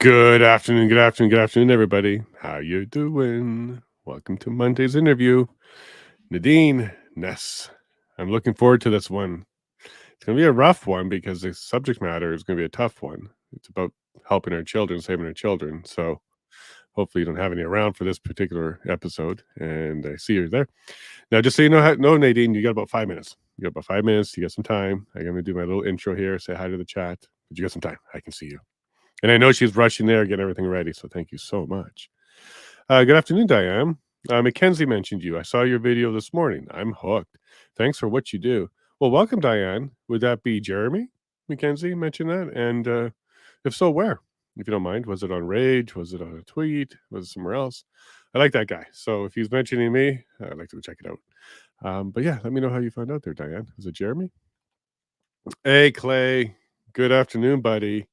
Good afternoon, good afternoon, good afternoon, everybody. How you doing? Welcome to Monday's interview. Nadine Ness. I'm looking forward to this one. It's going to be a rough one because the subject matter is going to be a tough one. It's about helping our children, saving our children. So hopefully you don't have any around for this particular episode. And I see you're there. Now, just so you know, Nadine, you got about 5 minutes. You got about 5 minutes. You got some time. I'm going to do my little intro here, say hi to the chat. But you got some time. I can see you. And I know she's rushing there, getting everything ready. So thank you so much. Good afternoon, Diane. Mackenzie mentioned you. I saw your video this morning. I'm hooked. Thanks for what you do. Well, welcome, Diane. Would that be Jeremy? Mackenzie mentioned that. And if so, where? If you don't mind, was it on Rage? Was it on a tweet? Was it somewhere else? I like that guy. So if he's mentioning me, I'd like to go check it out. But yeah, let me know how you found out there, Diane. Is it Jeremy? Hey, Clay. Good afternoon, buddy.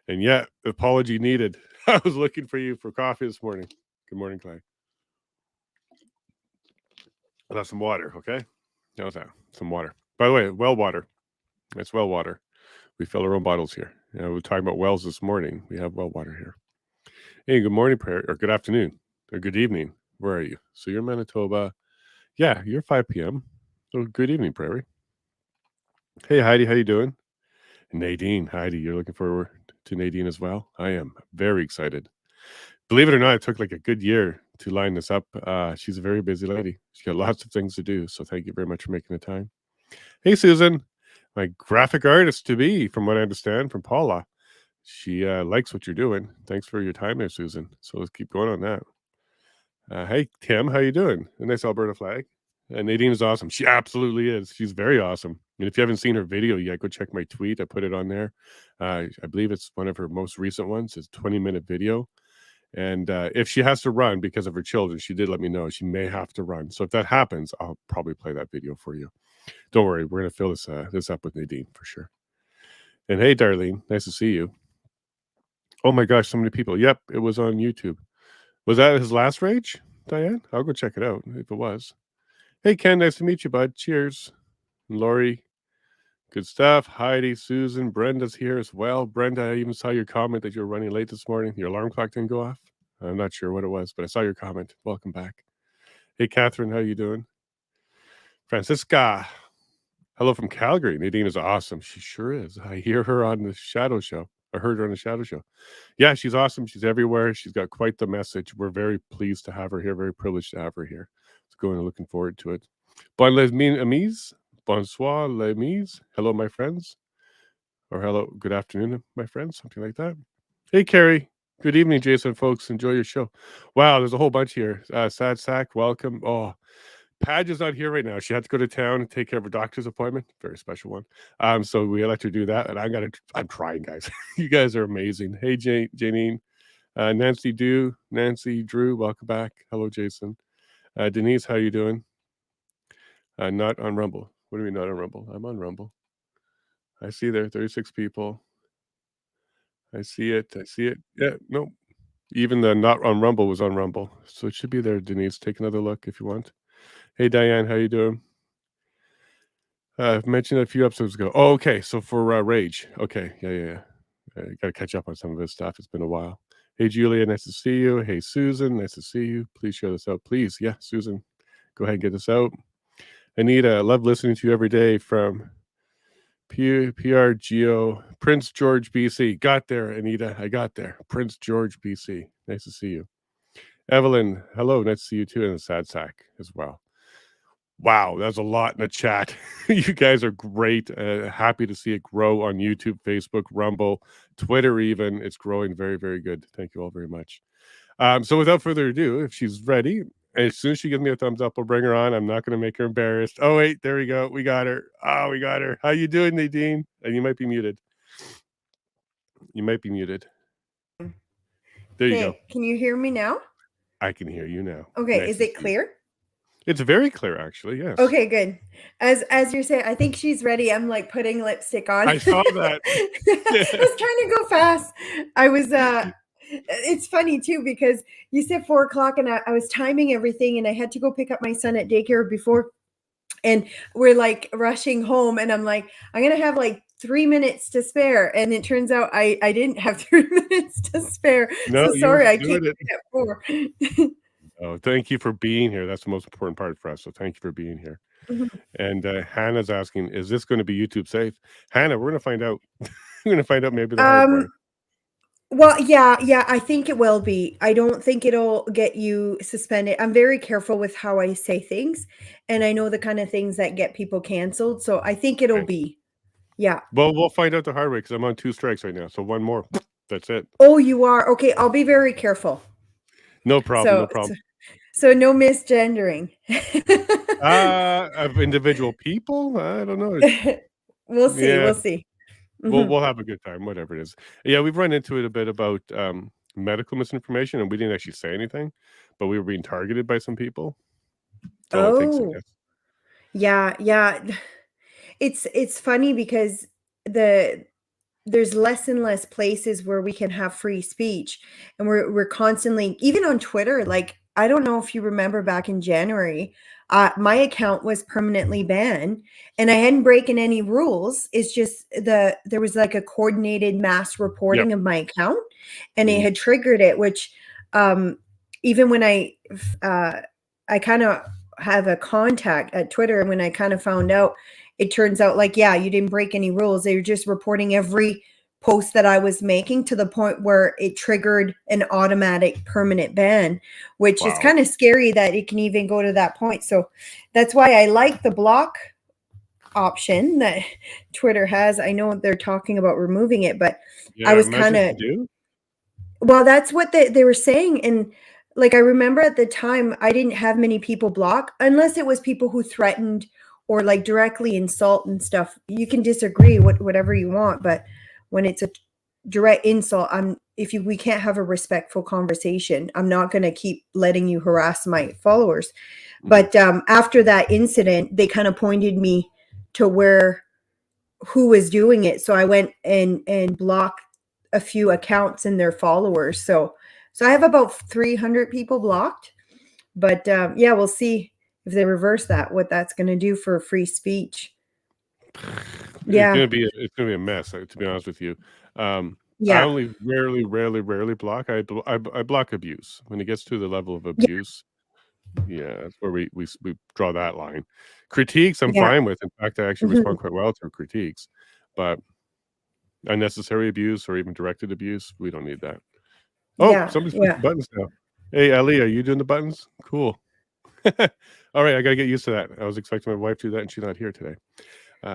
And yet, apology needed. I was looking for you for coffee this morning. Good morning, Clay. I'll have some water, okay? How's that? Some water. By the way, well water. It's well water. We fill our own bottles here. We were talking about wells this morning. We have well water here. Hey, good morning, or good afternoon, or good evening. Where are you? So you're in Manitoba. Yeah, you're 5 p.m. So good evening, Prairie. Hey, Heidi, how you doing? Nadine, Heidi, you're looking forward to Nadine as well? I am very excited. Believe it or not, it took like a good year to line this up. She's a very busy lady. She's got lots of things to do. So thank you very much for making the time. Hey, Susan, my graphic artist to be, from what I understand from Paula. She likes what you're doing. Thanks for your time there, Susan. So let's keep going on that. Hey, Tim, how you doing? A nice Alberta flag. Nadine is awesome. She absolutely is. She's very awesome. And if you haven't seen her video yet, go check my tweet. I put it on there. I believe it's one of her most recent ones. It's a 20-minute video. And if she has to run because of her children, she did let me know she may have to run. So if that happens, I'll probably play that video for you. Don't worry, we're gonna fill this up with Nadine for sure. And hey, Darlene, nice to see you. Oh my gosh, so many people. Yep, it was on YouTube. Was that his last rage, Diane? I'll go check it out if it was. Hey, Ken, nice to meet you, bud. Cheers. And Lori, good stuff. Heidi, Susan, Brenda's here as well. Brenda, I even saw your comment that you were running late this morning. Your alarm clock didn't go off. I'm not sure what it was, but I saw your comment. Welcome back. Hey, Catherine, how you doing? Francisca, hello from Calgary. Nadine is awesome. She sure is. I hear her on the Shadow Show. I heard her on the Shadow Show. Yeah, she's awesome. She's everywhere. She's got quite the message. We're very pleased to have her here. Very privileged to have her here. Let's go and looking forward to it. Bon les amis. Bonsoir les amis. Hello, my friends. Or hello, good afternoon, my friends. Something like that. Hey, Carrie. Good evening, Jason, folks. Enjoy your show. Wow, there's a whole bunch here. Sad Sack, welcome. Oh, Padge is not here right now. She had to go to town and take care of a doctor's appointment. Very special one. So we let her do that. And I'm trying, guys. You guys are amazing. Hey, Janine. Nancy Drew, welcome back. Hello, Jason. Denise, how you doing? Not on Rumble. What do you mean not on Rumble? I'm on Rumble. I see there 36 people. I see it. Yeah, no. Even the not on Rumble was on Rumble. So it should be there, Denise. Take another look if you want. Hey, Diane, how you doing? I've mentioned that a few episodes ago. Oh, okay. So for Rage. Okay. Yeah. I got to catch up on some of this stuff. It's been a while. Hey, Julia, nice to see you. Hey, Susan, nice to see you. Please share this out. Please. Yeah, Susan, go ahead and get this out. Anita, I love listening to you every day from PRGO, Prince George, BC. Got there, Anita. I got there. Prince George, BC. Nice to see you. Evelyn, hello. Nice to see you too. And the Sad Sack as well. Wow, that's a lot in the chat. You guys are great. Happy to see it grow on YouTube, Facebook, Rumble, Twitter even. It's growing very, very good. Thank you all very much. So without further ado, if she's ready, as soon as she gives me a thumbs up, we'll bring her on. I'm not going to make her embarrassed. Oh, wait, there we go. We got her. Oh, we got her. How you doing, Nadine? And you might be muted. There you go. Can you hear me now? I can hear you now. Okay, nice. Is it clear? It's very clear, actually. Yes. Okay, good. As you're saying, I think she's ready. I'm like putting lipstick on. I saw that. I was trying to go fast. I was. It's funny too because you said 4 o'clock, and I was timing everything, and I had to go pick up my son at daycare before. And we're like rushing home, and I'm like, I'm gonna have like 3 minutes to spare. And it turns out I didn't have 3 minutes to spare. No, So you were sorry, I came doing it. at 4. Oh, thank you for being here. That's the most important part for us. So thank you for being here. And Hannah's asking, is this going to be YouTube safe? Hannah, we're going to find out. We're going to find out maybe the hard way. Well, yeah, I think it will be. I don't think it'll get you suspended. I'm very careful with how I say things, and I know the kind of things that get people canceled. So I think it'll Okay. be. Yeah. Well, we'll find out the hard way because I'm on 2 strikes right now. So one more. That's it. Oh, you are? Okay, I'll be very careful. No problem. No So problem. so no misgendering. Of individual people? I don't know. We'll see. Yeah. We'll see. Mhm. We'll have a good time, whatever it is. Yeah, we've run into it a bit about medical misinformation, and we didn't actually say anything, but we were being targeted by some people. That's all it takes, I Oh, guess. yeah. It's funny because there's less and less places where we can have free speech, and we're constantly, even on Twitter, like, I don't know if you remember back in January, my account was permanently banned, and I hadn't broken any rules. It's just there was like a coordinated mass Yep. reporting of my account, and it Mhm. had triggered it, which even when I kind of have a contact at Twitter, and when I kind of found out, it turns out, like, yeah, you didn't break any rules. They were just reporting every post that I was making, to the point where it triggered an automatic permanent ban, which is Wow. kind of scary that it can even go to that point. So that's why I like the block option that Twitter has. I know they're talking about removing it, but I Yeah, was imagine kind if of, you do. well, that's what they were saying. And like, I remember at the time, I didn't have many people block, unless it was people who threatened or like directly insult and stuff. You can disagree whatever you want, but when it's a direct insult, we can't have a respectful conversation, I'm not going to keep letting you harass my followers. Mhm. But after that incident, they kind of pointed me to who was doing it. So I went and blocked a few accounts and their followers. So I have about 300 people blocked. But yeah, we'll see if they reverse that, what that's going to do for free speech. It's Yeah. gonna be a mess, to be honest with you. I Yeah. only rarely block. I block abuse. When it gets to the level of Yeah. abuse, yeah, that's where we draw that line. Critiques, I'm Yeah. fine with. In fact, I actually Mhm. respond quite well to critiques, but unnecessary abuse or even directed abuse, we don't need that. Oh, Yeah. somebody's pushing Yeah. buttons now. Hey, Ali, are you doing the buttons? Cool. All right, I gotta get used to that. I was expecting my wife to do that, and she's not here today.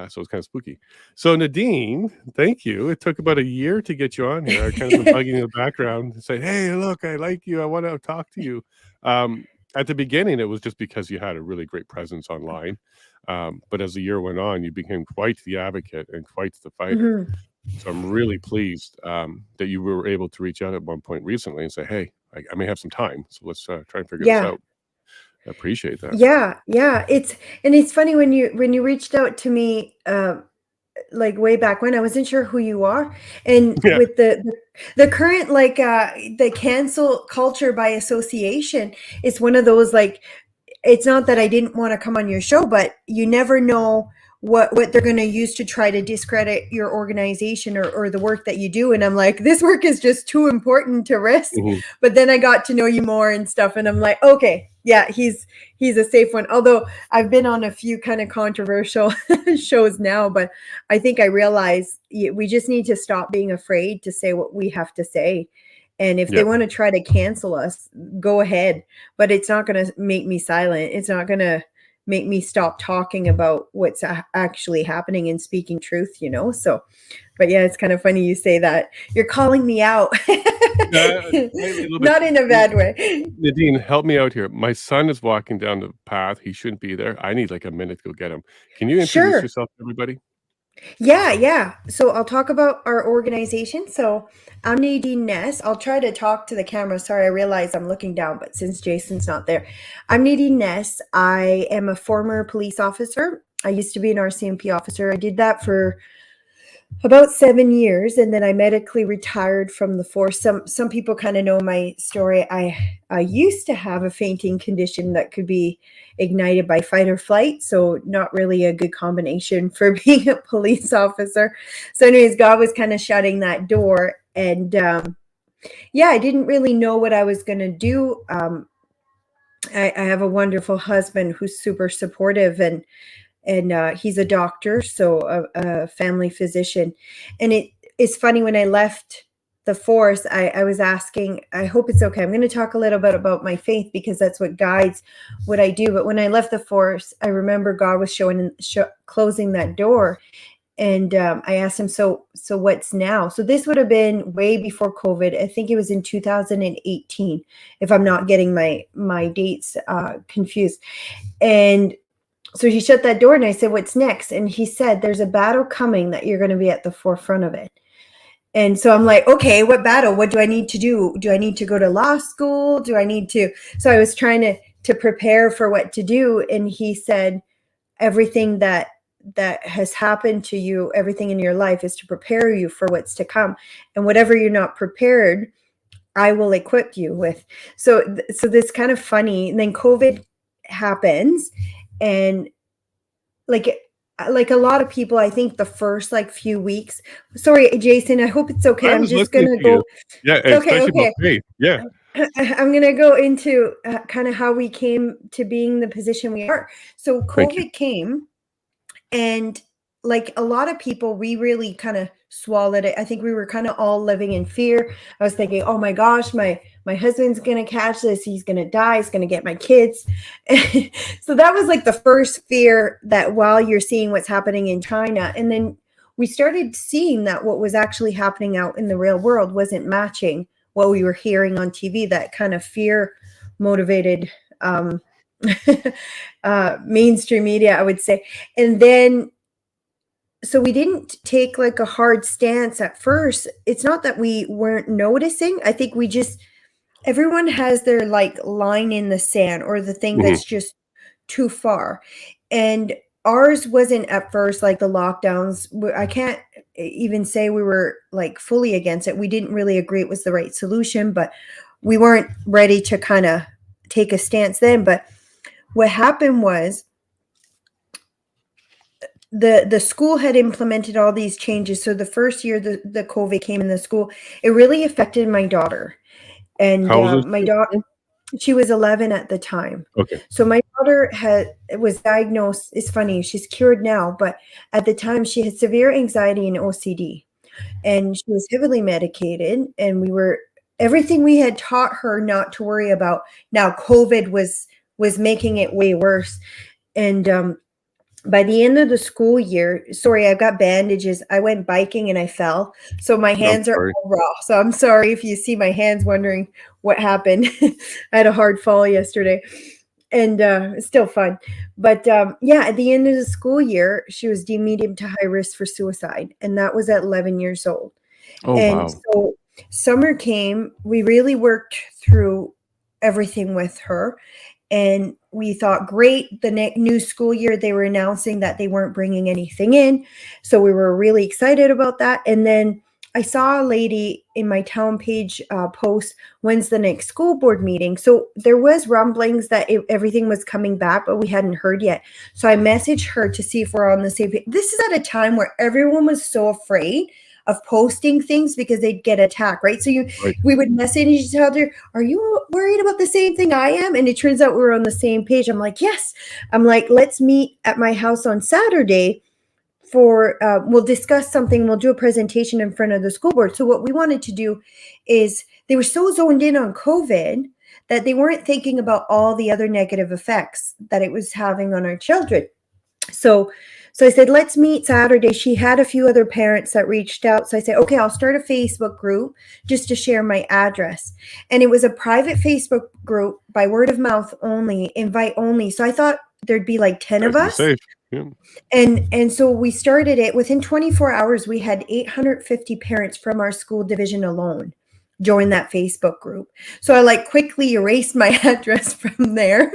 So it's kind of spooky. So Nadine, thank you. It took about a year to get you on here. I kind of been bugging in the background and say, "Hey, look, I like you. I want to talk to you." At the beginning, it was just because you had a really great presence online. But as the year went on, you became quite the advocate and quite the fighter. Mhm. So I'm really pleased that you were able to reach out at one point recently and say, "Hey, I may have some time, so let's try and figure this Yeah. out." I appreciate that. Yeah. It's funny when you reached out to me, like way back when, I wasn't sure who you are. And Yeah. with the current, like, the cancel culture by association, it's one of those, like, it's not that I didn't want to come on your show, but you never know what they're going to use to try to discredit your organization, or the work that you do. And I'm like, this work is just too important to risk. Mhm. But then I got to know you more and stuff, and I'm like, okay, yeah, he's a safe one. Although I've been on a few kind of controversial shows now, but I think I realize we just need to stop being afraid to say what we have to say. And if they Yep. want to try to cancel us, go ahead. But it's not going to make me silent. It's not going to make me stop talking about what's actually happening and speaking truth. So, but yeah, it's kind of funny you say that. You're calling me out. Maybe a little bit. Not in a bad way. Nadine, help me out here. My son is walking down the path. He shouldn't be there. I need like a minute to go get him. Can you introduce Sure. yourself to everybody? Yeah. So I'll talk about our organization. So I'm Nadine Ness. I'll try to talk to the camera. Sorry, I realize I'm looking down, but since Jason's not there, I'm Nadine Ness. I am a former police officer. I used to be an RCMP officer. I did that for about 7 years, and then I medically retired from the force. Some people kind of know my story. I used to have a fainting condition that could be ignited by fight or flight, so not really a good combination for being a police officer. So anyways, God was kind of shutting that door, and yeah, I didn't really know what I was going to do. I have a wonderful husband who's super supportive, and he's a doctor, so a family physician. And it's funny, when I left the force, I was asking, I hope it's okay, I'm going to talk a little bit about my faith because that's what guides what I do. But when I left the force, I remember God was closing that door. And I asked him, so what's now? So this would have been way before COVID. I think it was in 2018, if I'm not getting my dates confused. And so he shut that door, and I said, what's next? And he said, there's a battle coming that you're going to be at the forefront of it. And so I'm like, okay, what battle? What do I need to do? Do I need to go to law school? Do I need to? So I was trying to prepare for what to do. And he said, everything that has happened to you, everything in your life is to prepare you for what's to come. And whatever you're not prepared, I will equip you with. So this kind of funny. And then COVID happens, and like a lot of people, I think the first few weeks. Sorry, Jason, I hope it's okay. I I'm was just listening gonna to you. go. Yeah, Okay, especially about okay. faith. Yeah. I'm going to go into kind of how we came to being the position we are. So Thank you. COVID came, and like a lot of people, we really kind of swallowed it. I think we were kind of all living in fear. I was thinking, oh my gosh, my husband's going to catch this. He's going to die. He's going to get my kids. So that was like the first fear, that while you're seeing what's happening in China. And then we started seeing that what was actually happening out in the real world wasn't matching what we were hearing on TV, that kind of fear motivated mainstream media, I would say. And then, so we didn't take like a hard stance at first. It's not that we weren't noticing. I think we just, everyone has their like line in the sand, or the thing Hmm. that's just too far. And ours wasn't at first like the lockdowns. I can't even say we were like fully against it. We didn't really agree it was the right solution, but we weren't ready to kind of take a stance then. But what happened was, the school had implemented all these changes. So the first year the COVID came in the school, it really affected my daughter. And How old is my she? daughter, she was 11 at the time. Okay. So my daughter was diagnosed. It's funny, she's cured now, but at the time she had severe anxiety and OCD, and she was heavily medicated. And everything we had taught her not to worry about, now COVID was making it way worse. And by the end of the school year, sorry, I've got bandages. I went biking and I fell. So my I'm hands are sorry. all raw. So I'm sorry if you see my hands wondering what happened. I had a hard fall yesterday, and it's still fun. But yeah, at the end of the school year, she was deemed medium to high risk for suicide. And that was at 11 years old. Oh, And wow. so summer came, we really worked through everything with her. And we thought, great, the new school year, they were announcing that they weren't bringing anything in. So we were really excited about that. And then I saw a lady in my town page post, when's the next school board meeting? So there was rumblings that everything was coming back, but we hadn't heard yet. So I messaged her to see if we're on the same page. This is at a time where everyone was so afraid of posting things because they'd get attacked, right? So Right. we would message each other, are you worried about the same thing I am? And it turns out we were on the same page. I'm like, yes. I'm like, let's meet at my house on Saturday for, we'll discuss something. We'll do a presentation in front of the school board. So what we wanted to do is, they were so zoned in on COVID that they weren't thinking about all the other negative effects that it was having on our children. So I said, let's meet Saturday. She had a few other parents that reached out. So I said, okay, I'll start a Facebook group just to share my address. And it was a private Facebook group, by word of mouth only, invite only. So I thought there'd be like 10 Nice of and us. safe. Yeah. And so we started it. Within 24 hours, we had 850 parents from our school division alone join that Facebook group. So I like quickly erased my address from there,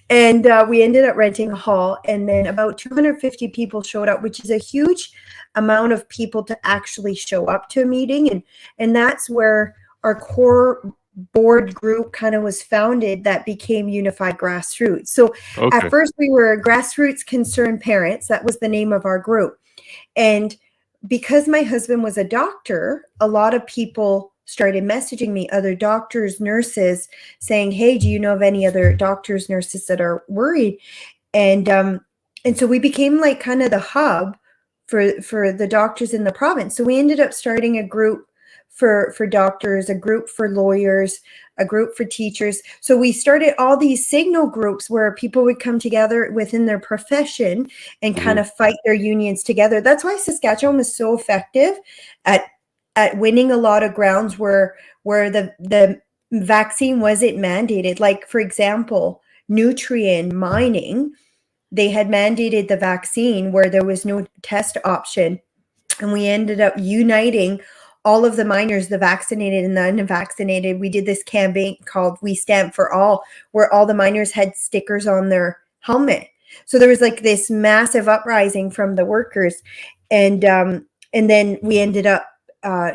and we ended up renting a hall. And then about 250 people showed up, which is a huge amount of people to actually show up to a meeting. And that's where our core board group kind of was founded, that became Unified Grassroots. So Okay. at first we were Grassroots Concerned Parents. That was the name of our group. And because my husband was a doctor, a lot of people started messaging me, other doctors, nurses, saying, hey, do you know of any other doctors, nurses that are worried? And so we became like kind of the hub for the doctors in the province. So we ended up starting a group for doctors, a group for lawyers, a group for teachers. So we started all these signal groups where people would come together within their profession and kind of fight their unions together. That's why Saskatchewan was so effective at winning a lot of grounds where the vaccine wasn't mandated. Like, for example, Nutrien mining, they had mandated the vaccine where there was no test option. And we ended up uniting all of the miners, the vaccinated and the unvaccinated. We did this campaign called We Stand for All, where all the miners had stickers on their helmet. So there was like this massive uprising from the workers. And then we ended up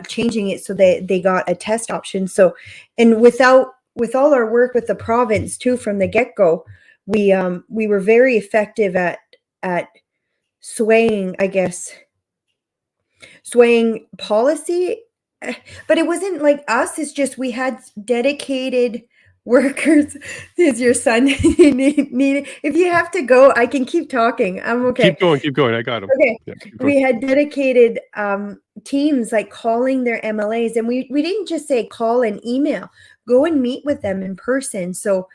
changing it so they got a test option. So, and with all our work with the province too, from the get-go, we were very effective at swaying policy. But it wasn't like us, it's just we had dedicated workers. Is your son need if you have to go, I can keep talking. I'm okay. Keep going. I got him. Okay. Yeah, We had dedicated teams like calling their MLAs, and we didn't just say call and email, go and meet with them in person. So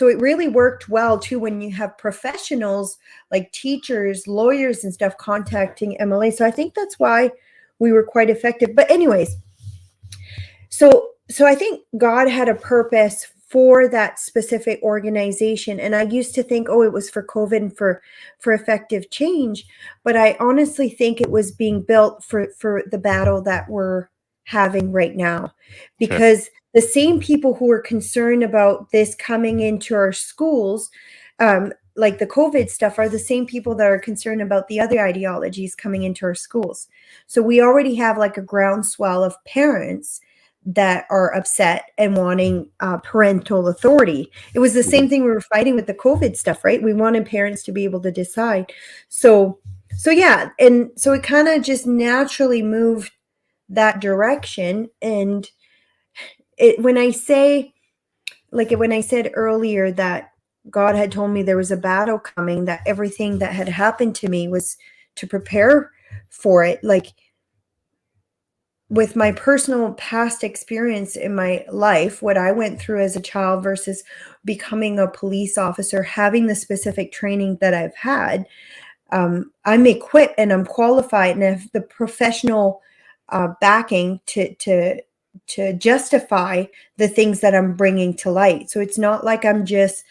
it really worked well too when you have professionals like teachers, lawyers and stuff contacting MLA. So I think that's why we were quite effective. But anyways, so I think God had a purpose for that specific organization. And I used to think, it was for COVID and for effective change. But I honestly think it was being built for the battle that we're having right now. Because the same people who are concerned about this coming into our schools, like the COVID stuff, are the same people that are concerned about the other ideologies coming into our schools. So we already have like a groundswell of parents that are upset and wanting parental authority. It was the same thing we were fighting with the COVID stuff, right? We wanted parents to be able to decide. So yeah, and so it kind of just naturally moved that direction. And when I said earlier that God had told me there was a battle coming, that everything that had happened to me was to prepare for it, like with my personal past experience in my life, what I went through as a child versus becoming a police officer, having the specific training that I've had, I'm equipped and I'm qualified and have the professional backing to justify the things that I'm bringing to light. So it's not like I'm just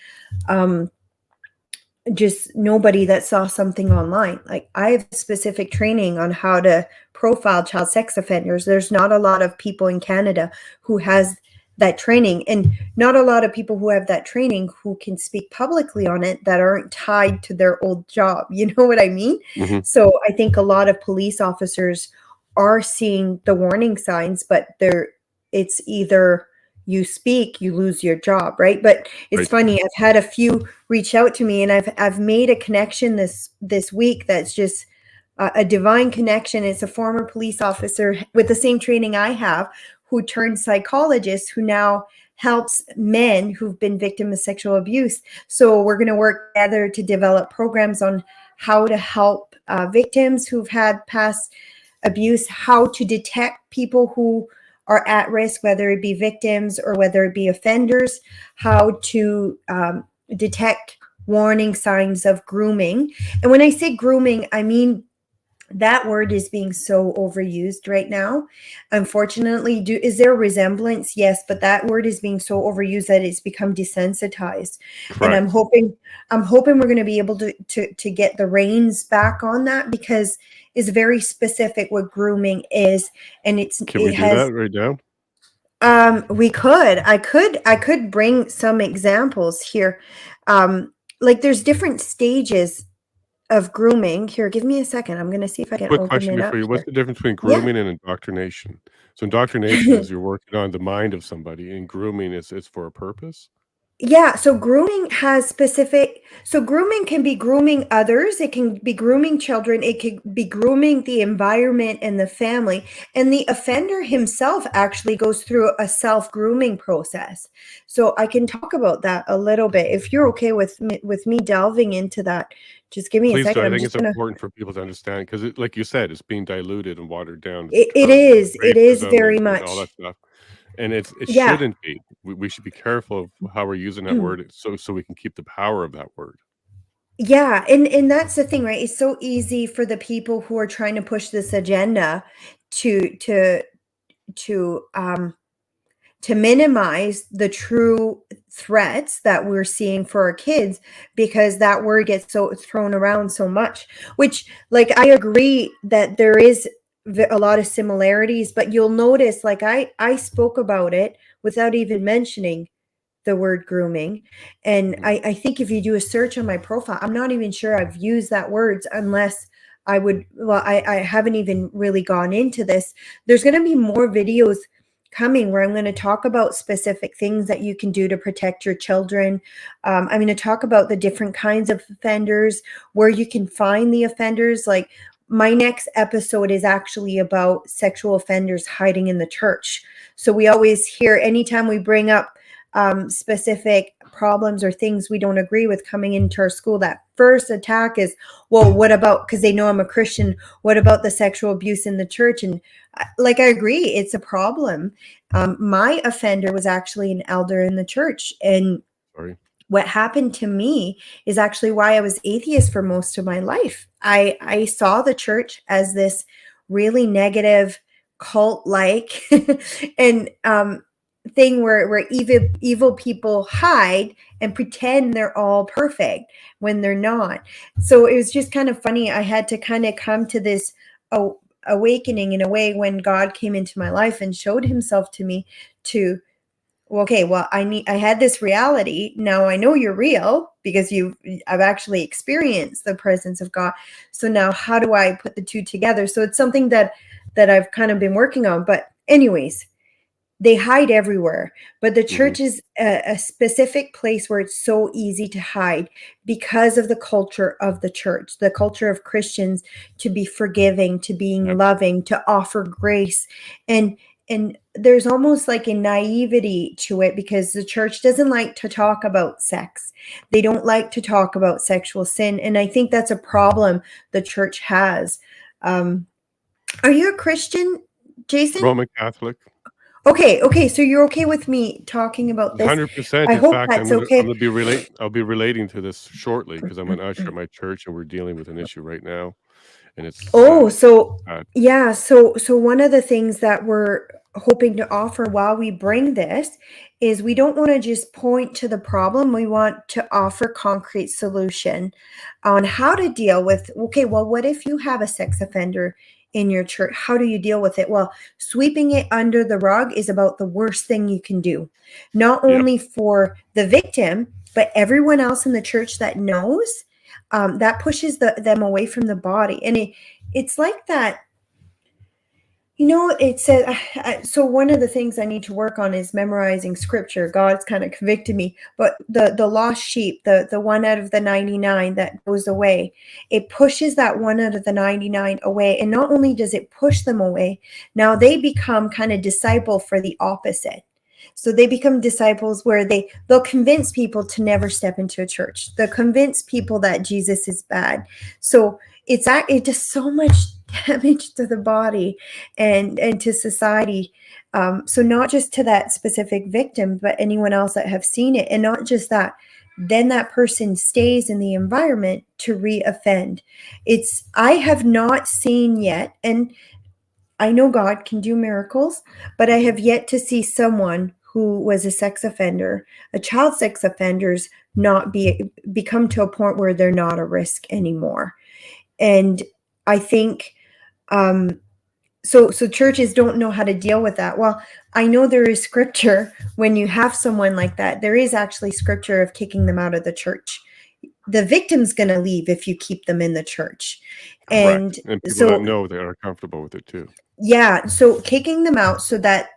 nobody that saw something online. Like, I have specific training on how to profile child sex offenders. There's not a lot of people in Canada who has that training, and not a lot of people who have that training who can speak publicly on it that aren't tied to their old job. You know what I mean? So I think a lot of police officers are seeing the warning signs, but it's either you speak, you lose your job, right? But it's funny. I've had a few reach out to me, and I've made a connection this week that's just a divine connection. It's a former police officer with the same training I have, who turned psychologist, who now helps men who've been victims of sexual abuse. So we're going to work together to develop programs on how to help victims who've had past abuse, how to detect people who are at risk, whether it be victims or whether it be offenders, how to detect warning signs of grooming. And when I say grooming, I mean that word is being so overused right now. Unfortunately, is there a resemblance? Yes, but that word is being so overused that it's become desensitized. And I'm hoping we're going to be able to get the reins back on that, because it's very specific what grooming is, and Can we do that right now? We could. I could bring some examples here. Like, there's different stages of grooming. Here, give me a second. I'm going to see if I can Quick open question it up before you. What's here. the difference between Yeah. grooming and indoctrination? So indoctrination is you're working on the mind of somebody, and grooming is it's for a purpose. Yeah, so grooming has specific, so grooming can be grooming others, it can be grooming children, it can be grooming the environment and the family. And the offender himself actually goes through a self-grooming process. So I can talk about that a little bit. If you're okay with me delving into that, just give me a Please do. second. I I'm think just it's gonna, important for people to understand because, like you said, it's being diluted and watered down. It's it is racism very and all that much. stuff, and it Yeah. shouldn't be. We should be careful of how we're using that word, so we can keep the power of that word. Yeah, and that's the thing, right? It's so easy for the people who are trying to push this agenda to to to um to minimize the true threats that we're seeing for our kids because that word gets so thrown around so much. Which, like, I agree that there is a lot of similarities, but you'll notice, like, I spoke about it without even mentioning the word grooming. And Mhm. I think if you do a search on my profile, I'm not even sure I've used that words unless I would, well, I haven't even really gone into this. There's going to be more videos coming where I'm going to talk about specific things that you can do to protect your children. I'm going to talk about the different kinds of offenders, where you can find the offenders. Like, my next episode is actually about sexual offenders hiding in the church. So we always hear, anytime we bring up specific problems or things we don't agree with coming into our school, that first attack is, well, what about, because they know I'm a Christian, what about the sexual abuse in the church? And like, I agree, it's a problem. My offender was actually an elder in the church. And Sorry. what happened to me is actually why I was atheist for most of my life. I saw the church as this really negative cult like and thing where evil people hide and pretend they're all perfect when they're not. So it was just kind of funny. I had to kind of come to this awakening in a way when God came into my life and showed himself to me to, well, okay, well, I had this reality. Now I know you're real because I've actually experienced the presence of God. So now how do I put the two together? So it's something that I've kind of been working on. But anyways, they hide everywhere, but the Hmm. church is a specific place where it's so easy to hide because of the culture of the church, the culture of Christians, to be forgiving, to being Yep. loving, to offer grace. And there's almost like a naivety to it because the church doesn't like to talk about sex. They don't like to talk about sexual sin. And I think that's a problem the church has. Um, are you a Christian, Jason? Roman Catholic. Okay, so you're okay with me talking about this? 100%. I In hope fact, that's I'm okay. gonna I'll be relating to this shortly because I'm an usher at my church and we're dealing with an issue right now, and it's Oh, sad. so Sad. yeah, so one of the things that we're hoping to offer while we bring this is we don't want to just point to the problem. We want to offer concrete solution on how to deal with, okay, well, what if you have a sex offender in your church? How do you deal with it? Well, sweeping it under the rug is about the worst thing you can do, not Yep. only for the victim, but everyone else in the church that knows. That pushes them away from the body. And it's like that, it said, so one of the things I need to work on is memorizing scripture. God's kind of convicted me, but the lost sheep, the one out of the 99 that goes away, it pushes that one out of the 99 away. And not only does it push them away, now they become kind of disciple for the opposite. So they become disciples where they'll convince people to never step into a church. They'll convince people that Jesus is bad. So it does so much damage to the body and to society. So not just to that specific victim, but anyone else that have seen it. And not just that, then that person stays in the environment to re-offend. I have not seen yet, and I know God can do miracles, but I have yet to see someone who was a sex offender, a child sex offenders, not become to a point where they're not a risk anymore. And I think um, so churches don't know how to deal with that. Well, I know there is scripture when you have someone like that. There is actually scripture of kicking them out of the church. the victim's going to leave if you keep them in the church. Correct. And And people that so, know they are comfortable with it too. yeah, so kicking them out so that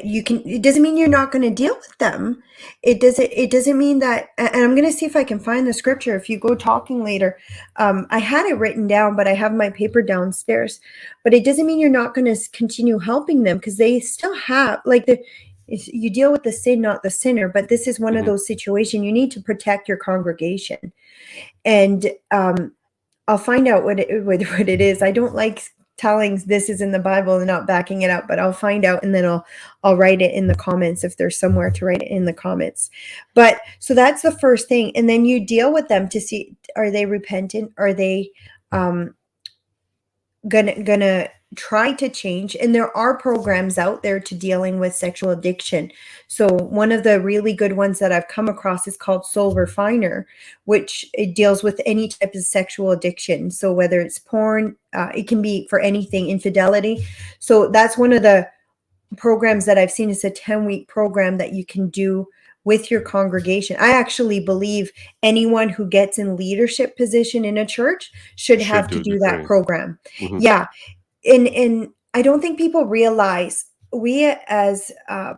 you can, it doesn't mean you're not going to deal with them. It doesn't mean that, and I'm going to see if I can find the scripture if you go talking later. I had it written down, but I have my paper downstairs. But it doesn't mean you're not going to continue helping them, because they still have, like, you deal with the sin, not the sinner. But this is one of those situations you need to protect your congregation. And I'll find out what it is. I don't like telling this is in the Bible and not backing it up, but I'll find out, and then I'll write it in the comments if there's somewhere to write it in the comments. But so that's the first thing. And then you deal with them to see, are they repentant? Are they gonna try to change? And there are programs out there to dealing with sexual addiction. So one of the really good ones that I've come across is called Soul Refiner, which it deals with any type of sexual addiction. So whether it's porn, it can be for anything, infidelity. So that's one of the programs that I've seen. It's a 10-week program that you can do with your congregation. I actually believe anyone who gets in leadership position in a church should have to do that program. Yeah. And I don't think people realize, we as a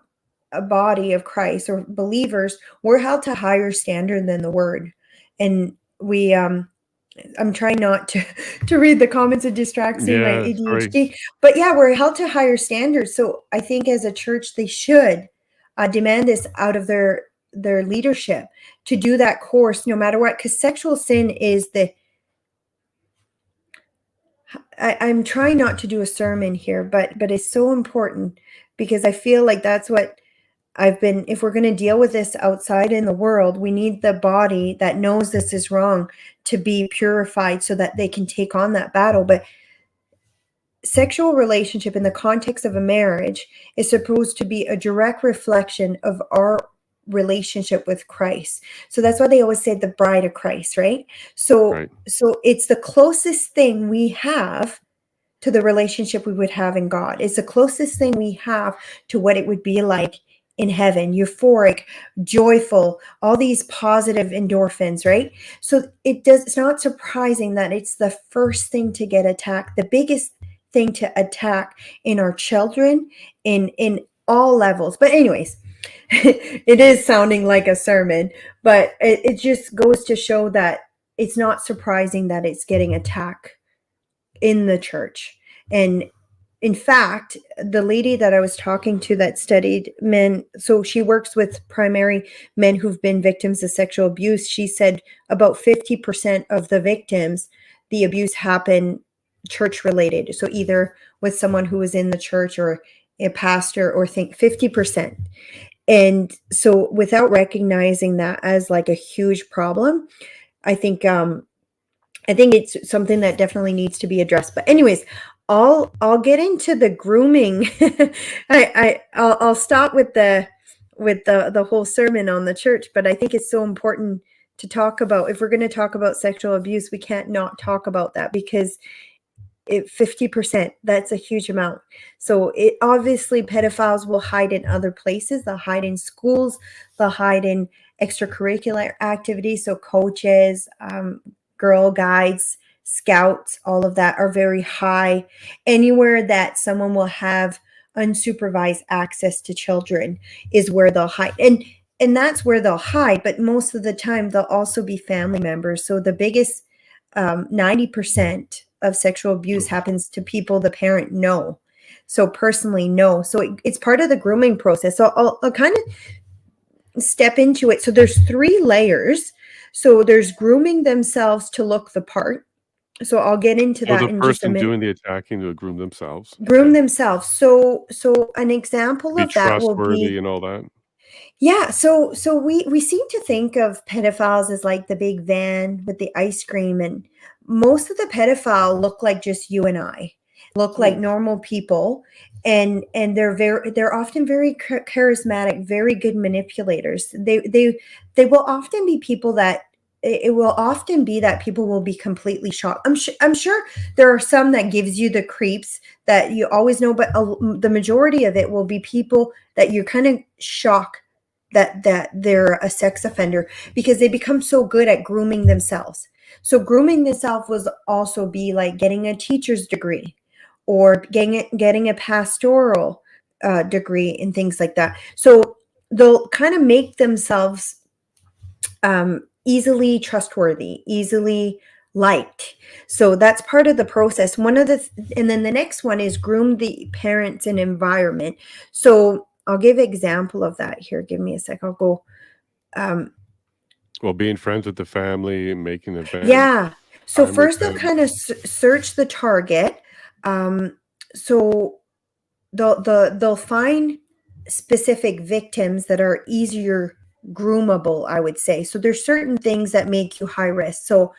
body of Christ or believers, we're held to higher standard than the word. And we I'm trying not to read the comments and distracting my ADHD. But yeah, we're held to higher standards. So I think as a church, they should demand this out of their leadership, to do that course no matter what, because sexual sin is I'm trying not to do a sermon here, but it's so important, because I feel like that's what if we're going to deal with this outside in the world, we need the body that knows this is wrong to be purified so that they can take on that battle. But sexual relationship in the context of a marriage is supposed to be a direct reflection of our relationship with Christ. So that's why they always say the bride of Christ, right? So it's the closest thing we have to the relationship we would have in God. It's the closest thing we have to what it would be like in heaven, euphoric, joyful, all these positive endorphins, right? So it's not surprising that it's the first thing to get attacked, the biggest thing to attack in our children, in all levels. But anyways, it is sounding like a sermon, but it just goes to show that it's not surprising that it's getting attacked in the church. And in fact, the lady that I was talking to that studied men, so she works with primary men who've been victims of sexual abuse. She said about 50% of the victims, the abuse happened church related. So either with someone who was in the church or a pastor, or think 50%. And so without recognizing that as like a huge problem, I think it's something that definitely needs to be addressed. But anyways, I'll get into the grooming. I'll stop with the whole sermon on the church, but I think it's so important to talk about. If we're going to talk about sexual abuse, we can't not talk about that, because 50%, that's a huge amount. So it obviously, pedophiles will hide in other places. They'll hide in schools. They'll hide in extracurricular activities. So coaches, Girl Guides, Scouts, all of that are very high. Anywhere that someone will have unsupervised access to children is where they'll hide. And that's where they'll hide. But most of the time, they'll also be family members. So the biggest 90% of sexual abuse happens to people the parent know. So personally know. So it's part of the grooming process. So I'll kind of step into it. So there's 3 layers. So there's grooming themselves to look the part. So I'll get into that in just a minute. The person doing the attacking to groom themselves. Groom themselves. So an example Be of that will trustworthy be, and all that. yeah. So we seem to think of pedophiles as like the big van with the ice cream, and most of the pedophile look like just you and I, look like normal people, and they're often very charismatic, very good manipulators. They will often be people that it will often be that people will be completely shocked. I'm sure there are some that gives you the creeps that you always know, but the majority of it will be people that you're kind of shocked that they're a sex offender, because they become so good at grooming themselves. So grooming themselves was also be like getting a teacher's degree, or getting a pastoral degree and things like that. So they'll kind of make themselves easily trustworthy, easily liked. So that's part of the process. And then the next one is groom the parents and environment. So I'll give an example of that here. Give me a sec. I'll go. Well, being friends with the family, making events, Yeah. So time with first they'll them. kind of search the target. So they'll find specific victims that are easier groomable, I would say. So there's certain things that make you high risk. So,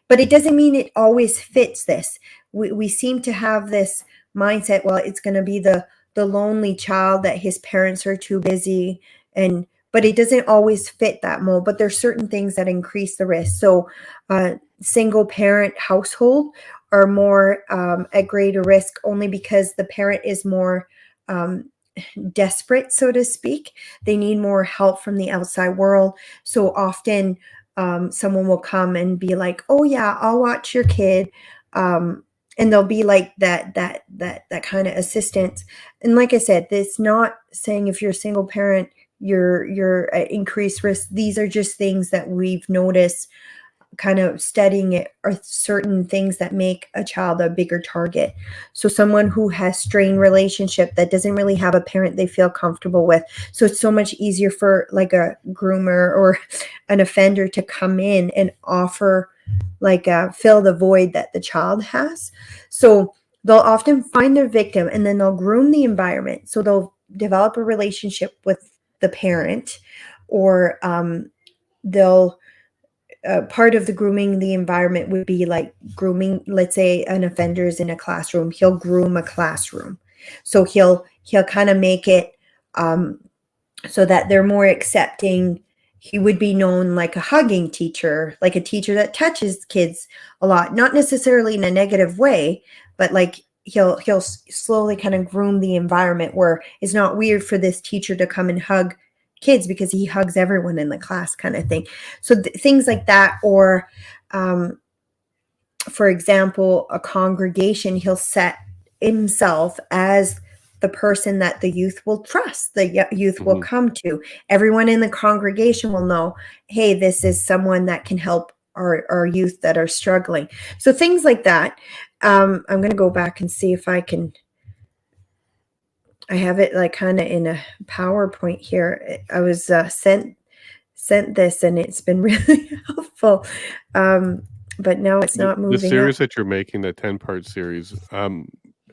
but it doesn't mean it always fits this. We seem to have this mindset, well, it's going to be the lonely child that his parents are too busy, but it doesn't always fit that mold. But there's certain things that increase the risk. So single parent household are more at greater risk, only because the parent is more desperate, so to speak. They need more help from the outside world. So often someone will come and be like, oh yeah, I'll watch your kid. And they'll be like that kind of assistance. And like I said, it's not saying if you're a single parent, you're at increased risk. These are just things that we've noticed kind of studying it, are certain things that make a child a bigger target. So someone who has strained relationship, that doesn't really have a parent they feel comfortable with. So it's so much easier for like a groomer or an offender to come in and offer like fill the void that the child has. So they'll often find their victim and then they'll groom the environment. So they'll develop a relationship with the parent, or they'll part of the grooming the environment would be like grooming, let's say an offender is in a classroom, he'll groom a classroom. So he'll kind of make it so that they're more accepting. He would be known like a hugging teacher, like a teacher that touches kids a lot, not necessarily in a negative way, but like he'll slowly kind of groom the environment where it's not weird for this teacher to come and hug kids because he hugs everyone in the class, kind of thing. So things like that. Or for example, a congregation, he'll set himself as the person that the youth will trust, the youth will come to. Everyone in the congregation will know, hey, this is someone that can help our youth that are struggling. So things like that. I'm going to go back and see if I have it like kind of in a PowerPoint here. I was sent this and it's been really helpful. But now it's not moving. The series that you're making, the 10-part series,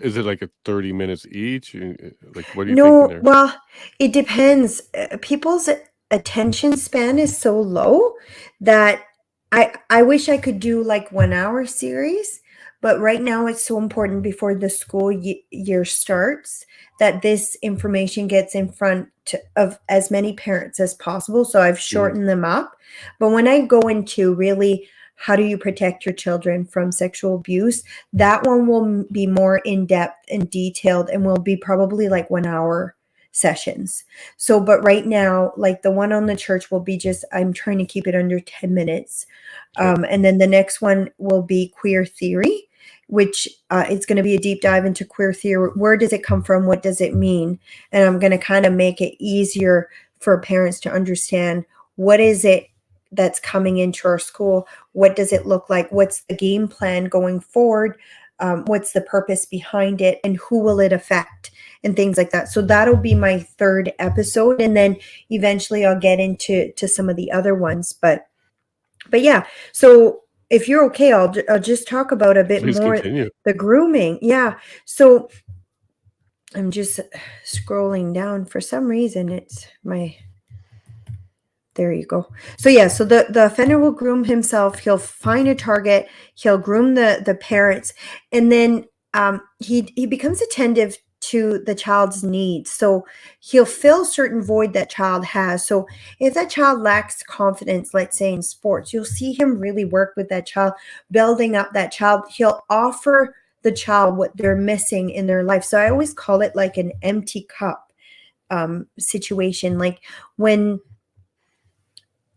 is it like a 30 minutes each? Like, what are you thinking there? Well, it depends. People's attention span is so low that I wish I could do like 1 hour series, but right now it's so important before the school year starts that this information gets in front of as many parents as possible. So I've shortened them up. But when I go into really how do you protect your children from sexual abuse, that one will be more in-depth and detailed and will be probably like 1 hour sessions. So, but right now, like the one on the church will be just, I'm trying to keep it under 10 minutes. And then the next one will be queer theory, which it's going to be a deep dive into queer theory. Where does it come from? What does it mean? And I'm going to kind of make it easier for parents to understand what is it that's coming into our school. What does it look like? What's the game plan going forward? What's the purpose behind it? And who will it affect? And things like that. So that'll be my third episode. And then eventually I'll get into some of the other ones. But yeah, so if you're okay, I'll just talk about a bit more Continue. the grooming. Yeah. So I'm just scrolling down. For some reason, it's my... There you go. So yeah, so the offender will groom himself. He'll find a target. He'll groom the parents, and then he becomes attentive to the child's needs. So he'll fill certain void that child has. So if that child lacks confidence, let's say in sports, you'll see him really work with that child, building up that child. He'll offer the child what they're missing in their life. So I always call it like an empty cup situation. Like when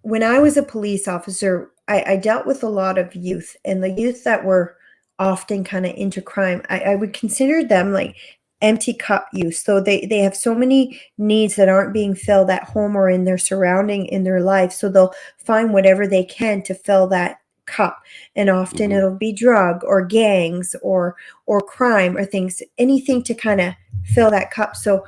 when I was a police officer, I dealt with a lot of youth, and the youth that were often kind of into crime, I would consider them like empty cup youth. So they have so many needs that aren't being filled at home or in their surrounding in their life. So they'll find whatever they can to fill that cup. And often Mm-hmm. it'll be drug or gangs or crime or things, anything to kind of fill that cup. So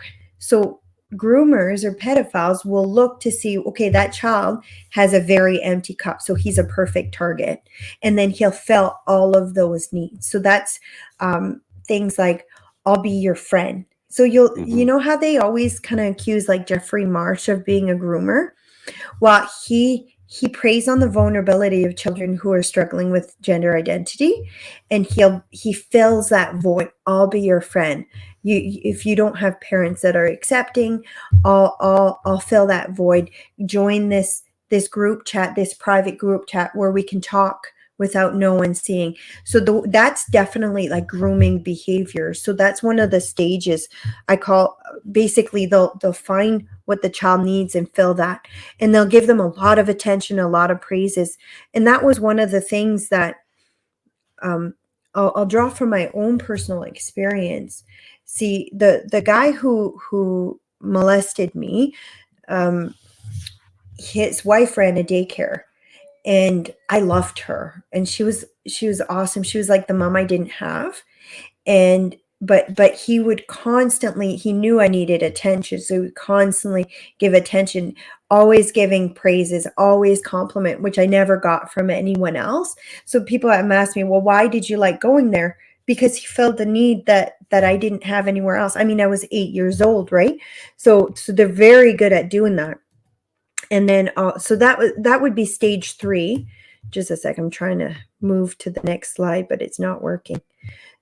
groomers or pedophiles will look to see, okay, that child has a very empty cup, so he's a perfect target, and then he'll fill all of those needs. So that's things like, I'll be your friend. So you Mm-hmm. know how they always kind of accuse like Jeffrey Marsh of being a groomer. Well, he preys on the vulnerability of children who are struggling with gender identity, and he fills that void. I'll be your friend. If you don't have parents that are accepting, I'll fill that void. Join this group chat, this private group chat where we can talk without no one seeing. So that's definitely like grooming behavior. So that's one of the stages I call. Basically they'll find what the child needs and fill that, and they'll give them a lot of attention, a lot of praises. And that was one of the things that I'll draw from my own personal experience. See, the guy who molested me, um, his wife ran a daycare, and I loved her, and she was awesome. She was like the mom I didn't have. And but he would constantly, he knew I needed attention, so he would constantly give attention, always giving praises, always compliment, which I never got from anyone else. So people have asked me, well, why did you like going there? Because he filled the need that I didn't have anywhere else. I mean, I was 8 years old, right? So they're very good at doing that. And then so that would be stage 3. Just a sec, I'm trying to move to the next slide, but it's not working.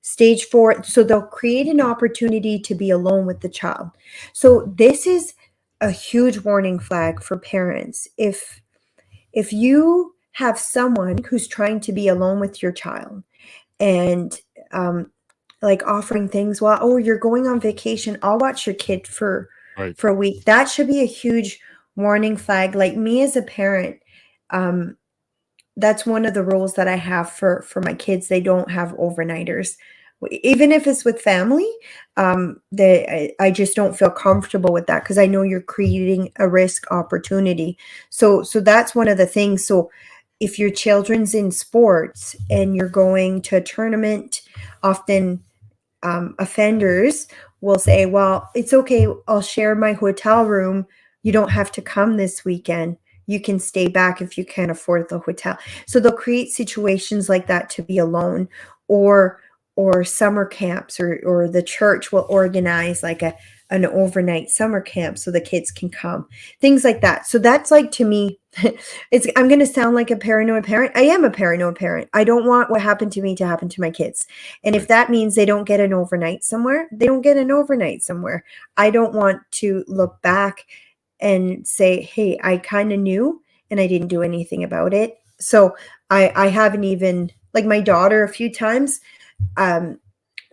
Stage 4, so they'll create an opportunity to be alone with the child. So this is a huge warning flag for parents. If you have someone who's trying to be alone with your child, and like offering things, well, oh, you're going on vacation, I'll watch your kid Right. for a week, that should be a huge warning flag. Like me as a parent, um, that's one of the rules that I have for my kids. They don't have overnighters, even if it's with family. I just don't feel comfortable with that, because I know you're creating a risk opportunity. So that's one of the things. So if your children's in sports and you're going to a tournament, often offenders will say, well, it's okay, I'll share my hotel room. You don't have to come this weekend. You can stay back if you can't afford the hotel. So they'll create situations like that to be alone, or summer camps, or the church will organize like an overnight summer camp so the kids can come. Things like that. So that's like, to me, I'm going to sound like a paranoid parent. I am a paranoid parent. I don't want what happened to me to happen to my kids. And if Right. that means they don't get an overnight somewhere, they don't get an overnight somewhere. I don't want to look back and say, hey, I kind of knew and I didn't do anything about it. So I haven't even, like my daughter a few times, um,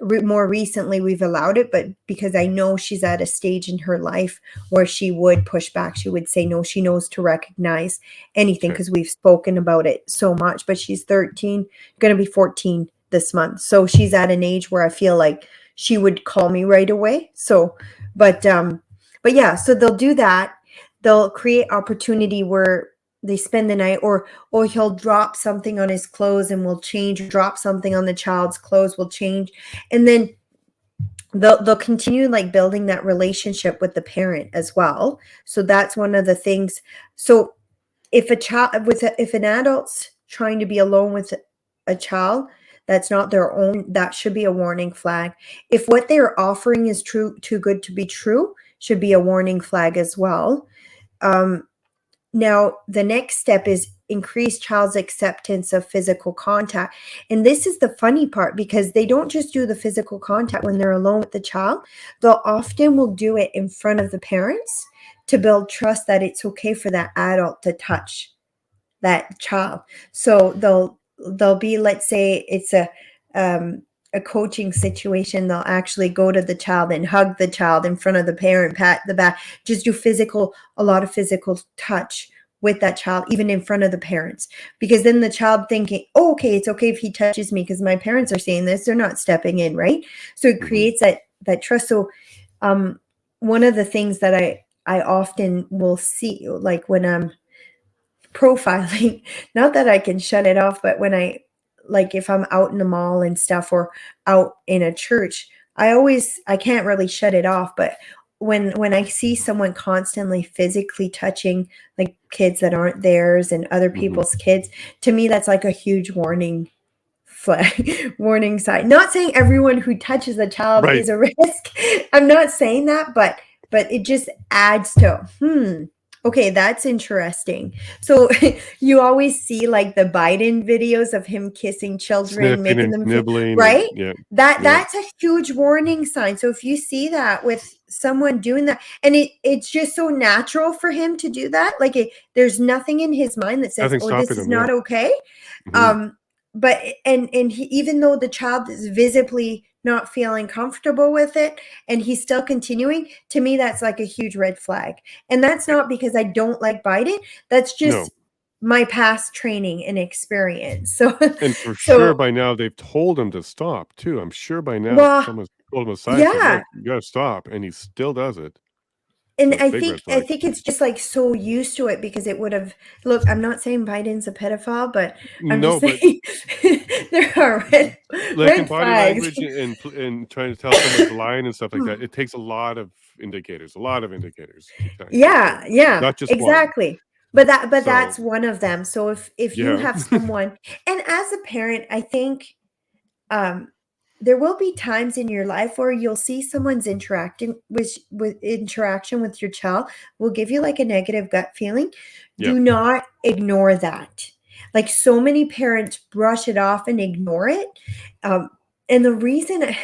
more recently we've allowed it, but because I know she's at a stage in her life where she would push back, she would say no, she knows to recognize anything, Okay. because we've spoken about it so much. But she's 13, going to be 14 this month, so she's at an age where I feel like she would call me right away. So but yeah, so they'll do that. They'll create opportunity where they spend the night, or he'll drop something on his clothes and we'll change, drop something on the child's clothes, we'll change. And then they'll continue like building that relationship with the parent as well. So that's one of the things. So if if an adult's trying to be alone with a child that's not their own, that should be a warning flag. If what they're offering is too good to be true, should be a warning flag as well. Now, the next step is increase child's acceptance of physical contact. And this is the funny part, because they don't just do the physical contact when they're alone with the child. They'll often will do it in front of the parents to build trust that it's okay for that adult to touch that child. So they'll be, let's say it's a coaching situation, they'll actually go to the child and hug the child in front of the parent, pat the back, just do a lot of physical touch with that child, even in front of the parents, because then the child thinking, oh, okay, it's okay if he touches me because my parents are saying this, they're not stepping in, right? So it creates that trust. So one of the things that I often will see, like when I'm profiling, not that I can shut it off, but when like if I'm out in the mall and stuff, or out in a church, I can't really shut it off, but when I see someone constantly physically touching like kids that aren't theirs and other people's kids, to me that's like a huge warning flag, warning sign. Not saying everyone who touches a child Right. is a risk. I'm not saying that, but it just adds to okay, that's interesting. So you always see like the Biden videos of him kissing children, Sniffing making and them feel nibbling and right. yeah. That's a huge warning sign. So if you see that with someone doing that, and it's just so natural for him to do that, like there's nothing in his mind that says, Nothing "Oh, this stopping is him, yeah. not okay." Mhm. But he, even though the child is visibly not feeling comfortable with it and he's still continuing, to me that's like a huge red flag. And that's not because I don't like Biden, that's No. just my past training and experience. So And for sure so by now they've told him to stop too. I'm sure by now well, someone's pulled him aside and said, yeah. "Look, you gotta stop," and he still does it. And So big red I flag. think it's just like so used to it because it would have, look, I'm not saying Biden's a pedophile, but I'm just No, but saying there are like in red body flags. language and trying to tell someone to lie and stuff like that, it takes a lot of indicators to tell you. So Yeah, not just one. exactly. But So that's one of them. So if you yeah. have someone, and as a parent, I think um there will be times in your life where you'll see someone's interacting with interaction with your child will give you like a negative gut feeling. Yeah. Do not ignore that. Like so many parents brush it off and ignore it. Um, and the reason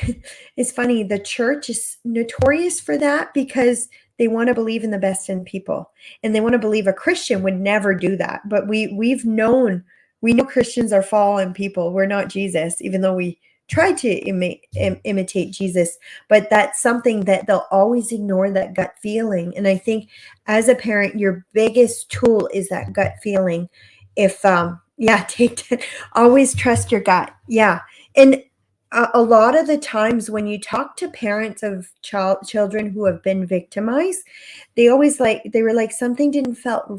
is funny, the church is notorious for that because they want to believe in the best in people and they want to believe a Christian would never do that. But we know Christians are fallen people. We're not Jesus, even though we try to imitate Jesus, but that's something that they'll always ignore, that gut feeling. And I think as a parent, your biggest tool is that gut feeling. If yeah, take that. Always trust your gut. Yeah, and a lot of the times when you talk to parents of children who have been victimized, they always they were like something didn't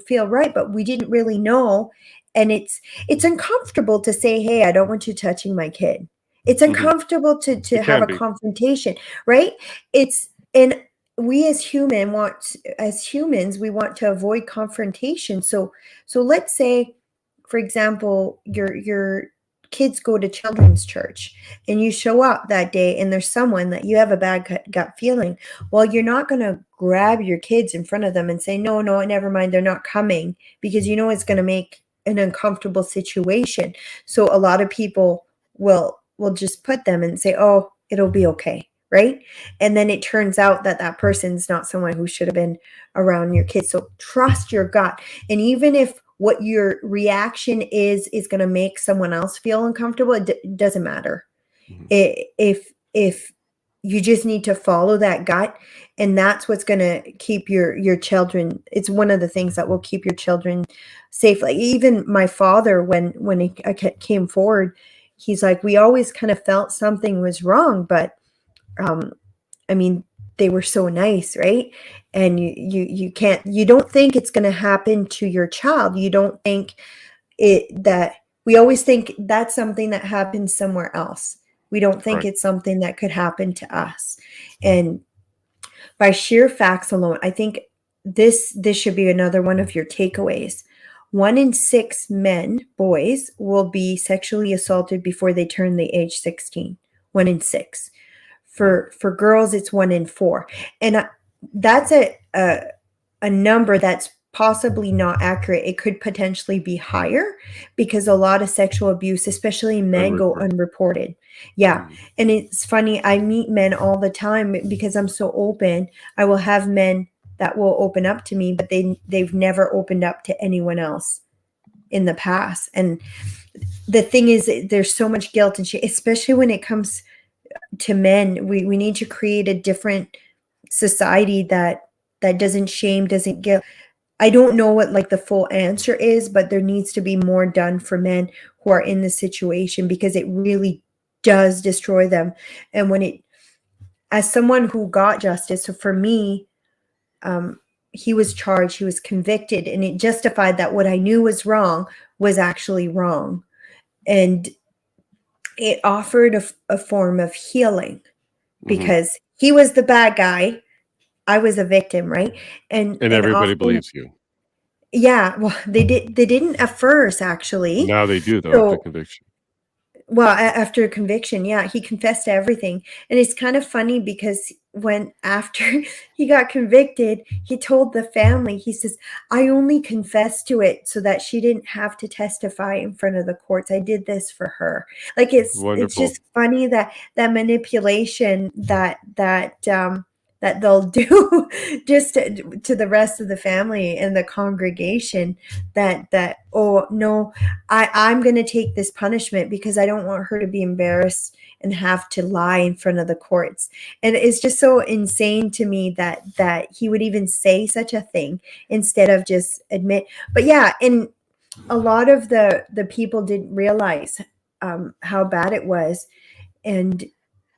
feel right, but we didn't really know. And it's uncomfortable to say, hey, I don't want you touching my kid. It's Mhm. uncomfortable to It have can a be. confrontation, right? It's and we as humans we want to avoid confrontation. So let's say, for example, your kids go to children's church and you show up that day and there's someone that you have a bad gut feeling. Well, you're not going to grab your kids in front of them and say, no, never mind, they're not coming, because you know it's going to make an uncomfortable situation. So a lot of people will just put them and say, oh, it'll be okay, right? And then it turns out that that person's not someone who should have been around your kids. So trust your gut. And even if what your reaction is going to make someone else feel uncomfortable, it doesn't matter. Mhm. If you just need to follow that gut, and that's what's going to keep your children, it's one of the things that will keep your children safe. Like even my father, when he came forward, he's like, we always kind of felt something was wrong, but um I mean, they were so nice, right? And you don't think it's going to happen to your child. You don't think that we always think that's something that happens somewhere else. We don't think Correct. it's something that could happen to us. And by sheer facts alone, I think this should be another one of your takeaways. 1 in 6 men, boys, will be sexually assaulted before they turn the age 16. 1 in 6. Wow. For girls, it's 1 in 4, and that's a number that's possibly not accurate. It could potentially be higher because a lot of sexual abuse, especially men, go Unreported. unreported. Yeah. Mm. And it's funny, I meet men all the time because I'm so open. I will have men that will open up to me, but they've never opened up to anyone else in the past. And the thing is, there's so much guilt and shame, especially when it comes to men. We need to create a different society that doesn't shame, doesn't guilt. I don't know what like the full answer is, but there needs to be more done for men who are in this situation, because it really does destroy them. And when it, as someone who got justice, so for me, he was charged, he was convicted, and it justified that what I knew was wrong was actually wrong. And it offered a form of healing, because he was the bad guy, I was a victim, right? And And everybody often, believes you. yeah, well, they didn't at first, actually. Now they do, though, after So, conviction. well, after conviction, yeah, he confessed to everything. And it's kind of funny because when after he got convicted, he told the family, he says, I only confessed to it so that she didn't have to testify in front of the courts. I did this for her. Like, it's Wonderful. just funny that that manipulation that they'll do just to the rest of the family and the congregation, that oh no, I'm going to take this punishment because I don't want her to be embarrassed and have to lie in front of the courts. And it's just so insane to me that he would even say such a thing instead of just admit. But yeah, and a lot of the people didn't realize how bad it was. And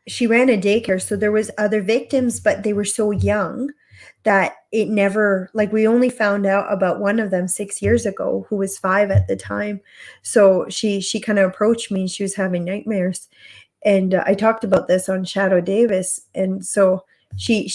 she ran a daycare, so there was other victims, but they were so young that it never, like, we only found out about one of them 6 years ago, who was 5 at the time. So she kind of approached me, and she was having nightmares. And I talked about this on Shadow Davis. And so she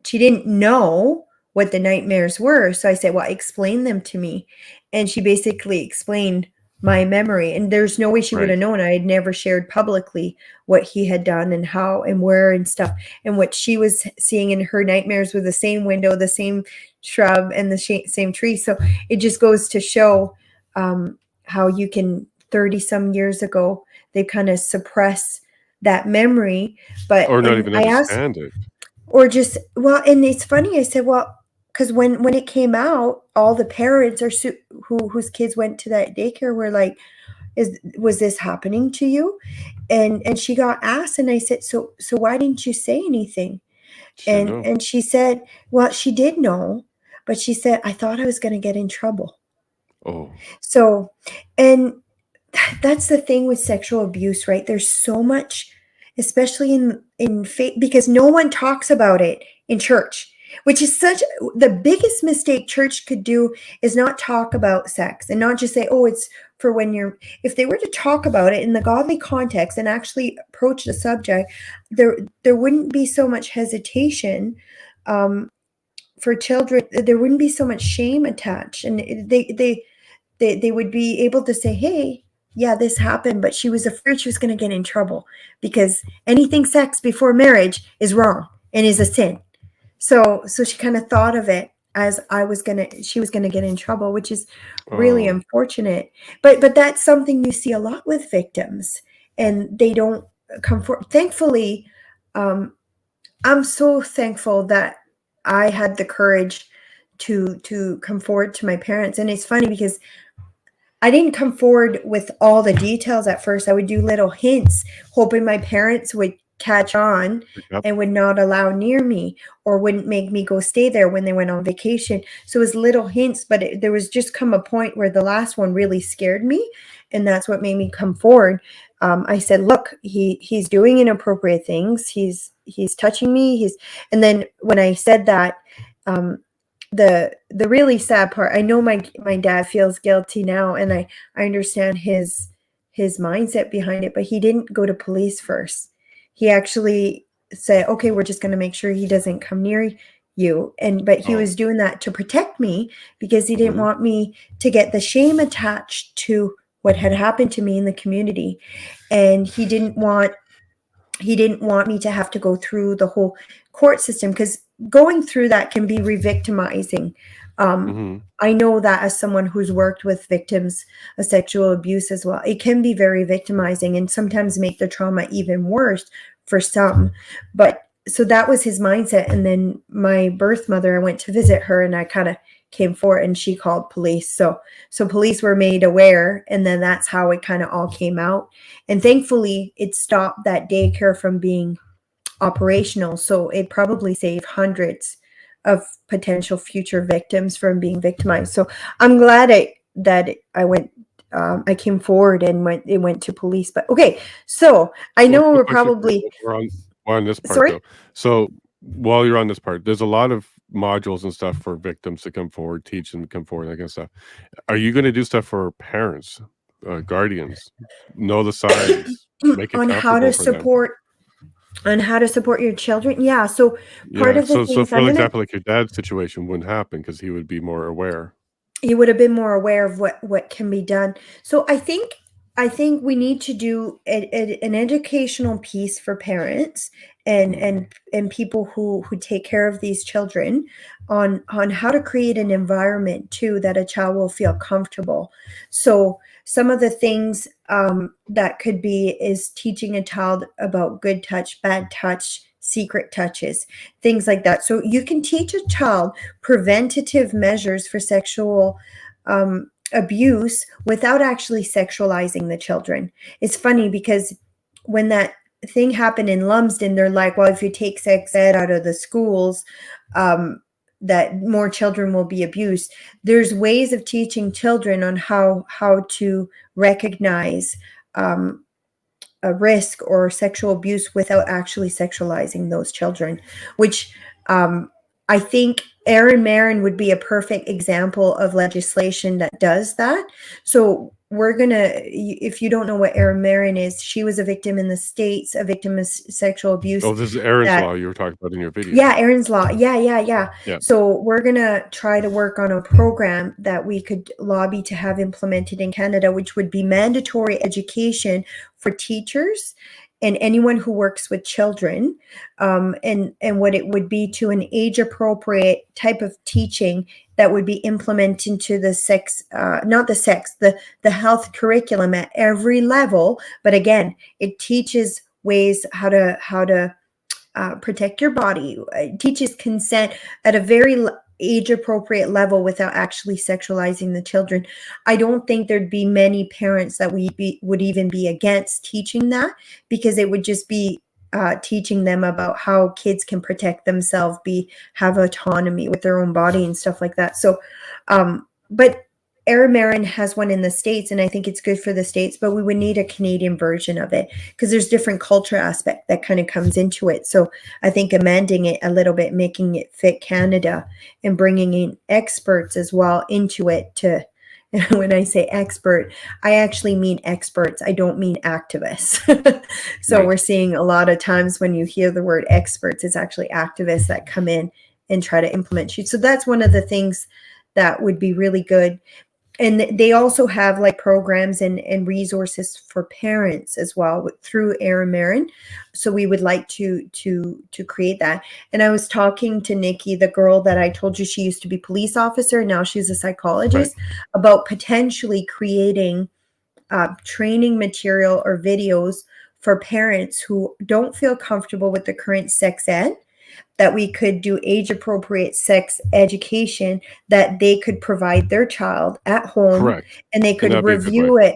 didn't know what the nightmares were. So I said, well, explain them to me. And she basically explained my memory. And there's no way she would Right. have known. I had never shared publicly what he had done and how and where and stuff. And what she was seeing in her nightmares were the same window, the same shrub, and the same tree. So it just goes to show how you can, 30 some years ago, they kind of suppress that memory. But, Or not and even I asked, understand it. or just, well, and it's funny, I said, well, because when it came out, all the parents are whose kids went to that daycare were like, was this happening to you? And she got asked, and I said, so why didn't you say anything? She didn't know. And she said, well, she did know, but she said, I thought I was going to get in trouble. Oh, So, and that's the thing with sexual abuse, right? There's so much, especially in faith, because no one talks about it in church, which is such the biggest mistake church could do, is not talk about sex and not just say, oh, it's for when you're, if they were to talk about it in the godly context and actually approach the subject, there wouldn't be so much hesitation for children. There wouldn't be so much shame attached, and they would be able to say, hey, yeah, this happened, but she was afraid she was going to get in trouble, because anything sex before marriage is wrong and is a sin. So she kind of thought of it as she was gonna get in trouble, which is really oh, unfortunate. But that's something you see a lot with victims, and they don't come forward. Thankfully, I'm so thankful that I had the courage to come forward to my parents. And it's funny because I didn't come forward with all the details at first. I would do little hints, hoping my parents would catch on pick up. and would not allow near me, or wouldn't make me go stay there when they went on vacation. So it was little hints, but there was just come a point where the last one really scared me, and that's what made me come forward. I said, "Look, he's doing inappropriate things. He's touching me. And then when I said that, um, the really sad part, I know my dad feels guilty now, and I understand his mindset behind it, but he didn't go to police first. He actually said, okay, we're just going to make sure he doesn't come near you. But he Oh, was doing that to protect me, because he didn't mhm. want me to get the shame attached to what had happened to me in the community. And he didn't want me to have to go through the whole court system, because going through that can be re-victimizing. Mhm. I know that as someone who's worked with victims of sexual abuse as well, it can be very victimizing and sometimes make the trauma even worse for some. But so that was his mindset. And then my birth mother, I went to visit her, and I kind of came forward, and she called police. So police were made aware, and then that's how it kind of all came out. And thankfully, it stopped that daycare from being operational. So it probably saved hundreds of potential future victims from being victimized. So I'm glad I came forward and went to police. But okay, so I Well, know quick we're question for you. probably We're on this part sorry. though. So while you're on this part, there's a lot of modules and stuff for victims to come forward, teach them to come forward, that kind of stuff. Are you going to do stuff for parents, guardians, know the signs, make it on how comfortable to for them? support your children. Yeah. So part Yeah. of the So things for I'm gonna example, like your dad's situation wouldn't happen because he would be more aware. you would have been more aware of what can be done. So I think we need to do an educational piece for parents and Mhm. and people who take care of these children on how to create an environment too that a child will feel comfortable. So some of the things that could be is teaching a child about good touch, bad touch, secret touches, things like that. So you can teach a child preventative measures for sexual abuse without actually sexualizing the children. It's funny because when that thing happened in Lumsden, they're like, well, if you take sex ed out of the schools, that more children will be abused. There's ways of teaching children on how to recognize a risk or sexual abuse without actually sexualizing those children, which I think Aaron Marin would be a perfect example of legislation that does that. So we're gonna, if you don't know what Aaron Marin is, she was a victim in the States, a victim of sexual abuse Oh, this is Aaron's that law you were talking about in your yeah, video. Aaron's Law. Yeah. Yeah. So we're gonna try to work on a program that we could lobby to have implemented in Canada, which would be mandatory education for teachers and anyone who works with children, and what it would be to an age appropriate type of teaching that would be implemented into the not the sex, the health curriculum at every level. But again, it teaches ways how to protect your body. It teaches consent at a very age appropriate level without actually sexualizing the children. I don't think there'd be many parents that would even be against teaching that, because it would just be teaching them about how kids can protect themselves, have autonomy with their own body and stuff like that. So, but Aaron Marin has one in the States, and I think it's good for the States, but we would need a Canadian version of it because there's different culture aspect that kind of comes into it. So I think amending it a little bit, making it fit Canada and bringing in experts as well into it to, when I say expert, I actually mean experts. I don't mean activists. So Right. we're seeing a lot of times when you hear the word experts, it's actually activists that come in and try to implement you. So that's one of the things that would be really good. And they also have like programs and resources for parents as well through Aaron Marin. So we would like to create that. And I was talking to Nikki, the girl that I told you, she used to be police officer, now she's a Right. psychologist, about potentially creating training material or videos for parents who don't feel comfortable with the current sex ed, that we could do age appropriate sex education that they could provide their child at home, Correct. and they And could that'd be a good way. review it.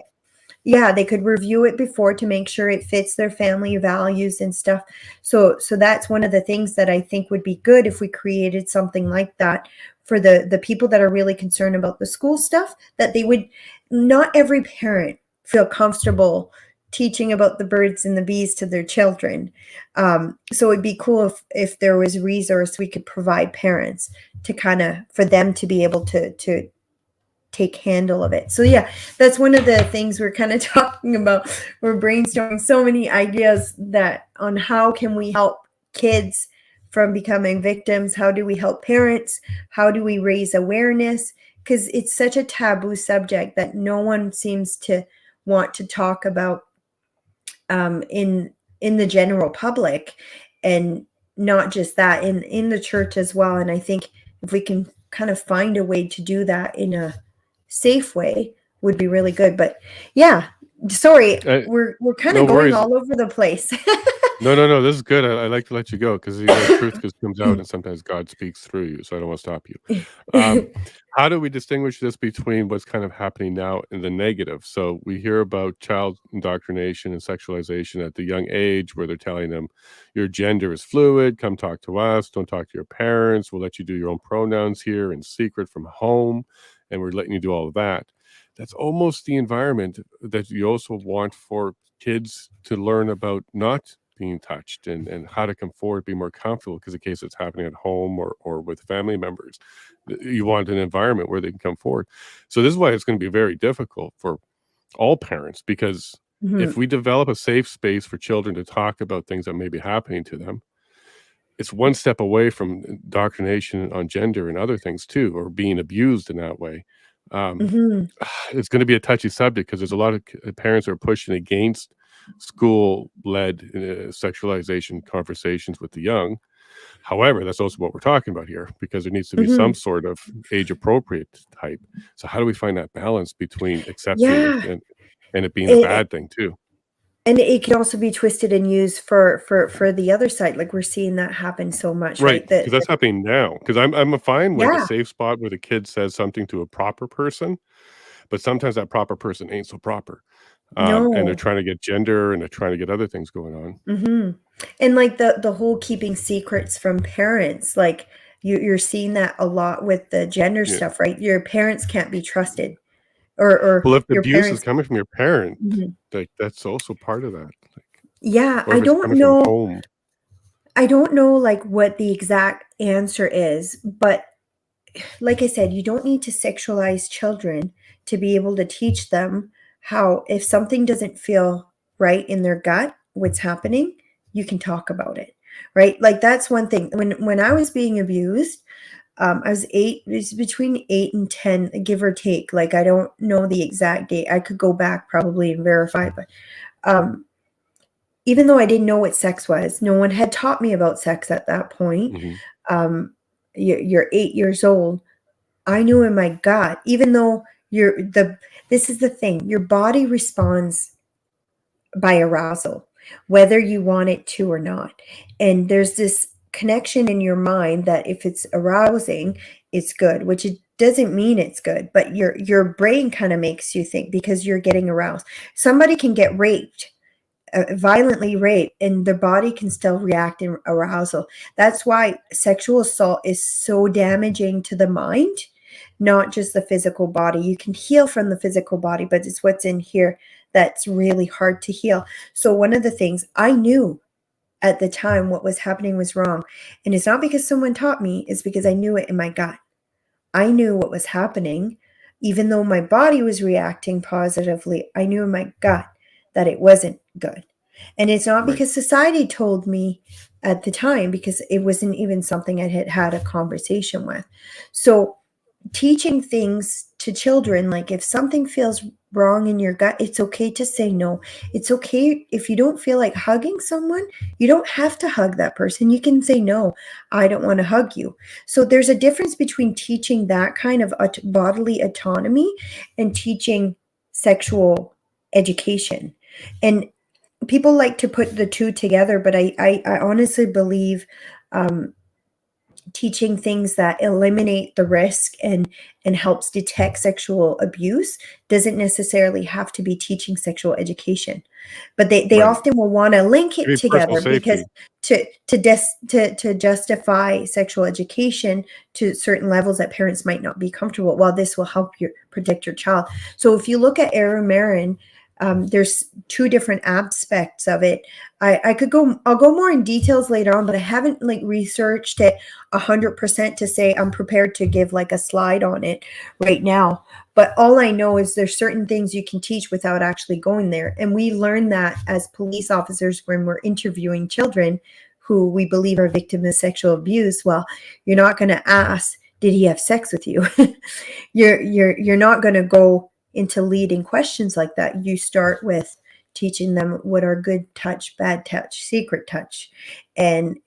Yeah, they could review it before to make sure it fits their family values and stuff. So that's one of the things that I think would be good if we created something like that for the people that are really concerned about the school stuff, that they would, not every parent feel comfortable teaching about the birds and the bees to their children. So it'd be cool if there was a resource we could provide parents to kind of, for them to be able to take handle of it. So yeah, that's one of the things we're kind of talking about. We're brainstorming so many ideas that on how can we help kids from becoming victims? How do we help parents? How do we raise awareness? Because it's such a taboo subject that no one seems to want to talk about in the general public, and not just that, in the church as well. And I think if we can kind of find a way to do that in a safe way would be really good. But yeah, sorry, Uh, we're kind no of going worries. all over the place. No. This is good. I like to let you go because truth just comes out, and sometimes God speaks through you. So I don't want to stop you. Um, how do we distinguish this between what's kind of happening now and the negative? So we hear about child indoctrination and sexualization at the young age, where they're telling them your gender is fluid. Come talk to us. Don't talk to your parents. We'll let you do your own pronouns here in secret from home, and we're letting you do all of that. That's almost the environment that you also want for kids to learn about not being touched, and how to come forward, be more comfortable, because in case it's happening at home or with family members, you want an environment where they can come forward. So this is why it's going to be very difficult for all parents, because if Mhm. we develop a safe space for children to talk about things that may be happening to them, it's one step away from indoctrination on gender and other things too, or being abused in that way. Um, Mhm. it's going to be a touchy subject because there's a lot of parents who are pushing against school-led sexualization conversations with the young. However, that's also what we're talking about here, because there needs to be some Mhm. sort of age-appropriate type. So how do we find that balance between accepting Yeah. and it being a It bad thing too? and it could also be twisted and used for the other side, like, we're seeing that happen so much, Right, right? because that's happening now. Because I'm fine with a Yeah. safe spot where the kid says something to a proper person, but sometimes that proper person ain't so proper. And they're No. trying to get gender, and they're trying to get other things going on. Mhm. And, like, the whole keeping secrets from parents, like, you're seeing that a lot with the gender Yeah. stuff, right? Your parents can't be trusted, or Well, if the your abuse is parents. coming from your parent, Mhm. like, that's also part of that, like, Yeah, or if it's coming from home. I don't know, like, what the exact answer is, but like I said, you don't need to sexualize children to be able to teach them how, if something doesn't feel right in their gut, what's happening, you can talk about it, right? Like, that's one thing. When I was being abused, I was 8, it was between 8 and 10, give or take. Like, I don't know the exact date. I could go back probably and verify, but um, even though I didn't know what sex was, no one had taught me about sex at that point. Mhm. Um, you're 8 years old. I knew in my gut, even though this is the thing, your body responds by arousal, whether you want it to or not. And there's this connection in your mind that if it's arousing, it's good, which it doesn't mean it's good, but your brain kind of makes you think because you're getting aroused. Somebody can get raped, violently raped, and their body can still react in arousal. That's why sexual assault is so damaging to the mind, not just the physical body. You can heal from the physical body, but it's what's in here that's really hard to heal. So one of the things I knew at the time what was happening was wrong, and it's not because someone taught me, it's because I knew it in my gut. I knew what was happening. Even though my body was reacting positively, I knew in my gut that it wasn't good. And it's not Right. because society told me at the time, because it wasn't even something I had had a conversation with. So teaching things to children, like, if something feels wrong in your gut, it's okay to say no. It's okay if you don't feel like hugging someone, you don't have to hug that person. You can say no, I don't want to hug you. So there's a difference between teaching that kind of bodily autonomy and teaching sexual education. And people like to put the two together, but I honestly believe um, teaching things that eliminate the risk and helps detect sexual abuse doesn't necessarily have to be teaching sexual education, but they Right. often will want to link You it need personal together because safety. to justify sexual education to certain levels that parents might not be comfortable, while this will help you protect your child. So if you look at Aaron Marin, there's two different aspects of it. I'll go more in details later on, but I haven't like researched it 100% to say I'm prepared to give like a slide on it right now. But all I know is there's certain things you can teach without actually going there. And we learn that as police officers when we're interviewing children who we believe are victims of sexual abuse. Well, you're not going to ask, did he have sex with you? You're not going to go into leading questions like that. You start with, teaching them what are good touch, bad touch, secret touch, and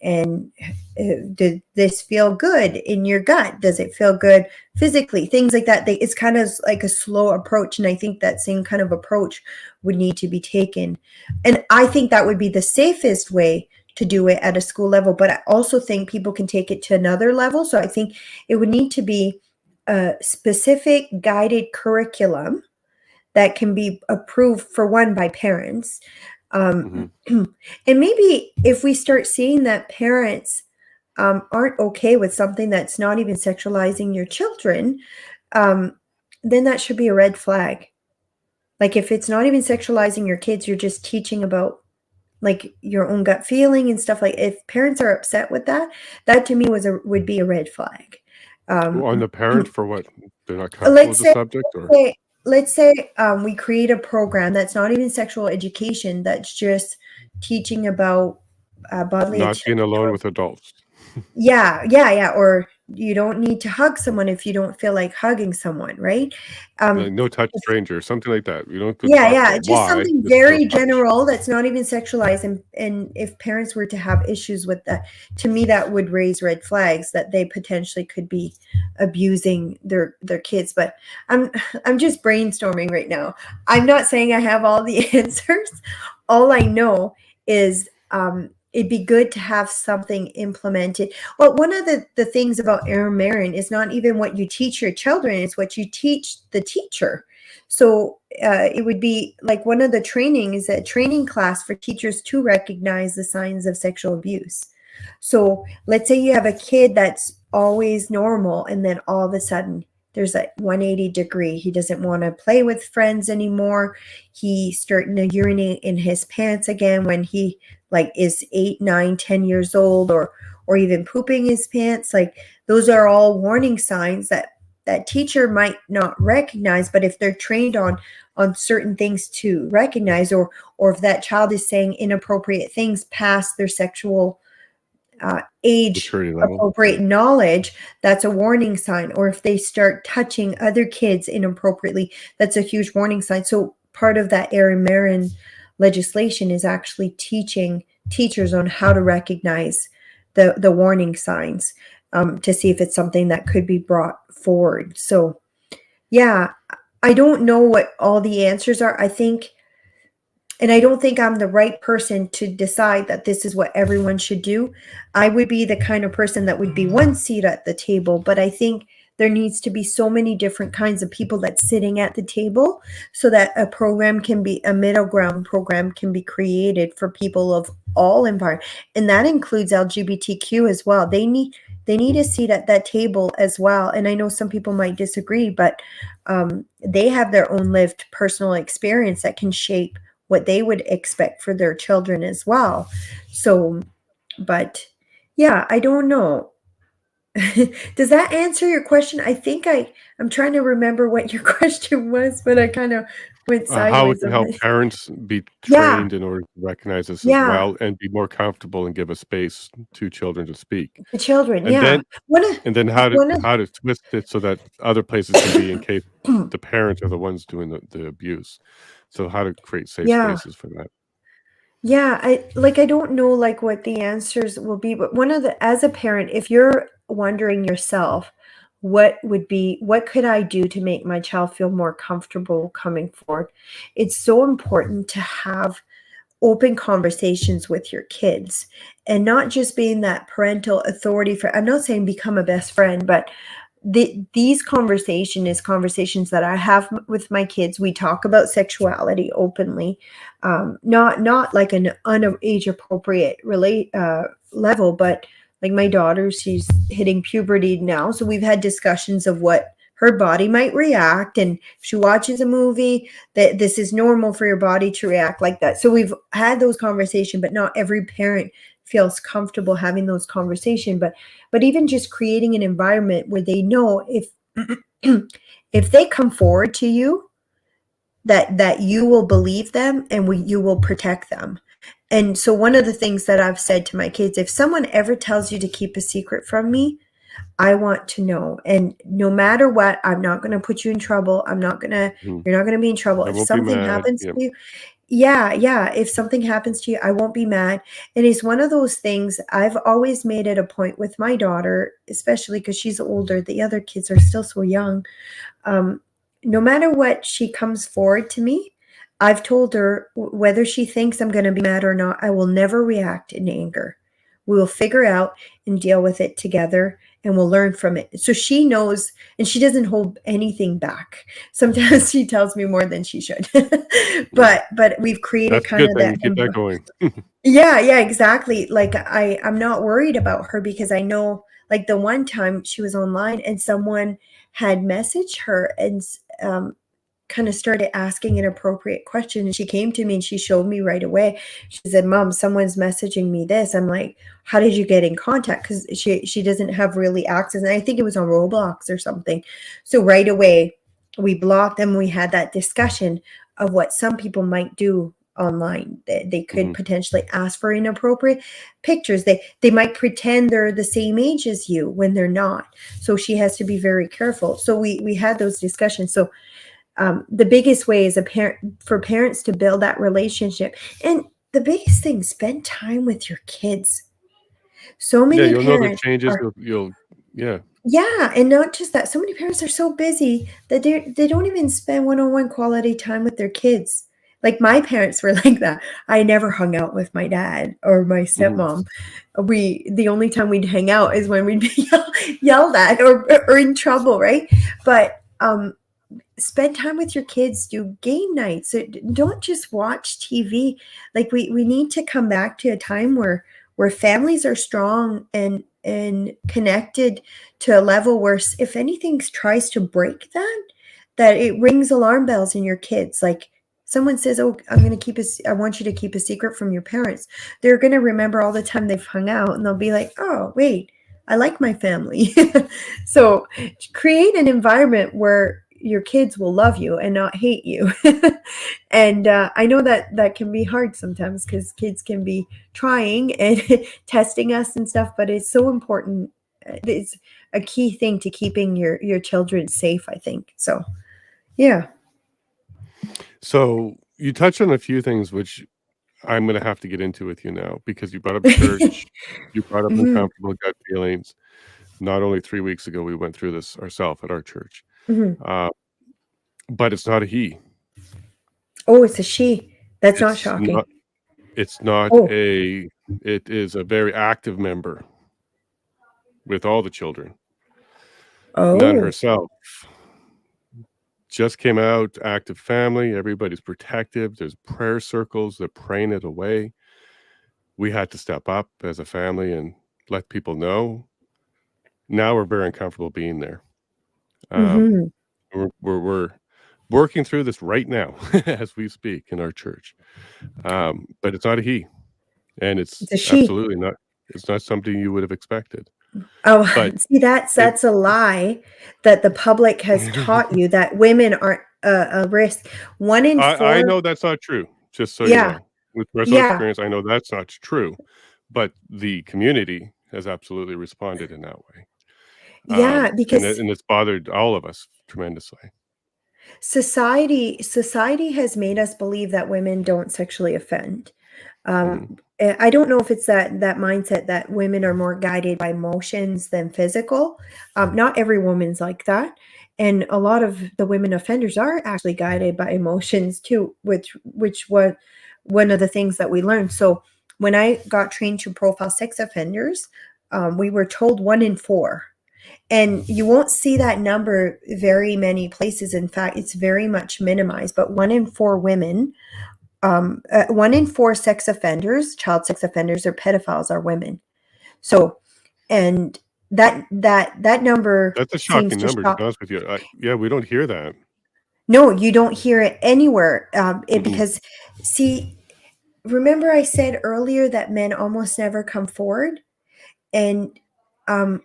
did this feel good in your gut? Does it feel good physically? Things like that. It's kind of like a slow approach, and I think that same kind of approach would need to be taken. And I think that would be the safest way to do it at a school level, but I also think people can take it to another level. So I think it would need to be a specific guided curriculum that can be approved, for one, by parents. Mhm. And maybe if we start seeing that parents aren't okay with something that's not even sexualizing your children, then that should be a red flag. Like if it's not even sexualizing your kids, you're just teaching about like your own gut feeling and stuff. Like if parents are upset with that, that to me would be a red flag. On the parent for what? They're not comfortable with let's the say subject, or let's say we create a program that's not even sexual education, that's just teaching about bodily not being alone autonomy. with adults. Yeah. Or you don't need to hug someone if you don't feel like hugging someone, right? Like no touch stranger, something like that. We don't have to Yeah, talk yeah, about just why, something just no very touch. general that's not even sexualized. And if parents were to have issues with that, to me, that would raise red flags that they potentially could be abusing their kids. But I'm just brainstorming right now. I'm not saying I have all the answers. All I know is it'd be good to have something implemented. Well, one of the things about Aaron Marin is not even what you teach your children, it's what you teach the teacher. So it would be like one of the training is a training class for teachers to recognize the signs of sexual abuse. So let's say you have a kid that's always normal, and then all of a sudden there's a 180 degree. He doesn't want to play with friends anymore. He's starting to urinate in his pants again when he like is 8, 9, 10 years old, or even pooping his pants. Like those are all warning signs that teacher might not recognize, but if they're trained on certain things to recognize, or if that child is saying inappropriate things past their sexual age Maturity level. appropriate knowledge, that's a warning sign. Or if they start touching other kids inappropriately, that's a huge warning sign. So part of that Aaron Marin legislation is actually teaching teachers on how to recognize the warning signs, to see if it's something that could be brought forward. So yeah, I don't know what all the answers are. I think, and I don't think I'm the right person to decide that this is what everyone should do. I would be the kind of person that would be one seat at the table, but I think there needs to be so many different kinds of people that's sitting at the table so that a middle ground program can be created for people of all environments. And that includes LGBTQ as well. They need a seat at that table as well. And I know some people might disagree, but they have their own lived personal experience that can shape what they would expect for their children as well. So, but yeah, I don't know. Does that answer your question? I think I'm trying to remember what your question was, but I kind of went How we sideways can on help it. parents be Yeah, trained in order to recognize this as yeah, well and be more comfortable and give a space to children to speak. the children. And Yeah, then how to one of twist it so that other places can be in case the parents are the ones doing the abuse. So how to create safe yeah. spaces for that. Yeah, I don't know like what the answers will be, but one of the as a parent, if you're wondering yourself, what could I do to make my child feel more comfortable coming forward? It's so important to have open conversations with your kids and not just being that parental authority for, I'm not saying become a best friend, but these conversations that I have with my kids. We talk about sexuality openly, not like an age appropriate level, but like my daughter, she's hitting puberty now, so we've had discussions of what her body might react, and if she watches a movie, that this is normal for your body to react like that. So we've had those conversations, but not every parent feels comfortable having those conversations. But even just creating an environment where they know if if they come forward to you, that you will believe them, and you will protect them. And so one of the things that I've said to my kids, if someone ever tells you to keep a secret from me, I want to know. And no matter what, I'm not going to put you in trouble. Mhm. You're not going to be in trouble. I If won't be something mad. happens Yep. to you, Yeah, if something happens to you, I won't be mad. And it's one of those things I've always made it a point with my daughter, especially because she's older. The other kids are still so young. Um, no matter what she comes forward to me, I've told her whether she thinks I'm going to be mad or not, I will never react in anger. We will figure out and deal with it together and we'll learn from it. So she knows and she doesn't hold anything back. Sometimes she tells me more than she should. Mm. But we've created That's a kind good of thing. that Keep that going. yeah, exactly. Like I'm not worried about her because I know like the one time she was online and someone had messaged her and kind of started asking inappropriate questions. And she came to me and she showed me right away. She said, "Mom, someone's messaging me this." I'm like, "How did you get in contact?" Because she doesn't have really access. And I think it was on Roblox or something. So right away we blocked them. We had that discussion of what some people might do online. They could Mhm. potentially ask for inappropriate pictures. They might pretend they're the same age as you when they're not. So she has to be very careful. So we had those discussions. So the biggest way is for parents to build that relationship. And the biggest thing, spend time with your kids. So Yeah, many you'll know the parents changes. are, Yeah. yeah, and not just that. So many parents are so busy that they don't even spend one-on-one quality time with their kids. Like my parents were like that. I never hung out with my dad or my Mhm. stepmom. The only time we'd hang out is when we'd be yelled at or in trouble, right? But spend time with your kids, do game nights. Don't just watch TV. Like we need to come back to a time where families are strong and connected to a level where if anything tries to break that it rings alarm bells in your kids. Like someone says, "Oh, I want you to keep a secret from your parents." They're going to remember all the time they've hung out and they'll be like, "Oh, wait, I like my family." So create an environment where your kids will love you and not hate you. And I know that can be hard sometimes because kids can be trying and testing us and stuff, but it's so important. It's a key thing to keeping your children safe, I think. So yeah. So you touched on a few things which I'm gonna have to get into with you now because you brought up church, you brought up Hmm. uncomfortable gut feelings. Not only 3 weeks ago, we went through this ourselves at our church, Hmm. uh, but it's not a he. Oh, it's a she. That's not It's shocking. not it's not Oh. a it is a very active member with all the children. Nun Oh. herself just came out, active family, everybody's protective, there's prayer circles, they're praying it away. We had to step up as a family and let people know. Now we're very uncomfortable being there. Um, Hmm. we're working through this right now as we speak in our church. But it's not a he, and it's It's a she. absolutely not it's not something you would have expected. Oh, But see, that's it that's a lie that the public has taught you that women aren't a risk. One in I four. know that's not true, just so you Yeah, know. With personal yeah, experience, I know that's not true, but the community has absolutely responded in that way. yeah. Because And it's bothered all of us tremendously. society has made us believe that women don't sexually offend. Mhm. I don't know if it's that mindset that women are more guided by emotions than physical. Not every woman's like that, and a lot of the women offenders are actually guided by emotions too, which was one of the things that we learned. So when I got trained to profile sex offenders, we were told one in four. And you won't see that number very many places. In fact, it's very much minimized. But one in four women, one in four sex offenders, child sex offenders, or pedophiles are women. So, and that number That's a seems shocking to number, to be shock. honest with you. Yeah, we don't hear that. No, you don't hear it anywhere. Mhm. Because, see, remember I said earlier that men almost never come forward, and um,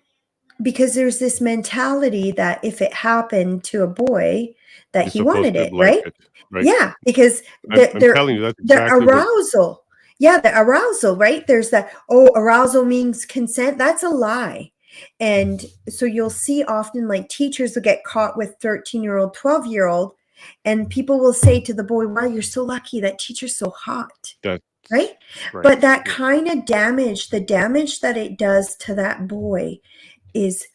because there's this mentality that if it happened to a boy, that You're he supposed wanted to it, like right? it, right? Yeah, because I'm telling you, that's the exactly what arousal. Yeah, the arousal, right? There's that, oh, arousal means consent. That's a lie. And so you'll see often like teachers will get caught with 13-year-old, 12-year-old, And people will say to the boy, wow, you're so lucky, that teacher's so hot. That's Right? right. But that Yeah. kind of damage, the damage that it does to that boy is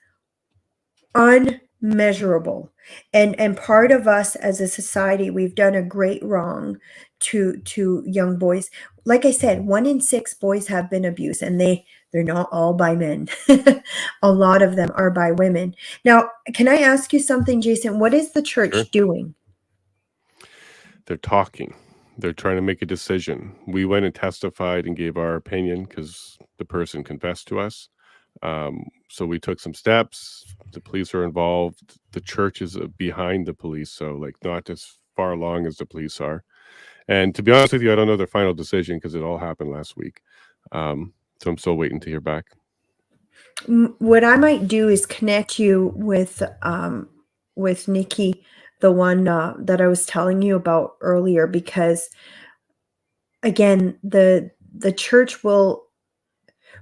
unmeasurable. And part of us as a society, we've done a great wrong to young boys. Like I said, 1 in 6 boys have been abused, and they're not all by men. A lot of them are by women. Now, can I ask you something, Jason? What is the Sure. church doing? They're talking. They're trying to make a decision. We went and testified and gave our opinion because the person confessed to us. So we took some steps. The police are involved. The church is behind the police, so like not as far along as the police are. And to be honest with you, I don't know their final decision because it all happened last week. So I'm still waiting to hear back. What I might do is connect you with Nikki, the one that I was telling you about earlier, because again, the church will,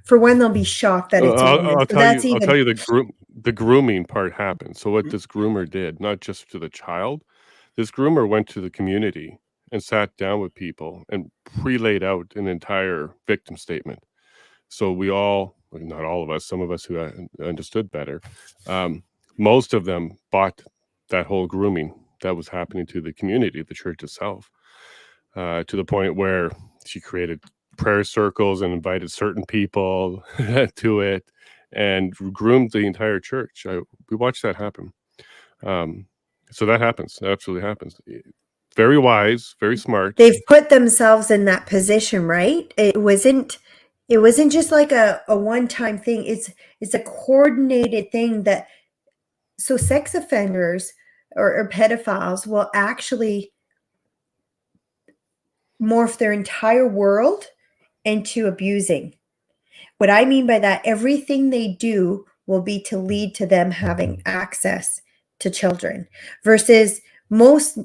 for one, they'll be shocked that it's a woman. I'll So tell that's you. I'll even tell you the grooming part happened. So what this groomer did, not just to the child, this groomer went to the community and sat down with people and pre-laid out an entire victim statement. So we all, well, not all of us, some of us who understood better, most of them bought that whole grooming that was happening to the community, the church itself, to the point where she created prayer circles and invited certain people to it and groomed the entire church. We watched that happen. So that happens. That absolutely happens. Very wise, very smart. they've put themselves in that position, right? It wasn't just like a one-time thing. It's a coordinated thing that, so sex offenders or pedophiles will actually morph their entire world into abusing. What I mean by that, everything they do will be to lead to them having access to children, versus most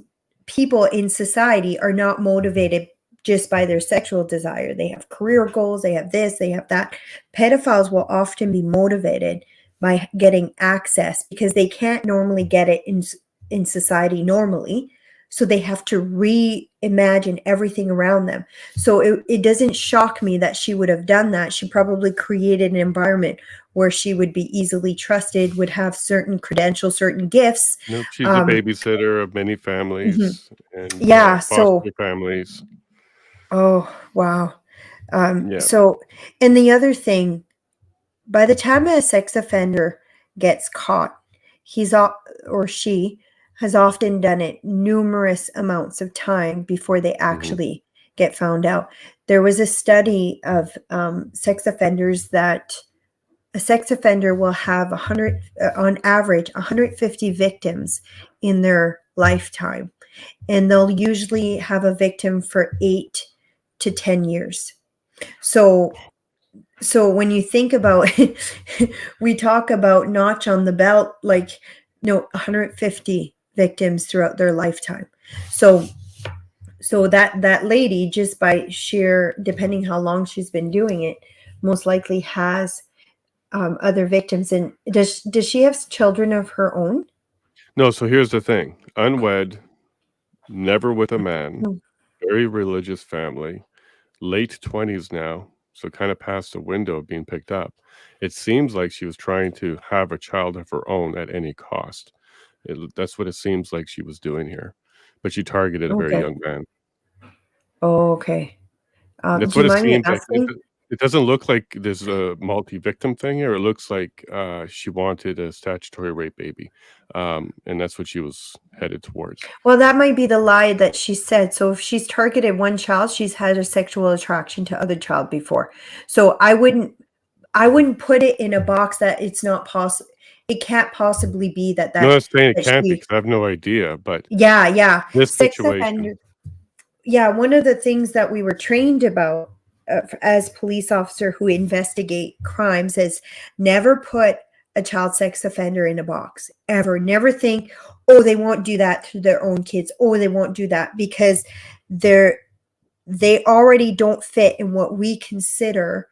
people in society are not motivated just by their sexual desire. They have career goals, they have this, they have that. Pedophiles will often be motivated by getting access because they can't normally get it in society normally. So they have to reimagine everything around them. So it doesn't shock me that she would have done that. She probably created an environment where she would be easily trusted, would have certain credentials, certain gifts. Nope, she's a babysitter of many families and Yeah. So, foster families. oh, wow. Yeah. So, and the other thing, by the time a sex offender gets caught, or she has often done it numerous amounts of time before they actually get found out. There was a study of sex offenders that a sex offender will have 100, on average, 150 victims in their lifetime, and they'll usually have a victim for 8 to 10 years. So when you think about we talk about notch on the belt, like, 150 victims throughout their lifetime. So that lady, just by sheer, depending how long she's been doing it, most likely has other victims. And does she have children of her own? No, so here's the thing. Unwed, never with a man, very religious family, late 20s now, so kind of past the window of being picked up. It seems like she was trying to have a child of her own at any cost. That's what it seems like she was doing here. But she targeted a very Okay. young man. Oh, okay. That's Do you what it mind me seems like. asking? It doesn't look like there's a multi-victim thing here. It looks like she wanted a statutory rape baby, and that's what she was headed towards. Well, that might be the lie that she said. So if she's targeted one child, she's had a sexual attraction to other child before. So I wouldn't put it in a box that it's not possible. It can't possibly be that No, I'm saying it that can't be she. because I have no idea. But Yeah. this Sex situation, offender. Yeah, one of the things that we were trained about as police officer who investigate crimes is never put a child sex offender in a box, ever. Never think, oh, they won't do that to their own kids. Oh, they won't do that, because they already don't fit in what we consider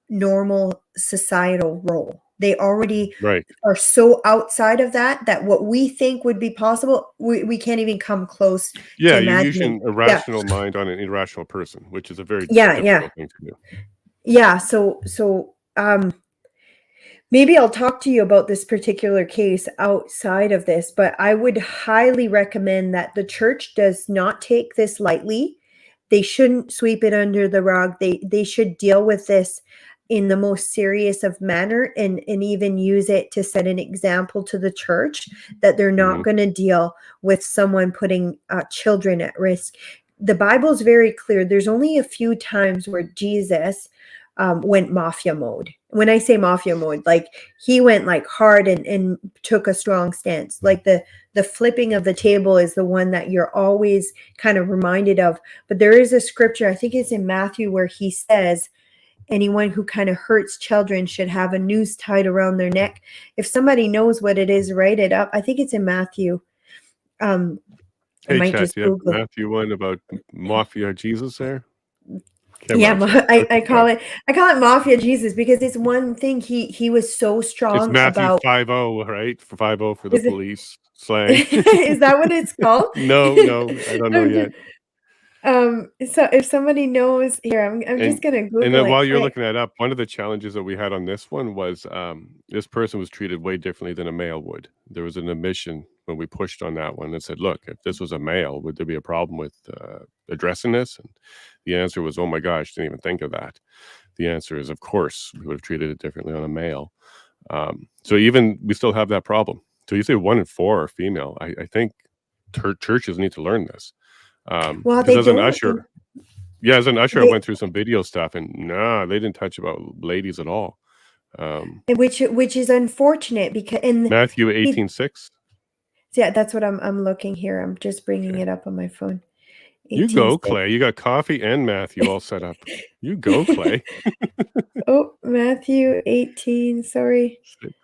normal societal role. They already Right. are so outside of that what we think would be possible, we can't even come close to Yeah, you're imagining. using a Yeah. rational mind on an irrational person, which is a very Yeah. Yeah. difficult thing to do. Yeah. So maybe I'll talk to you about this particular case outside of this, but I would highly recommend that the church does not take this lightly. They shouldn't sweep it under the rug. They should deal with this in the most serious of manner, and even use it to set an example to the church that they're not Mhm. going to deal with someone putting children at risk. The Bible's very clear. There's only a few times where Jesus went mafia mode. When I say mafia mode, like he went like hard and took a strong stance. Like the flipping of the table is the one that you're always kind of reminded of. But there is a scripture, I think it's in Matthew, where he says, anyone who kind of hurts children should have a noose tied around their neck. If somebody knows what it is, write it up. I think it's in Matthew. I Hey, might chat, just do you have Google it. Matthew 1 about Mafia Jesus there? Come Yeah, on, chat. Look I this up. call it Mafia Jesus because it's one thing he was so It's strong Matthew about. 5-0, right? 5-0 for the Is it police slang. is that what it's called? No, I don't know I'm yet. just, so if somebody knows here, I'm just gonna And Google then it while you're quick. looking that up, one of the challenges that we had on this one was this person was treated way differently than a male would. There was an admission when we pushed on that one and said, look, if this was a male, would there be a problem with addressing this? And the answer was, oh my gosh, didn't even think of that. The answer is, of course, we would have treated it differently on a male. So even we still have that problem. So you say 1 in 4 are female. I think churches need to learn this. Well, Because they as an don't. usher, yeah, as an usher, I They went through some video stuff, and nah, they didn't touch about ladies at all. which is unfortunate because Matthew he 18:6. yeah, that's what I'm looking here. I'm just bringing Okay, it up on my phone. you 18 go, six. Clay. You got coffee and Matthew all set up. You go, Clay. Oh, Matthew 18, sorry. 6.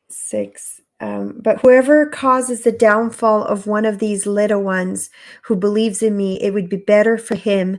6. But whoever causes the downfall of one of these little ones who believes in me, it would be better for him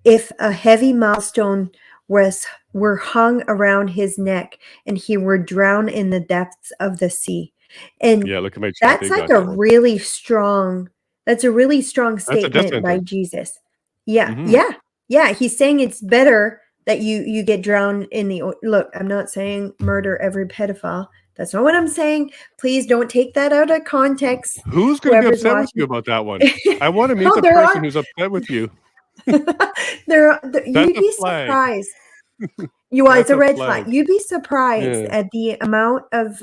if a heavy milestone were hung around his neck and he were drowned in the depths of the sea. And Yeah, look at my chat. that's They like got a that one. really strong, that's a really strong That's a death statement by sentence. Jesus. Yeah, Hmm. yeah, yeah. He's saying it's better that you get drowned in the look. I'm not saying murder every pedophile. That's not what I'm saying. Please don't take that out of context. Who's going to be Whoever's upset with you watching. about that one? I want to meet Oh, the there person are. who's upset with you. That's You'd a be flag. surprised. You are. It's That's a a red flag. flag. You'd be surprised Yeah. at the amount of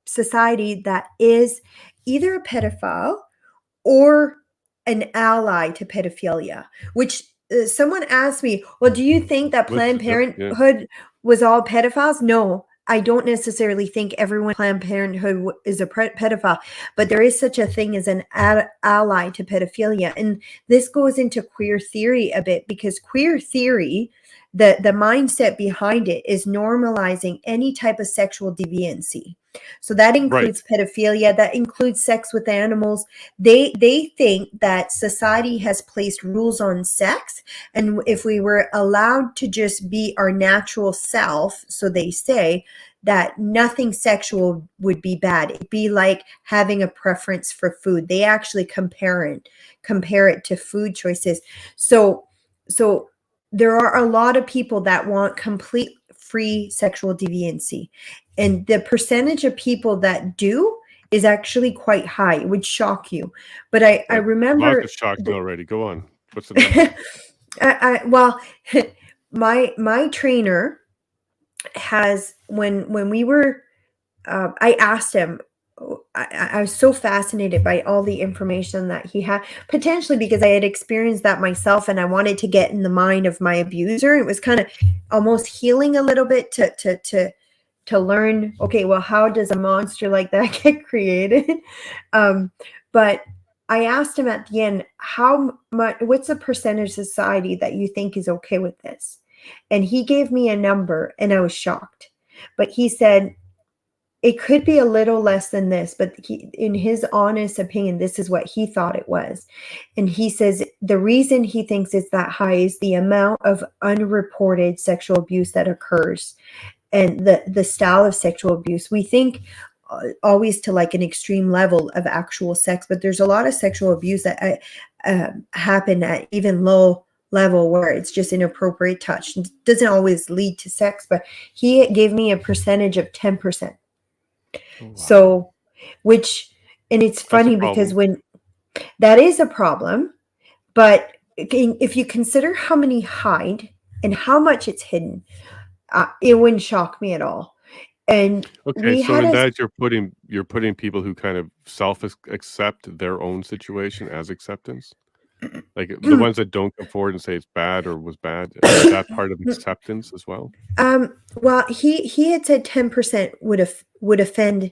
society that is either a pedophile or an ally to pedophilia, which someone asked me, well, do you think that What's the Planned yeah. Parenthood was all pedophiles? No, I don't necessarily think everyone in Planned Parenthood is a pedophile, but there is such a thing as an ally to pedophilia. And this goes into queer theory a bit, because queer theory, the mindset behind it is normalizing any type of sexual deviancy. So that Right. includes pedophilia, that includes sex with animals. They think that society has placed rules on sex, and if we were allowed to just be our natural self, so they say, that nothing sexual would be bad. It'd be like having a preference for food. They actually compare it to food choices. So there are a lot of people that want complete free sexual deviancy, and the percentage of people that do is actually quite high. It would shock you. But I Lots remember of shocked me already. Go on. What's the number? well, my trainer has, when we were I asked him, I was so fascinated by all the information that he had, potentially because I had experienced that myself and I wanted to get in the mind of my abuser. It was kind of almost healing a little bit to learn, okay, well, how does a monster like that get created? But I asked him at the end, how much, what's the percentage of society that you think is okay with this? And he gave me a number and I was shocked. But he said, it could be a little less than this, but in his honest opinion, this is what he thought it was. And he says the reason he thinks it's that high is the amount of unreported sexual abuse that occurs. and the style of sexual abuse. We think always to like an extreme level of actual sex, but there's a lot of sexual abuse that happen at even low level where it's just inappropriate touch. It doesn't always lead to sex, but he gave me a percentage of 10%. Oh, wow. So, and it's That's a funny because problem. when that is a problem, but if you consider how many hide and how much it's hidden, it wouldn't shock me at all. And Okay, we so had in a that you're putting people who kind of accept their own situation as acceptance, like the ones that don't come forward and say it's bad or was bad. Is that part of acceptance as well? well, he had said 10% would offend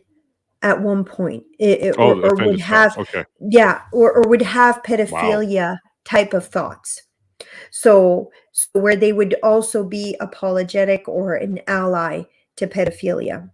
at one point, Oh, the or would offended spouse. have, Okay, yeah, or would have wow. pedophilia type of thoughts. So where they would also be apologetic or an ally to pedophilia.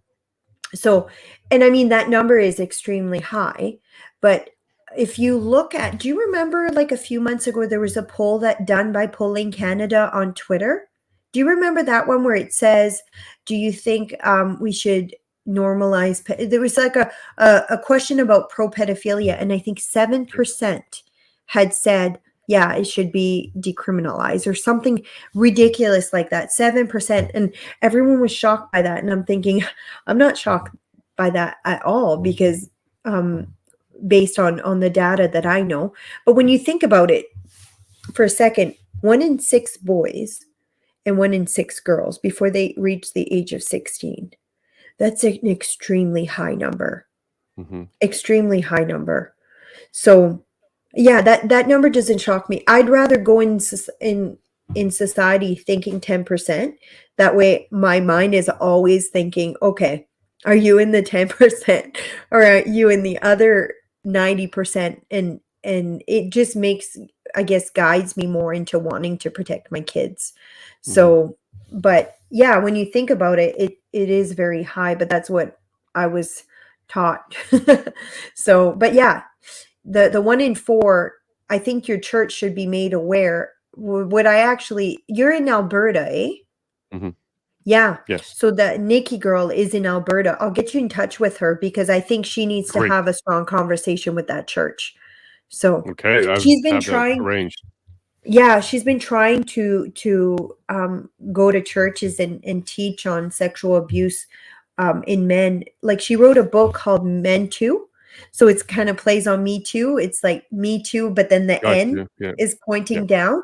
So, and I mean, that number is extremely high, but if you look at, do you remember like a few months ago, there was a poll that done by Polling Canada on Twitter? Do you remember that one where it says, do you think we should normalize? There was like a question about pro pedophilia, and I think 7% had said, yeah, it should be decriminalized or something ridiculous like that. 7%. And everyone was shocked by that. And I'm thinking, I'm not shocked by that at all because based on the data that I know. But when you think about it for a second, 1 in 6 boys and 1 in 6 girls before they reach the age of 16. That's an extremely high number. Hmm. Extremely high number. So yeah, that number doesn't shock me. I'd rather go in society thinking 10%. That way my mind is always thinking, okay, are you in the 10% or are you in the other 90%? And it just makes, I guess, guides me more into wanting to protect my kids. Hmm. So, but yeah, when you think about it, it is very high, but that's what I was taught. So, but yeah, the 1 in 4, I think your church should be made aware. Would I actually, you're in Alberta, eh? Hmm. Yeah. Yes, So the Nikki girl is in Alberta. I'll get you in touch with her because I think she needs to great. have a strong conversation with that church. So Okay, I she's been have that trying, arranged. yeah, she's been trying to go to churches and teach on sexual abuse in men. Like she wrote a book called Men Too. So it's kind of plays on Me Too. It's like Me Too, but then the Got N you. Yeah, is yeah. pointing down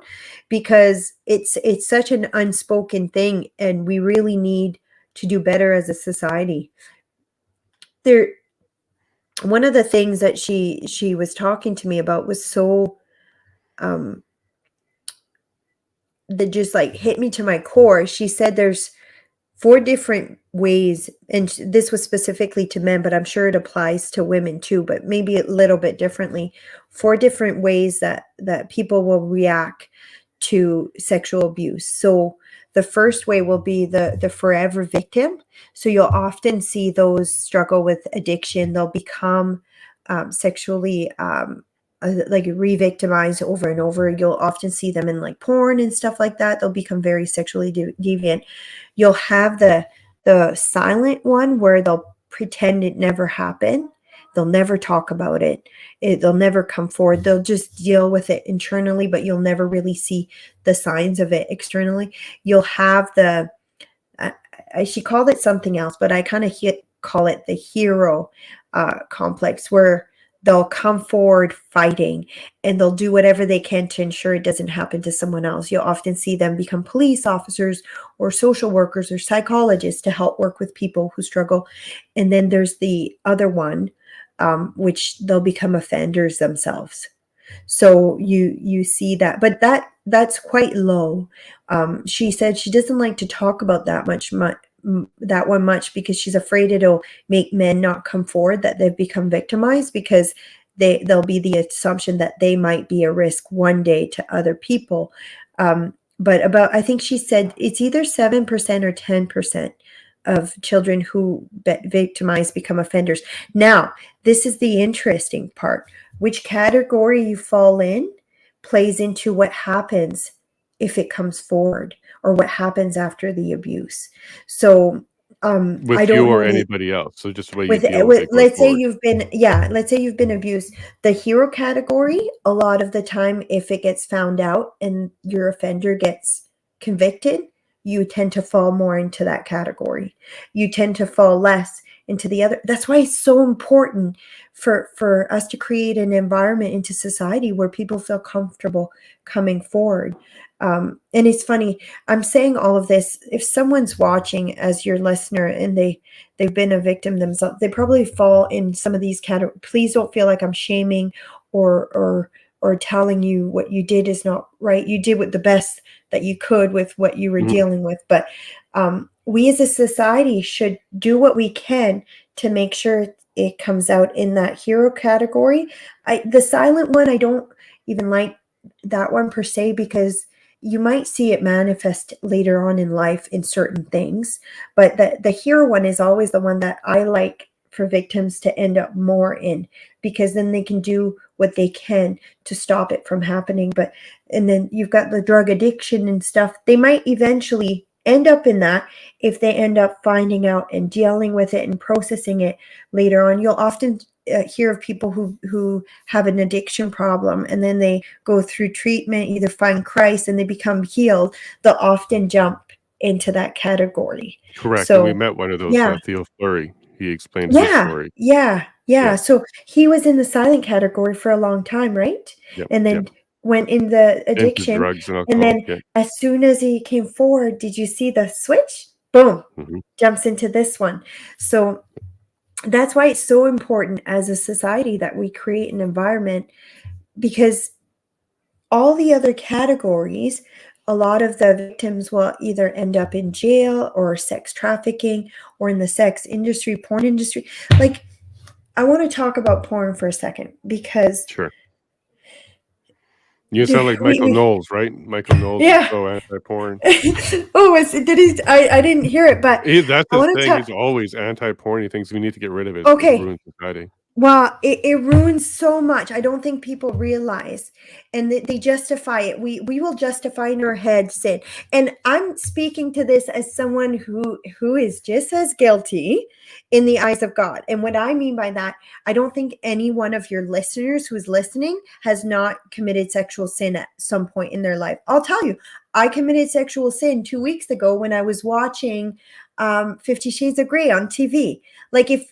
because it's such an unspoken thing, and we really need to do better as a society. There, one of the things that she was talking to me about was so um that just like hit me to my core. She said there's 4 different ways, and this was specifically to men, but I'm sure it applies to women too, but maybe a little bit differently. 4 different ways that people will react to sexual abuse. So the first way will be the forever victim. So you'll often see those struggle with addiction. They'll become sexually like re-victimized over and over. You'll often see them in like porn and stuff like that. They'll become very sexually deviant. You'll have the silent one where they'll pretend it never happened. They'll never talk about it. They'll never come forward. They'll just deal with it internally, but you'll never really see the signs of it externally. You'll have she called it something else, but I kind of call it the hero complex, where they'll come forward fighting and they'll do whatever they can to ensure it doesn't happen to someone else. You'll often see them become police officers or social workers or psychologists to help work with people who struggle. And then there's the other one, which they'll become offenders themselves. So you see that, but that's quite low. She said she doesn't like to talk about that one much because she's afraid it'll make men not come forward, that they've become victimized, because there'll be the assumption that they might be a risk one day to other people. But about, I think she said it's either 7% or 10% of children who victimize become offenders. Now, this is the interesting part. Which category you fall in plays into what happens if it comes forward or what happens after the abuse. So I With you don't know or any anybody else. So just the way you deal with with it going let's say forward. you've been let's say you've been abused. The hero category, a lot of the time, if it gets found out and your offender gets convicted, you tend to fall more into that category. You tend to fall less into the other. That's why it's so important for us to create an environment into society where people feel comfortable coming forward. And it's funny, I'm saying all of this. If someone's watching as your listener and they've been a victim themselves, they probably fall in some of these categories. Please don't feel like I'm shaming or telling you what you did is not right. You did what the best that you could with what you were Mhm. dealing with. But we as a society should do what we can to make sure it comes out in that hero category. The silent one, I don't even like that one per se, because you might see it manifest later on in life in certain things, but the hero one is always the one that I like for victims to end up more in, because then they can do what they can to stop it from happening. But and then you've got the drug addiction and stuff. They might eventually end up in that if they end up finding out and dealing with it and processing it later on. You'll often hear of people who have an addiction problem, and then they go through treatment, either find Christ and they become healed. They'll often jump into that category. Correct. And we So met one of those, yeah, Theo Fleury. He explained his yeah, story. yeah, Yeah. yeah. So he was in the silent category for a long time, right? Yep. And Yep. then went in the Into addiction. drugs and And alcohol. then Yeah. as soon as he came forward, did you see the switch? Boom, Hmm. jumps into this one. So that's why it's so important as a society that we create an environment, because all the other categories, a lot of the victims will either end up in jail or sex trafficking or in the sex industry, porn industry. Like, I want to talk about porn for a second, because Sure. You sound like Michael we Knowles, right? Michael Knowles is yeah. so anti-porn. Oh, did he? I didn't hear it, but That's I his want to thing. talk. He's always anti-porn. He thinks we need to get rid of it. It Okay, ruins society. well, it ruins so much. I don't think people realize, and they justify it. We will justify in our head sin, and I'm speaking to this as someone who is just as guilty in the eyes of God. And what I mean by that, I don't think any one of your listeners who's listening has not committed sexual sin at some point in their life. I'll tell you, I committed sexual sin 2 weeks ago when I was watching 50 Shades of Grey on TV. Like, if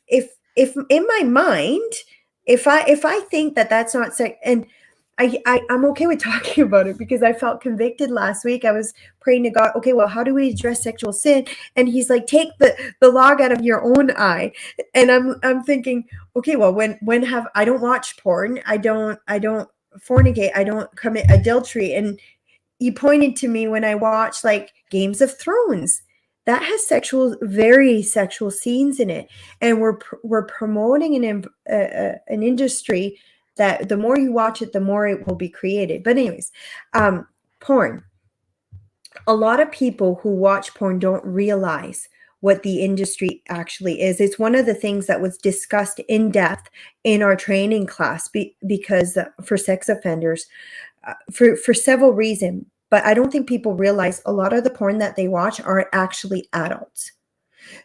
in my mind, if I think that that's not sex, and I'm okay with talking about it, because I felt convicted last week. I was praying to God, okay, well, how do we address sexual sin? And he's like, take the log out of your own eye. And I'm thinking, okay, well, when have I don't watch porn, I don't fornicate, I don't commit adultery. And he pointed to me when I watched like Games of Thrones. That has very sexual scenes in it, and we're promoting an industry that the more you watch it, the more it will be created. But anyways, porn. A lot of people who watch porn don't realize what the industry actually is. It's one of the things that was discussed in depth in our training class, because for sex offenders, for several reasons. But I don't think people realize a lot of the porn that they watch aren't actually adults.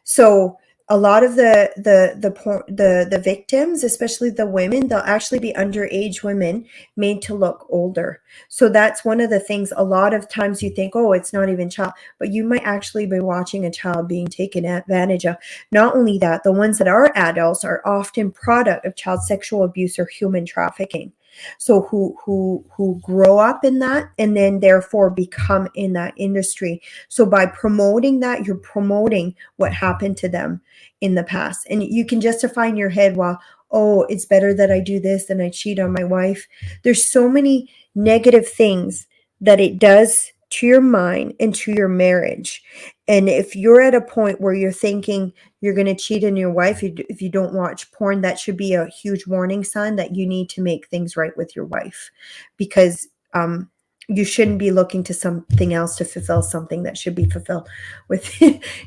So a lot of the victims, especially the women, they'll actually be underage women made to look older. So that's one of the things. A lot of times you think, oh, it's not even child, but you might actually be watching a child being taken advantage of. Not only that, the ones that are adults are often product of child sexual abuse or human trafficking. So who grow up in that and then therefore become in that industry. So by promoting that, you're promoting what happened to them in the past. And you can justify in your head, well, oh, it's better that I do this than I cheat on my wife. There's so many negative things that it does to your mind and to your marriage. And if you're at a point where you're thinking you're going to cheat on your wife if you don't watch porn, that should be a huge warning sign that you need to make things right with your wife, because you shouldn't be looking to something else to fulfill something that should be fulfilled with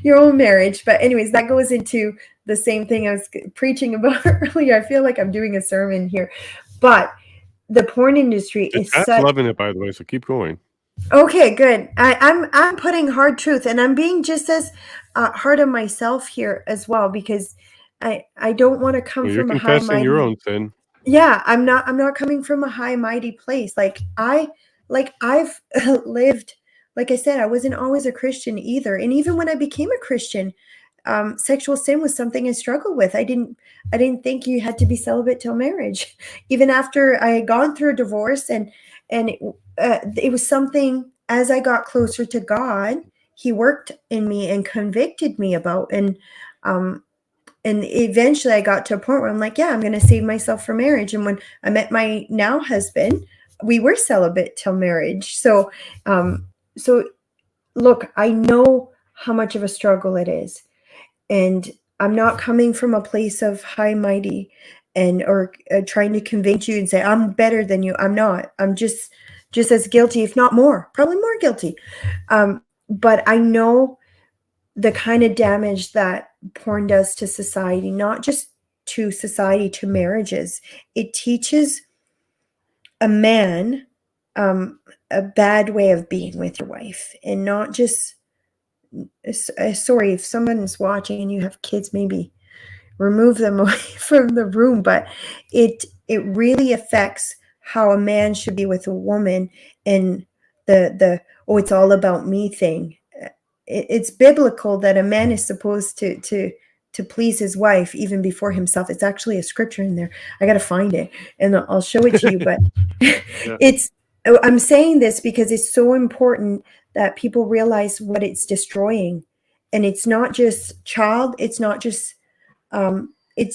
your own marriage. But anyways, that goes into the same thing I was preaching about earlier. I feel like I'm doing a sermon here, but the porn industry The is chat's such. loving it, by the way. So keep going. Okay, good. I'm putting hard truth, and I'm being just as hard on myself here as well, because I don't want to come Well, you're from a high confessing your mighty. own sin. Yeah, I'm not coming from a high mighty place. I've lived, like I said, I wasn't always a Christian either. And even when I became a Christian, sexual sin was something I struggled with. I didn't think you had to be celibate till marriage. Even after I had gone through a divorce, and it was something, as I got closer to God, He worked in me and convicted me about. Um, and eventually I got to a point where I'm like, yeah, I'm going to save myself for marriage. And when I met my now husband, we were celibate till marriage. So look, I know how much of a struggle it is, and I'm not coming from a place of high mighty and or trying to convince you and say I'm better than you. I'm not. I'm just as guilty, if not more, probably more guilty. But I know the kind of damage that porn does to society, not just to society, to marriages. It teaches a man a bad way of being with your wife, and not just. Sorry if someone's watching and you have kids, maybe remove them away from the room, but it really affects how a man should be with a woman, and the oh, it's all about me thing. It's biblical that a man is supposed to please his wife even before himself. It's actually a scripture in there. I got to find it and I'll show it to you, but Yeah. it's I'm saying this because it's so important that people realize what it's destroying. And it's not just child, it's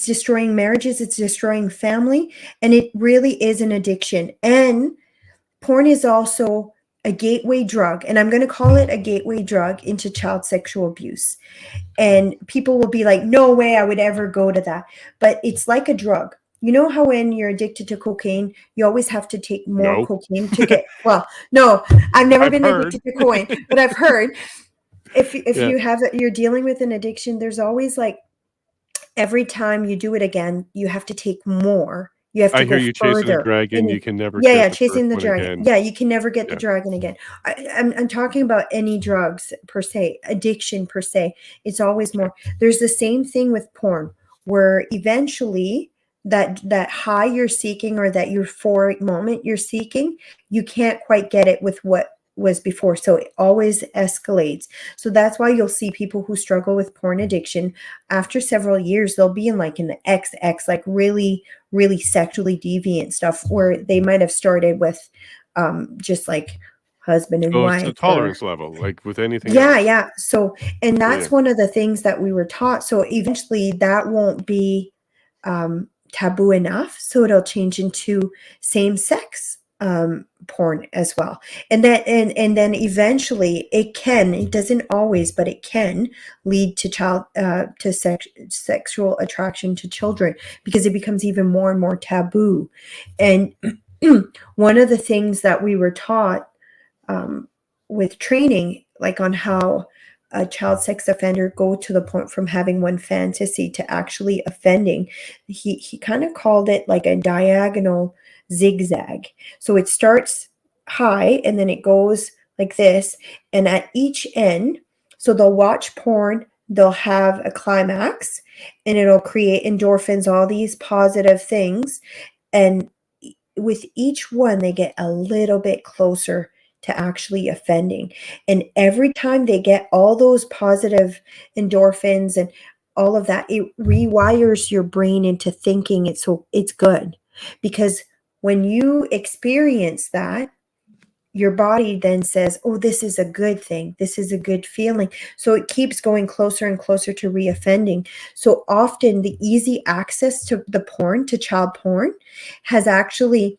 destroying marriages, it's destroying family, and it really is an addiction. And porn is also a gateway drug, and I'm going to call it a gateway drug into child sexual abuse. And people will be like, no way I would ever go to that. But it's like a drug. You know how when you're addicted to cocaine, you always have to take more No. cocaine to get, well, no, I've never I've been heard. addicted to cocaine, but I've heard if Yeah. you're dealing with an addiction, there's always like every time you do it again, you have to take more. You have to I hear go you chasing a further. dragon, And you can never yeah, get yeah, the first chasing the one dragon. again. Yeah, you can never get the Yeah. dragon again. I'm talking about any drugs per se, addiction per se. It's always Okay. more. There's the same thing with porn, where eventually that high you're seeking, or that euphoric moment you're seeking, you can't quite get it with what was before. So it always escalates. So that's why you'll see people who struggle with porn addiction after several years, they'll be in like an XX, like really, really sexually deviant stuff, where they might have started with just like husband and Oh, it's a wife, or tolerance level, like with anything yeah, else. yeah. So, and Yeah. that's one of the things that we were taught. So eventually that won't be taboo enough. So it'll change into same sex porn as well. And then eventually it doesn't always, but it can lead to sexual attraction to children, because it becomes even more and more taboo. And one of the things that we were taught um, with training, like on how a child sex offender go to the point from having one fantasy to actually offending, he kind of called it like a diagonal zigzag. So it starts high and then it goes like this, and at each end, so they'll watch porn, they'll have a climax, and it'll create endorphins, all these positive things, and with each one they get a little bit closer to actually offending. And every time they get all those positive endorphins and all of that, it rewires your brain into thinking it's good. Because when you experience that, your body then says, oh, this is a good thing, this is a good feeling. So it keeps going closer and closer to reoffending. So often the easy access to the porn, to child porn, has actually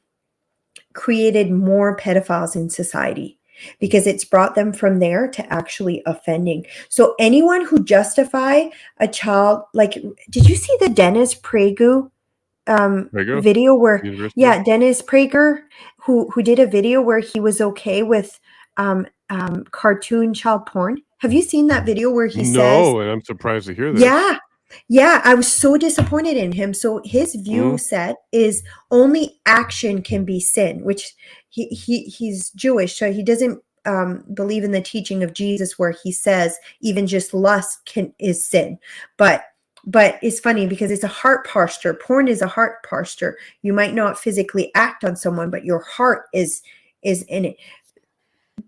created more pedophiles in society, because it's brought them from there to actually offending. So anyone who justify a child, like, did you see the Dennis Prager There you go. video where, University. yeah, Dennis Prager, who did a video where he was okay with cartoon child porn? Have you seen that video where he says, No, and I'm surprised to hear this. yeah, yeah, I was so disappointed in him. So his view Mhm. set is only action can be sin, which he's Jewish, so he doesn't believe in the teaching of Jesus where he says even just lust is sin. But it's funny because it's a heart posture. Porn is a heart posture. You might not physically act on someone, but your heart is in it.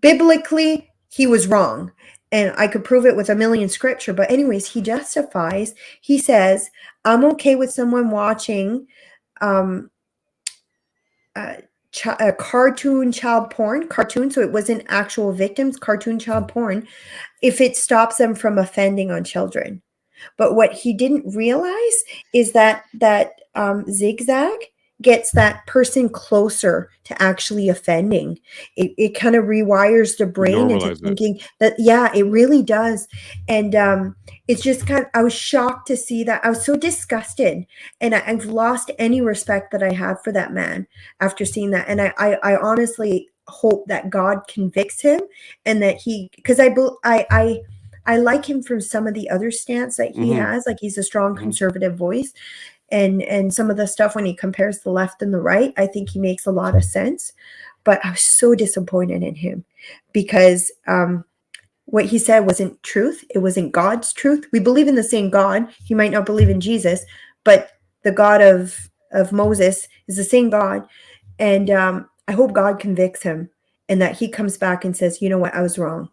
Biblically, he was wrong. And I could prove it with a million scripture. But anyways, he justifies. He says, I'm okay with someone watching a cartoon child porn, so it wasn't actual victims, cartoon child porn, if it stops them from offending on children. But what he didn't realize is that zigzag gets that person closer to actually offending. It kind of rewires the brain into Normalize it. thinking that, yeah, it really does. And it's just I was shocked to see that. I was so disgusted, and I've lost any respect that I had for that man after seeing that. And I honestly hope that God convicts him, and that because I like him from some of the other stance that he has. Like, he's a strong conservative voice, and some of the stuff when he compares the left and the right, I think he makes a lot of sense. But I was so disappointed in him because what he said wasn't truth. It wasn't God's truth. We believe in the same God. He might not believe in Jesus, but the God of Moses is the same God. And I hope God convicts him, and that he comes back and says, you know what, I was wrong.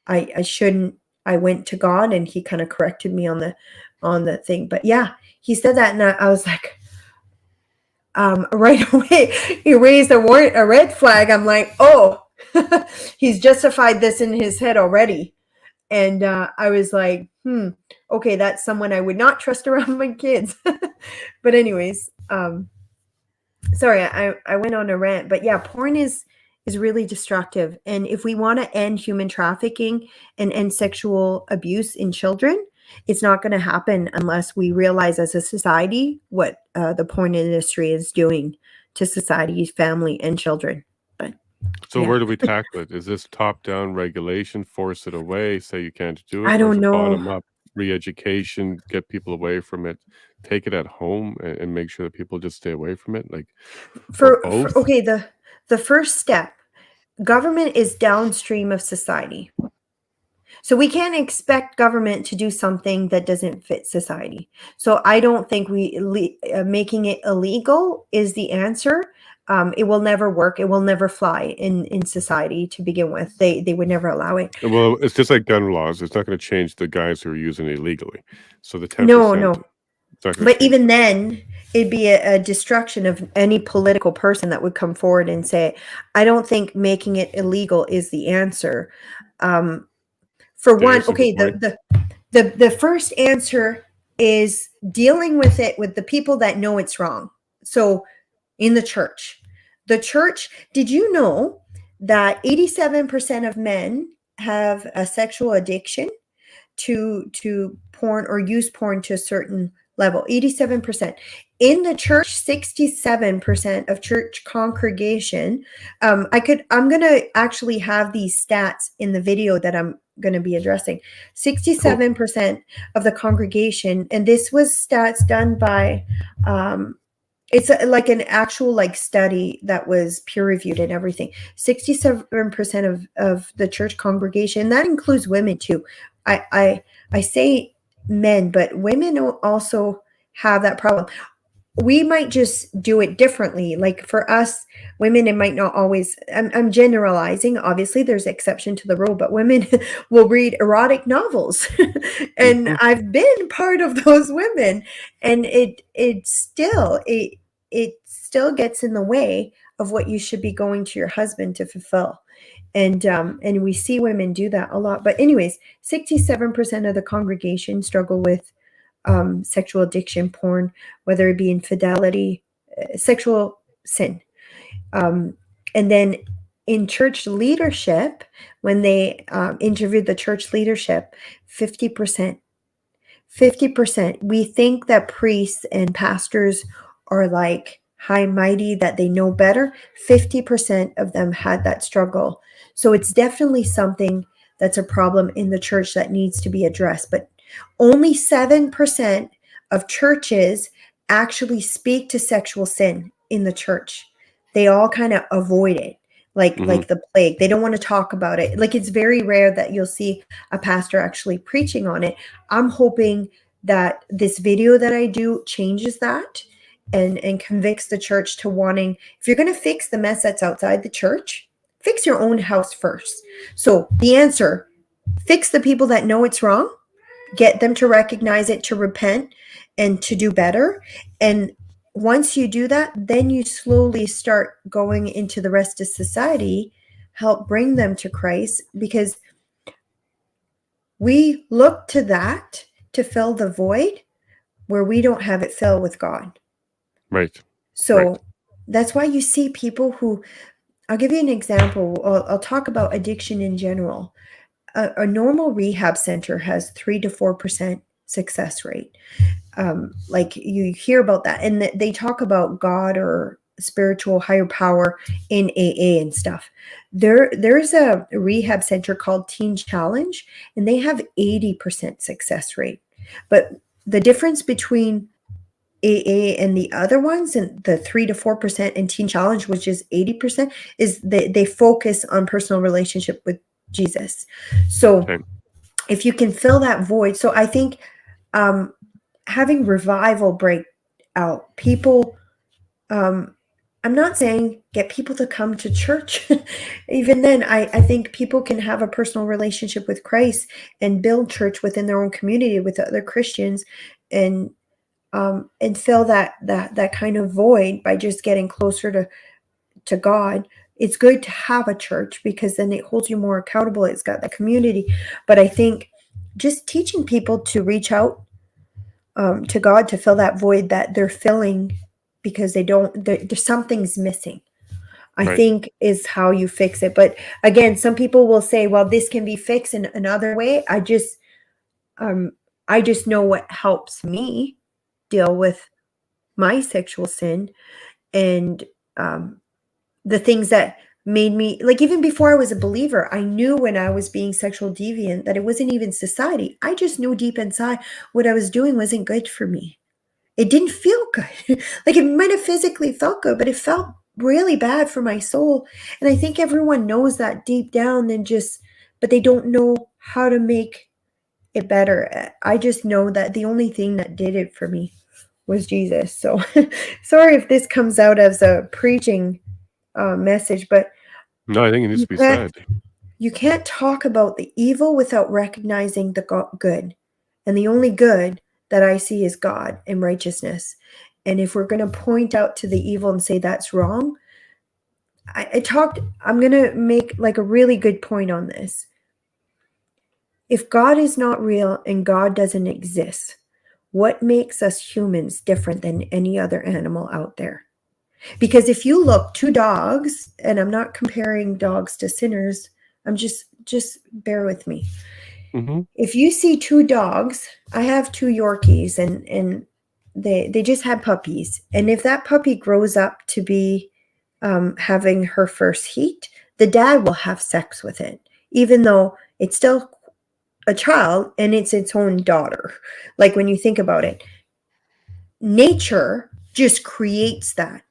I shouldn't. I went to God, and he kind of corrected me on the thing. But yeah, he said that, and I was like, right away, he raised a red flag. I'm like, oh, he's justified this in his head already. And I was like, okay, that's someone I would not trust around my kids. But anyways, sorry, I went on a rant. But yeah, porn is really destructive. And if we want to end human trafficking and end sexual abuse in children, it's not going to happen unless we realize as a society what the porn industry is doing to society, family, and children. But so where do we tackle it? Is this top-down regulation, force it away, say you can't do it? I don't know. Bottom-up re-education, get people away from it, take it at home, and make sure that people just stay away from it? Like, for both? Okay, the first step, government is downstream of society. So we can't expect government to do something that doesn't fit society. So I don't think making it illegal is the answer. It will never work. It will never fly in society to begin with. They would never allow it. Well, it's just like gun laws. It's not going to change the guys who are using it illegally. So the 10%. No. But even then, it'd be a destruction of any political person that would come forward and say, I don't think making it illegal is the answer. For one, okay, the first answer is dealing with it with the people that know it's wrong. So in the church, did you know that 87% of men have a sexual addiction to porn or use porn to a certain level? 87%. In the church, 67% of church congregation. I'm going to actually have these stats in the video that I'm going to be addressing. 67% of the congregation, and this was stats done by it's like an actual study that was peer reviewed and everything. 67% of the church congregation, that includes women too. I say men, but women also have that problem. We might just do it differently. Like for us women, it might not always, I'm generalizing, obviously there's exception to the rule, but women will read erotic novels. And I've been part of those women, and it still gets in the way of what you should be going to your husband to fulfill. And we see women do that a lot. But anyways, 67% of the congregation struggle with sexual addiction, porn, whether it be infidelity, sexual sin. And then in church leadership, when they interviewed the church leadership, 50%, we think that priests and pastors are like high mighty, that they know better. 50% of them had that struggle. So it's definitely something that's a problem in the church that needs to be addressed. But only 7% of churches actually speak to sexual sin in the church. They all kind of avoid it. Mhm. the plague. They don't want to talk about it. Like, it's very rare that you'll see a pastor actually preaching on it. I'm hoping that this video that I do changes that and convicts the church to wanting, if you're going to fix the mess that's outside the church, fix your own house first. So the answer, fix the people that know it's wrong, get them to recognize it, to repent, and to do better. And once you do that, then you slowly start going into the rest of society, help bring them to Christ, because we look to that to fill the void where we don't have it filled with God. Right. Right. So that's why you see people who, I'll give you an example. I'll talk about addiction in general. A normal rehab center has 3 to 4% success rate. Like, you hear about that, and they talk about God or spiritual higher power in AA and stuff. There's a rehab center called Teen Challenge, and they have 80% success rate. But the difference between AA and the other ones, and the 3 to 4% in Teen Challenge, which is 80%, is they focus on personal relationship with Jesus. So Okay. if you can fill that void, so I think having revival break out, people, I'm not saying get people to come to church. Even then, I think people can have a personal relationship with Christ and build church within their own community with other Christians, and fill that kind of void by just getting closer to God. It's good to have a church because then it holds you more accountable. It's got the community. But I think just teaching people to reach out to God to fill that void that they're filling because there's something's missing, I Right. think, is how you fix it. But again, some people will say, well, this can be fixed in another way. I just know what helps me deal with my sexual sin, and the things that made me, like, even before I was a believer, I knew when I was being sexual deviant that it wasn't even society. I just knew deep inside what I was doing wasn't good for me. It didn't feel good. Like, it might have physically felt good, but it felt really bad for my soul. And I think everyone knows that deep down, but they don't know how to make it better. I just know that the only thing that did it for me was Jesus. So sorry if this comes out as a preaching message, but No, I think it needs you to be can't said. you can't talk about the evil without recognizing the good. And the only good that I see is God and righteousness. And if we're going to point out to the evil and say that's wrong, I'm going to make like a really good point on this. If God is not real and God doesn't exist, what makes us humans different than any other animal out there? Because if you look, two dogs, and I'm not comparing dogs to sinners, I'm just bear with me. Mhm. If you see two dogs, I have two Yorkies, and they just had puppies. And if that puppy grows up to be having her first heat, the dad will have sex with it, even though it's still a child and it's its own daughter. Like, when you think about it, nature just creates that.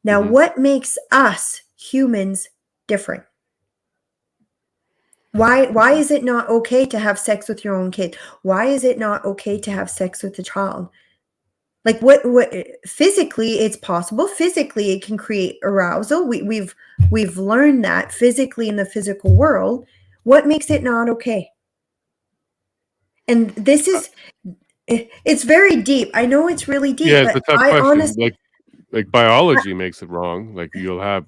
Now, Mhm. what makes us humans different? Why is it not okay to have sex with your own kid? Why is it not okay to have sex with a child? Like, what physically it's possible. Physically it can create arousal. We've learned that physically in the physical world. What makes it not okay? And this Uh, is, it's very deep. I know it's really deep, yeah, it's a but tough I question. honestly, Like biology makes it wrong. Like, you'll have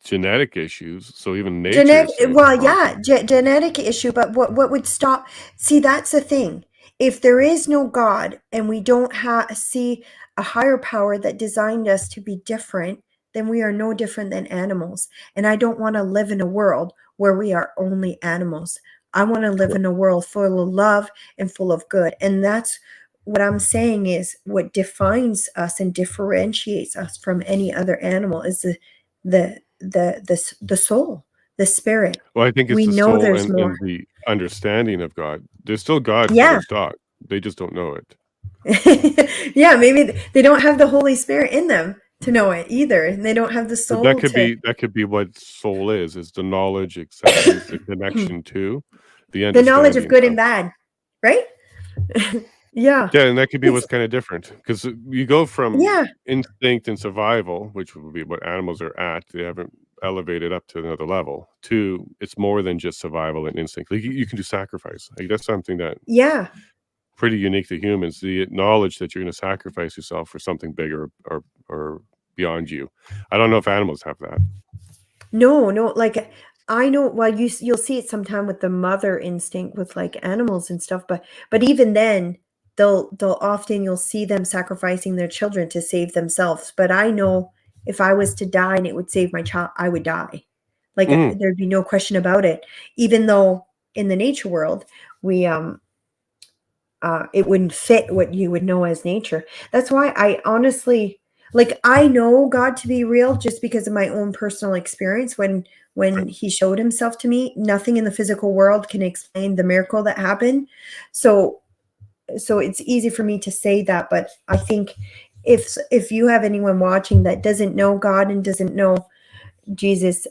genetic issues, so even nature genetic, is saying it's well, wrong. yeah, genetic issue, but what would stop? See, that's the thing. If there is no God and we don't see a higher power that designed us to be different, then we are no different than animals. And I don't want to live in a world where we are only animals. I want to live in a world full of love and full of good. And that's what I'm saying is what defines us and differentiates us from any other animal is the soul, the spirit. Well, I think it's We the know soul there's and more. the understanding of God. There's still God for Yeah. those dogs. They just don't know it. Yeah, maybe they don't have the Holy Spirit in them to know it either, and they don't have the But soul to. that could be what soul is the knowledge, acceptance, the connection to, the The knowledge of understanding good of. and bad, right? Yeah. Yeah, and that could be It's what's kind of different because you go from yeah. instinct and survival, which would be what animals are at. They haven't elevated up to another level. To it's more than just survival and instinct. Like you can do sacrifice. Like that's something that Yeah. pretty unique to humans. The knowledge that you're going to sacrifice yourself for something bigger or beyond you. I don't know if animals have that. No, like I know. Well, you'll see it sometime with the mother instinct with like animals and stuff, but even then, they'll often you'll see them sacrificing their children to save themselves. But I know if I was to die and it would save my child, I would die. Like Mm, there'd be no question about it. Even though in the nature world, we it wouldn't fit what you would know as nature. That's why I honestly like I know God to be real just because of my own personal experience when right. he showed himself to me. Nothing in the physical world can explain the miracle that happened. So it's easy for me to say that, but I think if you have anyone watching that doesn't know God and doesn't know Jesus,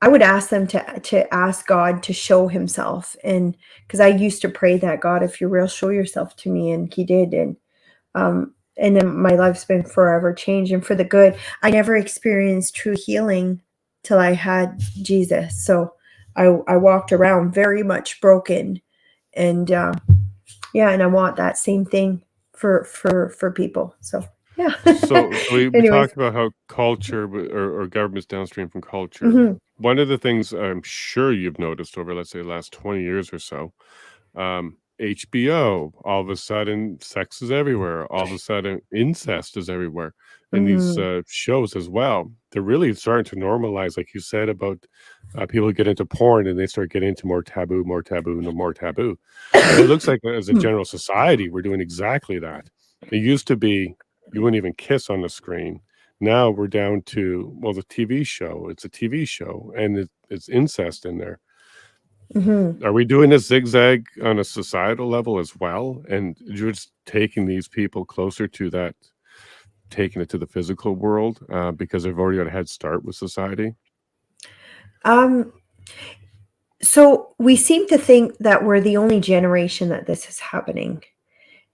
I would ask them to ask God to show himself. And because I used to pray that, God, if you're real, show yourself to me. And he did. And then my life's been forever changed and for the good. I never experienced true healing till I had Jesus. So I walked around very much broken. And yeah, and I want that same thing for people. So yeah. So we Anyways. talked about how culture or government's downstream from culture. Hmm. One of the things I'm sure you've noticed over, let's say, the last 20 years or so, HBO, all of a sudden, sex is everywhere. All of a sudden, incest is everywhere. And these Hmm. shows as well, they're really starting to normalize, like you said, about people get into porn and they start getting into more taboo, no more taboo. And it looks like as a general society, we're doing exactly that. It used to be you wouldn't even kiss on the screen. Now we're down to, well, the TV show. It's a TV show and it's incest in there. Hmm. Are we doing this zigzag on a societal level as well? And you're just taking these people closer to that, taking it to the physical world because they've already got a head start with society? Um, So we seem to think that we're the only generation that this is happening.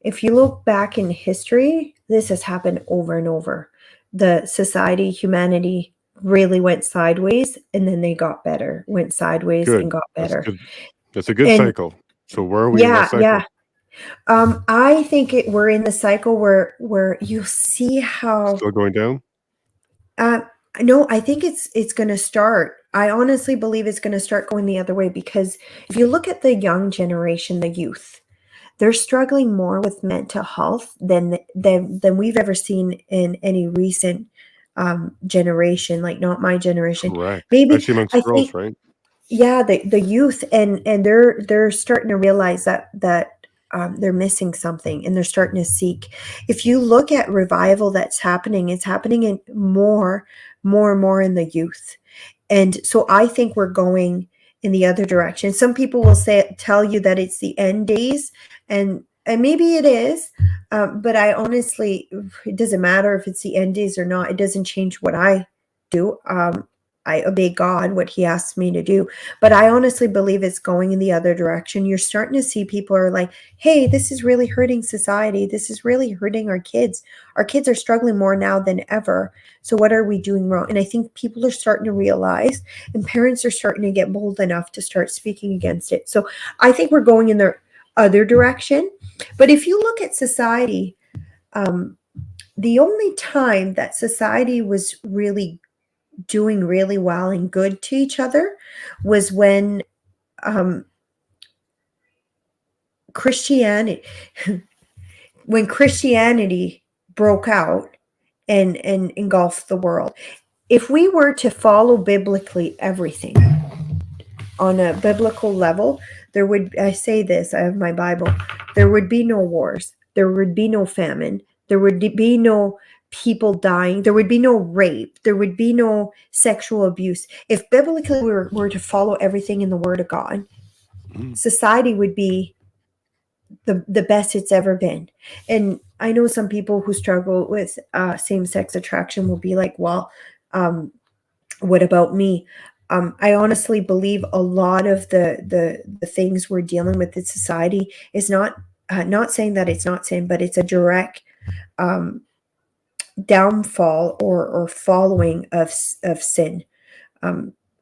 If you look back in history, this has happened over and over. The society, humanity really went sideways and then they got better, went sideways and Good. got That's better. good. That's a good And cycle. So where are we in that yeah, yeah. cycle? I think we're in the cycle where you see how Still going down? uh, no, I think it's going to start. I honestly believe it's going to start going the other way because if you look at the young generation, the youth, they're struggling more with mental health than we've ever seen in any recent generation. Like not my generation. Correct. Maybe Especially amongst I girls, think right? yeah, the youth and they're starting to realize that they're missing something and they're starting to seek. If you look at revival that's happening, it's happening in more and more in the youth. And so I think we're going in the other direction. Some people will tell you that it's the end days, and maybe it is, but I honestly, it doesn't matter if it's the end days or not. It doesn't change what I do. I obey God, what He asks me to do. But I honestly believe it's going in the other direction. You're starting to see people are like, hey, this is really hurting society. This is really hurting our kids. Our kids are struggling more now than ever. So what are we doing wrong? And I think people are starting to realize, and parents are starting to get bold enough to start speaking against it. So I think we're going in the other direction. But if you look at society, the only time that society was really doing really well and good to each other was um, Christianity when Christianity broke out and engulfed the world. If we were to follow biblically everything on a biblical level, there would, I say this, I have my Bible, there would be no wars, there would be no famine, there would be no people dying, there would be no rape, there would be no sexual abuse. If biblically we were to follow everything in the Word of God, Mm. society would be the best it's ever been. And I know some people who struggle with same-sex attraction will be like, well, what about me? I honestly believe a lot of the things we're dealing with in society is not saying that it's not sin, but it's a direct downfall or following of sin.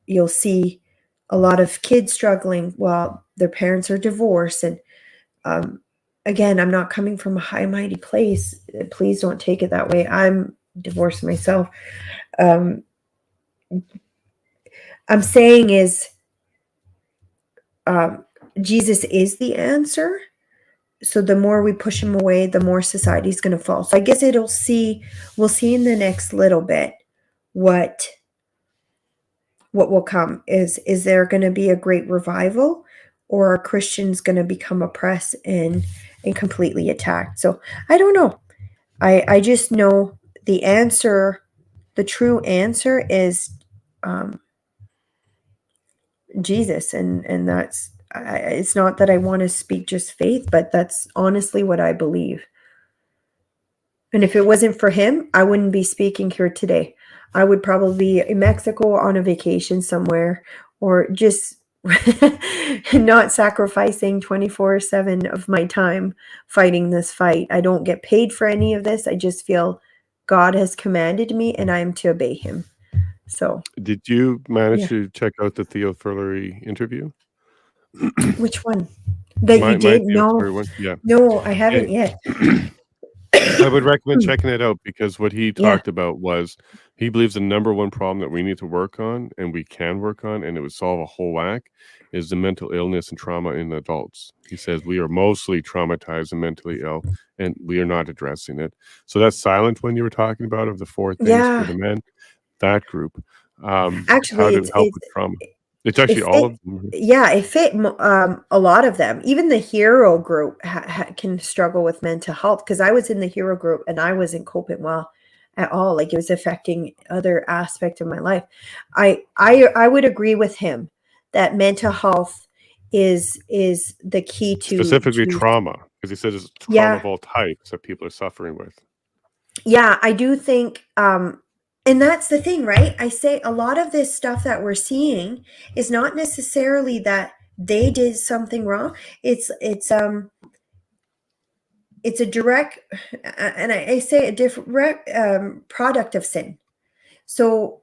You'll see a lot of kids struggling while their parents are divorced. And again, I'm not coming from a high mighty place. Please don't take it that way. I'm divorced myself. I'm saying is Jesus is the answer. So the more we push him away, the more society's going to fall. So I guess we'll see in the next little bit what will come. Is there going to be a great revival, or are Christians going to become oppressed and completely attacked? So I don't know. I just know the answer, the true answer is Jesus. And that's, it's not that I want to speak just faith, but that's honestly what I believe. And if it wasn't for him, I wouldn't be speaking here today. I would probably be in Mexico on a vacation somewhere, or just not sacrificing 24/7 of my time fighting this fight. I don't get paid for any of this. I just feel God has commanded me and I am to obey him. So Did you manage yeah. to check out the Theo Furlery interview? Which one? That you did? Theo No. Furlery one? Yeah. No, I haven't yet. I would recommend checking it out, because what he Yeah. talked about was he believes the number one problem that we need to work on, and we can work on, and it would solve a whole whack, is the mental illness and trauma in adults. He says we are mostly traumatized and mentally ill, and we are not addressing it. So that silent one you were talking about of the 4 things Yeah. for the men, that group, how Actually, to help with trauma. It's it actually all fit. of them. Yeah, it fit a lot of them. Even the hero group can struggle with mental health, because I was in the hero group and I wasn't coping well at all. Like, it was affecting other aspects of my life. I would agree with him that mental health is the key to Specifically trauma, because he says it's trauma yeah. of all types that people are suffering with. Yeah, I do think and that's the thing, right? I say a lot of this stuff that we're seeing is not necessarily that they did something wrong. It's a direct, and I say a direct product of sin. So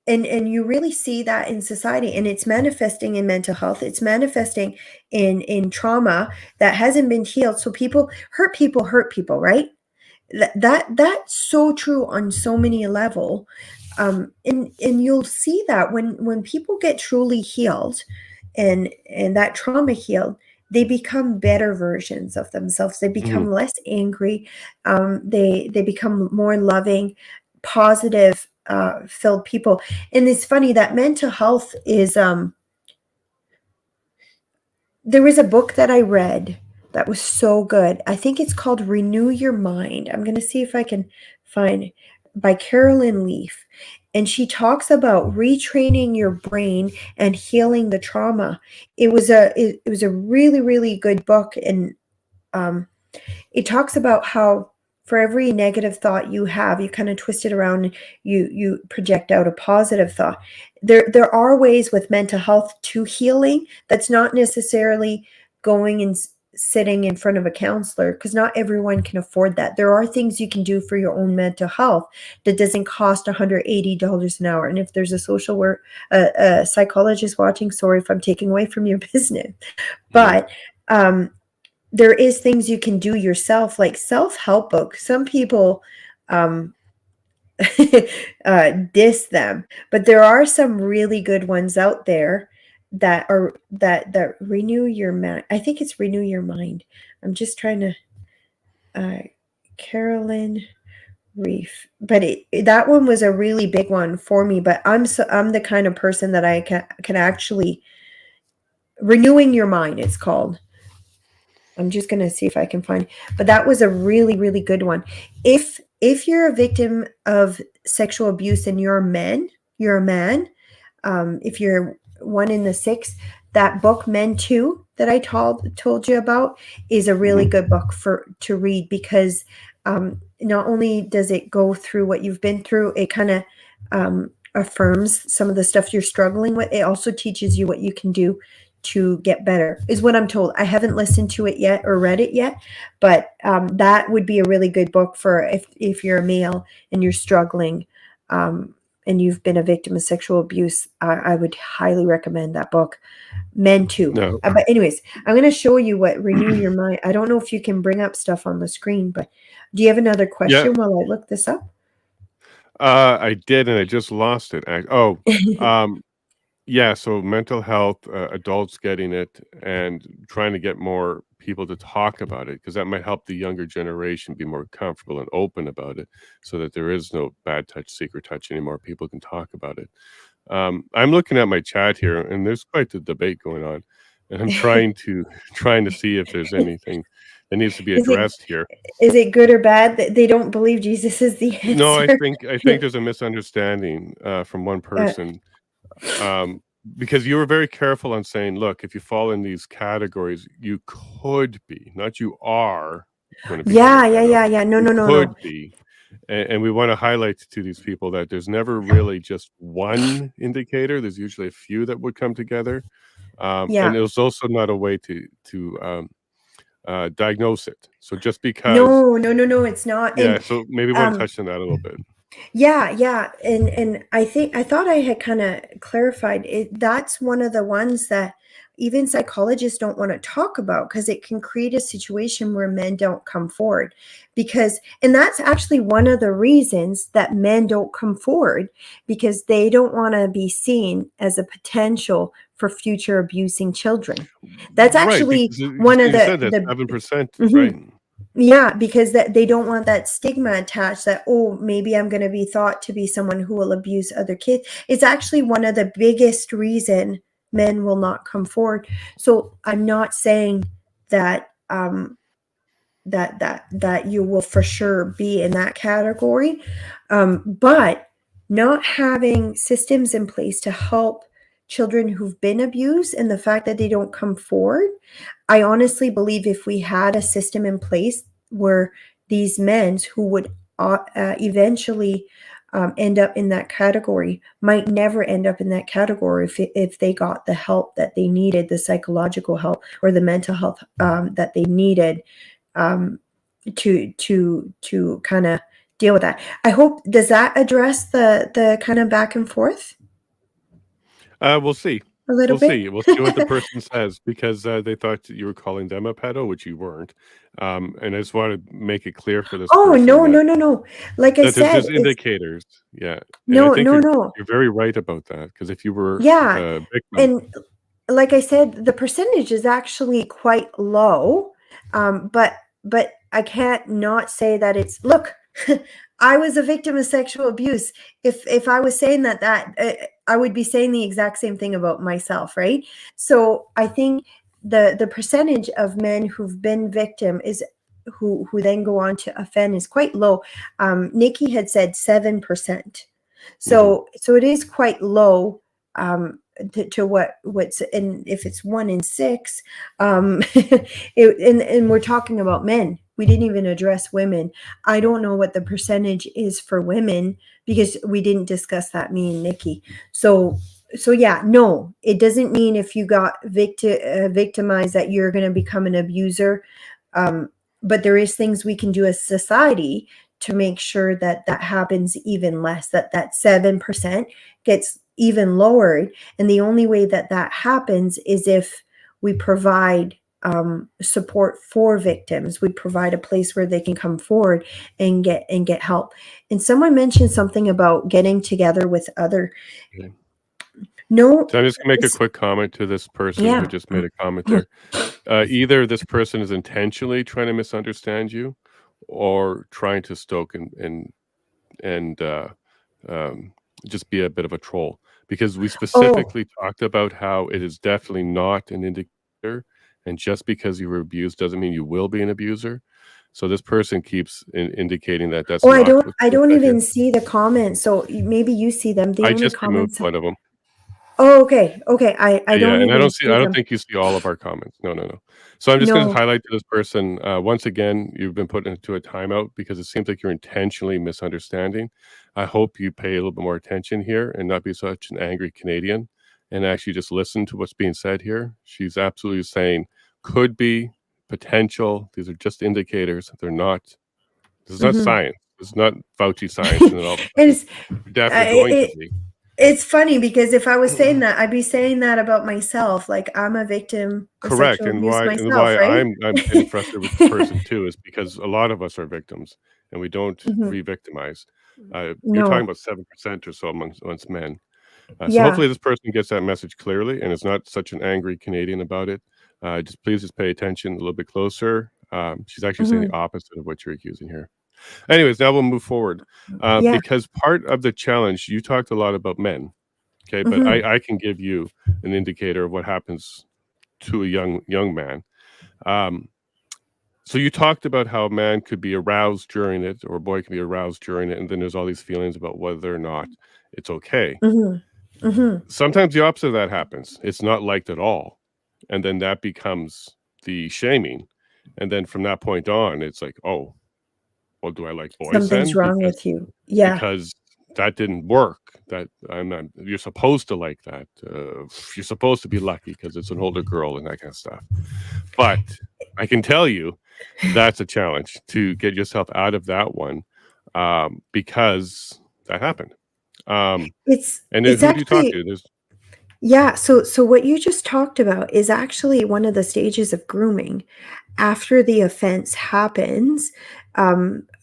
and you really see that in society, and it's manifesting in mental health. It's manifesting in trauma that hasn't been healed. So people, right? That's so true on so many level. And you'll see that when people get truly healed and that trauma healed, they become better versions of themselves. They become less angry. They become more loving, positive, filled people. And it's funny that mental health is there was a book that I read that was so good. I think it's called Renew Your Mind. I'm going to see if I can find it, by Carolyn Leaf. And she talks about retraining your brain and healing the trauma. It was a really, really good book. And it talks about how for every negative thought you have, you kind of twist it around and you project out a positive thought. There are ways with mental health to healing that's not necessarily going and sitting in front of a counselor, because not everyone can afford that. There are things you can do for your own mental health that doesn't cost $180 an hour. And if there's a social work a psychologist watching, sorry if I'm taking away from your business, but there is things you can do yourself, like self-help books. Some people diss them, but there are some really good ones out there that are that renew your mind. I think it's Renew Your Mind. I'm just trying to Carolyn Reef, but that one was a really big one for me. But I'm the kind of person that I can actually Renewing Your Mind, it's called. I'm just going to see if I can find, but that was a really, really good one. If you're a victim of sexual abuse and you're a man, if you're one in the 6, that book, Men Too, that I told you about is a really good book to read, because not only does it go through what you've been through, it kind of affirms some of the stuff you're struggling with. It also teaches you what you can do to get better, is what I'm told. I haven't listened to it yet or read it yet, but that would be a really good book for if you're a male and you're struggling, and you've been a victim of sexual abuse. I would highly recommend that book. Men too. No. But anyways, I'm going to show you what Renew Your Mind. I don't know if you can bring up stuff on the screen, but do you have another question while I look this up? I did, and I just lost it. Yeah, so mental health, adults getting it, and trying to get more people to talk about it, because that might help the younger generation be more comfortable and open about it, so that there is no bad touch, secret touch anymore. People can talk about it. I'm looking at my chat here, and there's quite the debate going on, and I'm trying to see if there's anything that needs to be addressed here. Is it good or bad that they don't believe Jesus is the answer? No, I think there's a misunderstanding from one person. Because you were very careful on saying, look, if you fall in these categories, you could be, not you are going to be. Yeah. No. Could be. And we want to highlight to these people that there's never really just one indicator. There's usually a few that would come together. And it was also not a way to diagnose it. So just because. No, it's not. Yeah, so maybe we want to touch on that a little bit. Yeah. And I thought I had kind of clarified it. That's one of the ones that even psychologists don't want to talk about, because it can create a situation where men don't come forward. And that's actually one of the reasons that men don't come forward, because they don't want to be seen as a potential for future abusing children. That's actually one of the 7%, right? Yeah, because that they don't want that stigma attached that, oh, maybe I'm going to be thought to be someone who will abuse other kids. It's actually one of the biggest reason men will not come forward. So I'm not saying that that you will for sure be in that category, but not having systems in place to help children who've been abused, and the fact that they don't come forward, I honestly believe if we had a system in place where these men who would eventually end up in that category might never end up in that category if they got the help that they needed, the psychological help or the mental health that they needed to kind of deal with that. I hope, does that address the kind of back and forth? We'll see. A little bit. See. We'll see what the person says, because they thought you were calling them a pedo, which you weren't. And I just want to make it clear for this. Oh, no. Like I said, there's indicators. Yeah. No. You're very right about that, because if you were Yeah, victim, and like I said, the percentage is actually quite low, but I can't not say that it's, look, I was a victim of sexual abuse. If I was saying that I would be saying the exact same thing about myself, right? So I think the percentage of men who've been victim is who then go on to offend is quite low. Nikki had said 7%. So it is quite low to what's, and if it's 1 in 6, and we're talking about men. We didn't even address women. I don't know what the percentage is for women, because we didn't discuss that, me and Nikki. So yeah, no, it doesn't mean if you got victimized that you're going to become an abuser. But there is things we can do as society to make sure that happens even less, that 7% gets even lowered. And the only way that happens is if we provide support for victims. We provide a place where they can come forward and get help. And someone mentioned something about getting together with other. Okay. No, so I'm just gonna make a quick comment to this person who just made a comment there. Either this person is intentionally trying to misunderstand you, or trying to stoke and just be a bit of a troll, because we specifically talked about how it is definitely not an indicator, and just because you were abused doesn't mean you will be an abuser. So this person keeps indicating that that's. I don't even see the comments. So maybe you see them. I just removed one of them. Oh, okay. Okay. I Yeah, don't and even I see don't them. think you see all of our comments. No, no, no. So I'm just gonna No. highlight to this person, once again, you've been put into a timeout because it seems like you're intentionally misunderstanding. I hope you pay a little bit more attention here and not be such an angry Canadian and actually just listen to what's being said here. She's absolutely saying, "Could be, potential, these are just indicators, they're not this is not Mhm. science. This is not Fauci science, and then all of a sudden, It's you're definitely going to it be." it's funny because if I was saying that, I'd be saying that about myself, like, I'm a victim of Correct, sexual and abuse why myself, right? I'm getting frustrated with this person too is because a lot of us are victims, and we don't Mhm. re-victimize. You're talking No. about 7% or so amongst men. So Yeah. hopefully this person gets that message clearly and is not such an angry Canadian about it. Just pay attention a little bit closer. She's actually saying Mhm. the opposite of what you're accusing here. Anyways, now we'll move forward, Yeah. because part of the challenge, you talked a lot about men, okay, but Mhm. I can give you an indicator of what happens to a young man. Um, so you talked about how a man could be aroused during it, or a boy can be aroused during it, and then there's all these feelings about whether or not it's okay. Mhm. Mhm. Sometimes the opposite of that happens. It's not liked at all, and then that becomes the shaming, and then from that point on, it's like, oh, well, do I like boys Something's then? wrong with you. Yeah. Because that didn't work. That I'm not. You're supposed to like that. You're supposed to be lucky because it's an older girl and that kind of stuff. But I can tell you that's a challenge to get yourself out of that one, because that happened. Um, and then It's who do you talk actually to? There's yeah, so what you just talked about is actually one of the stages of grooming. After the offense happens,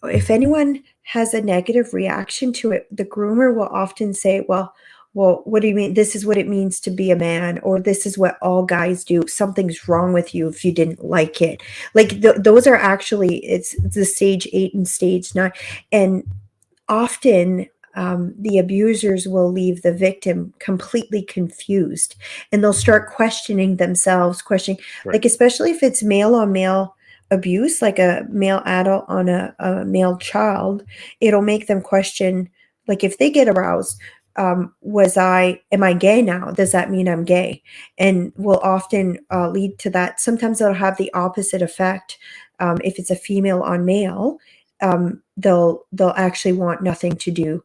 if anyone has a negative reaction to it, the groomer will often say, well, what do you mean? This is what it means to be a man, or this is what all guys do. Something's wrong with you if you didn't like it. Like those are actually it's the stage 8 and stage 9, and often the abusers will leave the victim completely confused, and they'll start questioning themselves, questioning, right, like, especially if it's male on male abuse, like a male adult on a male child, it'll make them question, like, if they get aroused, am I gay now? Does that mean I'm gay? And will often lead to that. Sometimes it'll have the opposite effect. If it's a female on male, they'll actually want nothing to do.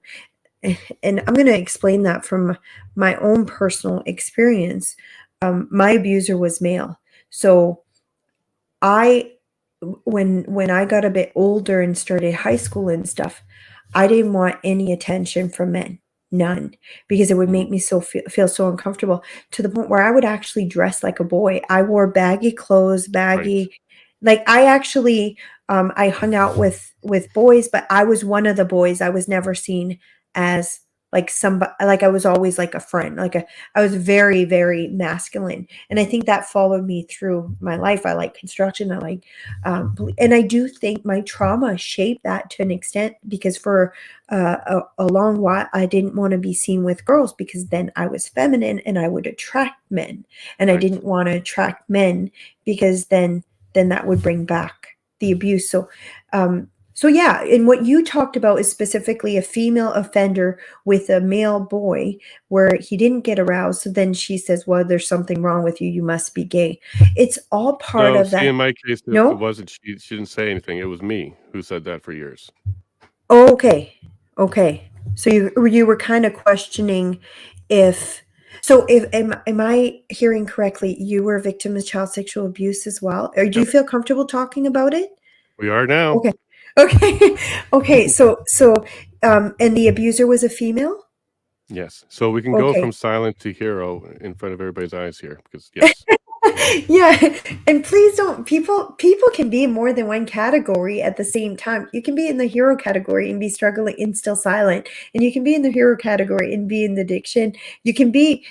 And I'm going to explain that from my own personal experience. My abuser was male, so I when I got a bit older and started high school and stuff, I didn't want any attention from men, none, because it would mhm, make me feel so uncomfortable, to the point where I would actually dress like a boy. I wore baggy clothes, right, baggy, like I actually I hung out with boys, but I was one of the boys. I was never seen as like somebody, like I was always like a friend, I was very, very masculine. And I think that followed me through my life. I like construction. I like, and I do think my trauma shaped that to an extent, because for a long while, I didn't want to be seen with girls, because then I was feminine and I would attract men. And I right. didn't want to attract men, because then that would bring back the abuse. So yeah, and what you talked about is specifically a female offender with a male boy where he didn't get aroused. So then she says, well, there's something wrong with you. You must be gay. It's all part No, of see, that. in my case, it No? wasn't she didn't say anything. It was me who said that for years. Oh, okay. Okay. So you were kind of questioning if if am I hearing correctly, you were a victim of child sexual abuse as well? Or do you Yep, feel comfortable talking about it? we are now. Okay. Okay. Okay. And the abuser was a female? Yes. So we can go from Okay. silent to hero in front of everybody's eyes here because yes. Yeah, and please don't, people can be in more than one category at the same time. You can be in the hero category and be struggling and still silent, and you can be in the hero category and be in the addiction. You can be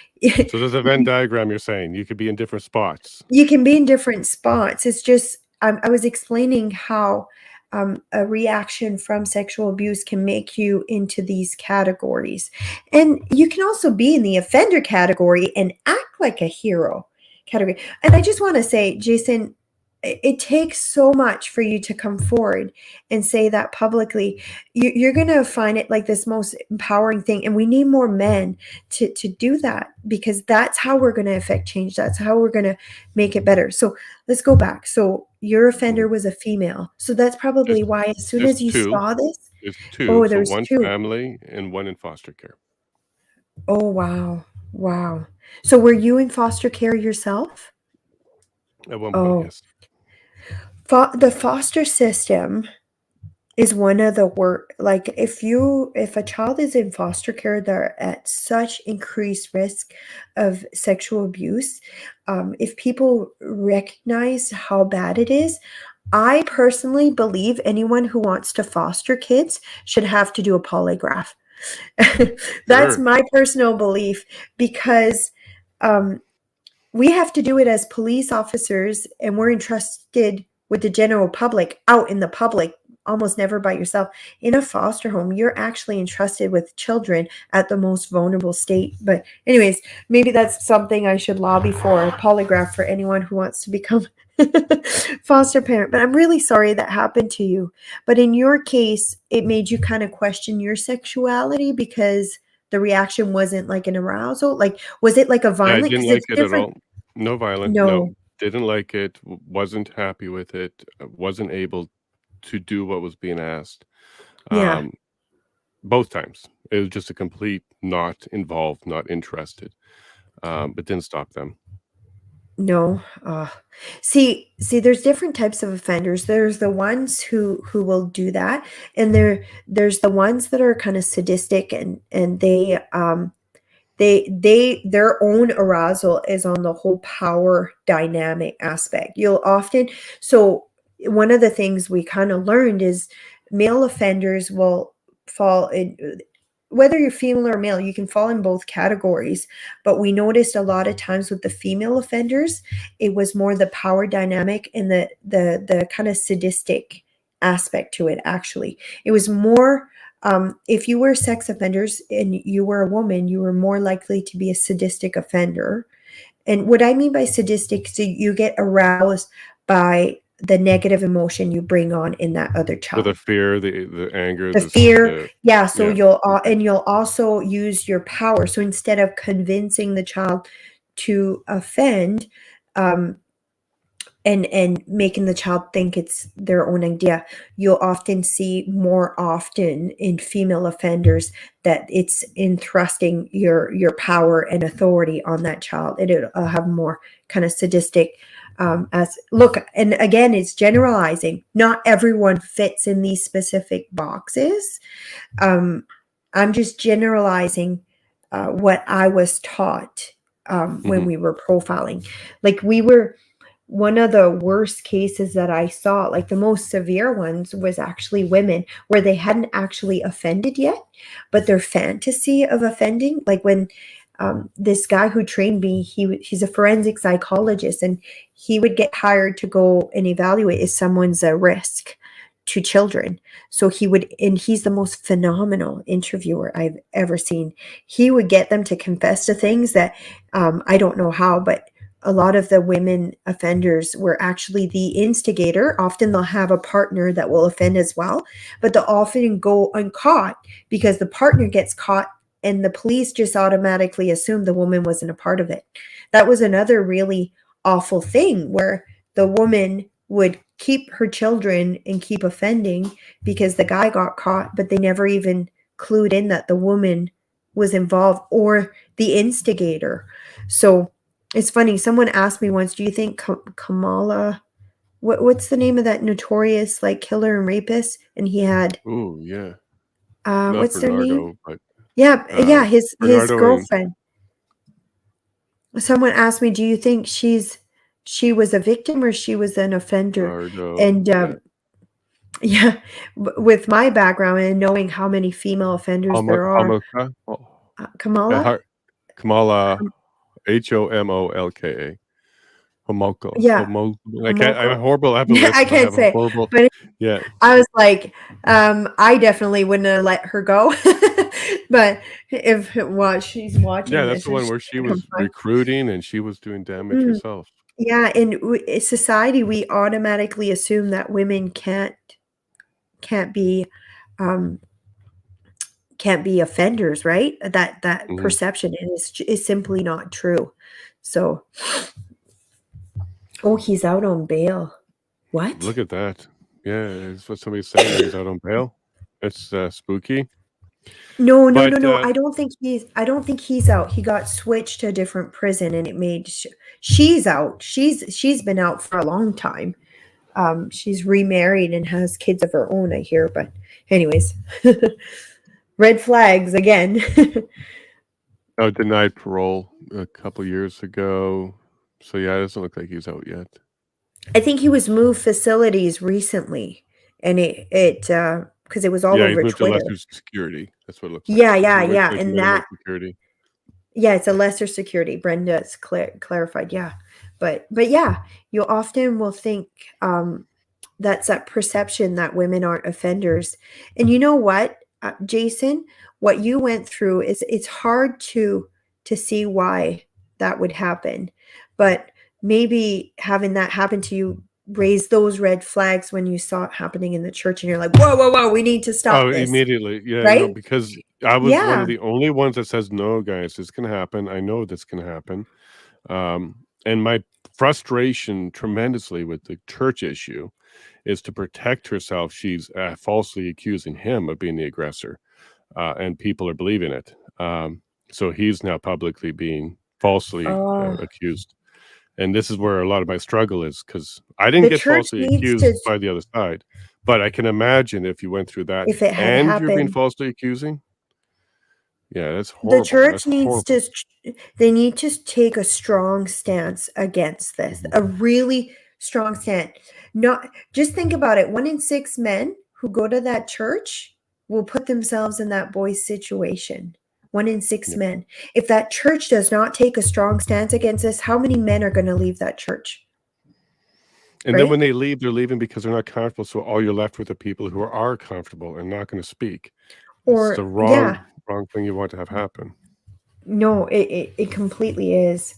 So there's a Venn diagram you're saying. You could be in different spots. you can be in different spots. It's just I was explaining how a reaction from sexual abuse can make you into these categories, and you can also be in the offender category and act like a hero category. And I just want to say, Jason, it takes so much for you to come forward and say that publicly. You're going to find it like this most empowering thing. And we need more men to do that, because that's how we're going to affect change. That's how we're going to make it better. So let's go back. So your offender was a female. So that's probably Just why as soon just as you 2. saw this, It's 2, oh, so there's 1 two. family and 1 in foster care. Oh, wow. Wow. So were you in foster care yourself? At one point, Oh, yes. the foster system is one of the worst. Like if a child is in foster care, they're at such increased risk of sexual abuse. If people recognize how bad it is, I personally believe anyone who wants to foster kids should have to do a polygraph. That's Sure. my personal belief, because um, we have to do it as police officers, and we're entrusted with the general public, out in the public, almost never by yourself. In a foster home, you're actually entrusted with children at the most vulnerable state. But anyways, maybe that's something I should lobby for, a polygraph for anyone who wants to become foster parent. But I'm really sorry that happened to you. But in your case, it made you kind of question your sexuality, because the reaction wasn't like an arousal. Like, was it like a Yeah, I violent? didn't Because like it's it at different. all. No violent, no, No. didn't like it, wasn't happy with it, wasn't able to do what was being asked, Yeah. um, both times. It was just a complete not involved, not interested, but didn't stop them. No. See, there's different types of offenders. There's the ones who will do that, and there's the ones that are kind of sadistic, and they their own arousal is on the whole power dynamic aspect. You'll often, so one of the things we kind of learned is male offenders will fall in, whether you're female or male, you can fall in both categories. But we noticed a lot of times with the female offenders, it was more the power dynamic and the kind of sadistic aspect to it. Actually, it was more, if you were sex offenders and you were a woman, you were more likely to be a sadistic offender. And what I mean by sadistic, so you get aroused by the negative emotion you bring on in that other So the child. fear, the anger, The this fear, the yeah. So yeah, you'll okay. and you'll also use your power. So instead of convincing the child to offend, um, and making the child think it's their own idea, you'll often see more often in female offenders that it's in thrusting your power and authority on that child. It'll have more kind of sadistic, as look, and again, it's generalizing. Not everyone fits in these specific boxes. um, I'm just generalizing what I was taught when Mhm. we were profiling. Like we were, one of the worst cases that I saw, like the most severe ones, was actually women where they hadn't actually offended yet, but their fantasy of offending, like when this guy who trained me, he's a forensic psychologist, and he would get hired to go and evaluate if someone's a risk to children. So he would, and he's the most phenomenal interviewer I've ever seen. He would get them to confess to things that I don't know how, but a lot of the women offenders were actually the instigator. Often they'll have a partner that will offend as well, but they'll often go uncaught because the partner gets caught and the police just automatically assume the woman wasn't a part of it. That was another really awful thing where the woman would keep her children and keep offending because the guy got caught, but they never even clued in that the woman was involved or the instigator. So it's funny. Someone asked me once, "Do you think Kamala? What's the name of that notorious like killer and rapist?" And he had, Ooh, yeah. Not what's their name? Bernardo, but, Yeah, yeah, his Bernardo and girlfriend. Someone asked me, "Do you think she was a victim or she was an offender?" Bernardo, And yeah. yeah, with my background and knowing how many female offenders there are, Homolka? Oh, Kamala. Har Kamala, Homolka. Yeah, I can't, I'm Homoko. horrible, I have a Yeah, I lisp, I can't have a say, horrible, but yeah. I was like, I definitely wouldn't have let her go. But if she's Yeah, watching that's this the and one she's where she gonna come was find. recruiting and she was doing damage Mm, herself. Yeah, in society, we automatically assume that women can't be um, can't be offenders, right? That Mhm. perception is simply not true. So, oh, he's out on bail. What? Look at that. Yeah, it's what somebody's saying there. He's out on bail. It's spooky. No, no, no, But no. I don't think he's out. He got switched to a different prison, and it made she's out. She's been out for a long time. She's remarried and has kids of her own, I hear. But anyways, red flags again. denied parole a couple years ago. So yeah, it doesn't look like he's out yet. I think he was moved facilities recently, and it because it was all Yeah, he's over moved to Twitter. lesser security. That's what it looks like. Yeah, yeah, He went yeah, to like and minimal that security. yeah, it's a lesser security. Brenda's clarified, yeah, but yeah, you often will think that's that perception that women aren't offenders, and you know what, Jason, what you went through is it's hard to see why that would happen, but maybe having that happen to you raised those red flags when you saw it happening in the church, and you're like, whoa, whoa, whoa, we need to Oh, stop this, immediately. Yeah, no, right? because I was one Yeah. of the only ones that says, "No, guys, this can happen. I know this can happen." And my frustration tremendously with the church issue is to protect herself. She's falsely accusing him of being the aggressor, and people are believing it. So he's now publicly being falsely Oh, accused. And this is where a lot of my struggle is because I didn't the get church falsely needs to, accused by the other side. But I can imagine if you went through that if it had and you're being happened, falsely accusing, yeah, that's the horrible. That's church needs horrible. to, they need to take a strong stance against this, Mhm. a really strong stance. Not just think about it. 1 in 6 men who go to that church will put themselves in that boy's situation. One in six Yeah. men. If that church does not take a strong stance against this, how many men are going to leave that church? And then when Right? they leave, they're leaving because they're not comfortable. So all you're left with are people who are comfortable and not going to speak. It's the Or, yeah, wrong thing you want to have happen. no, it completely is.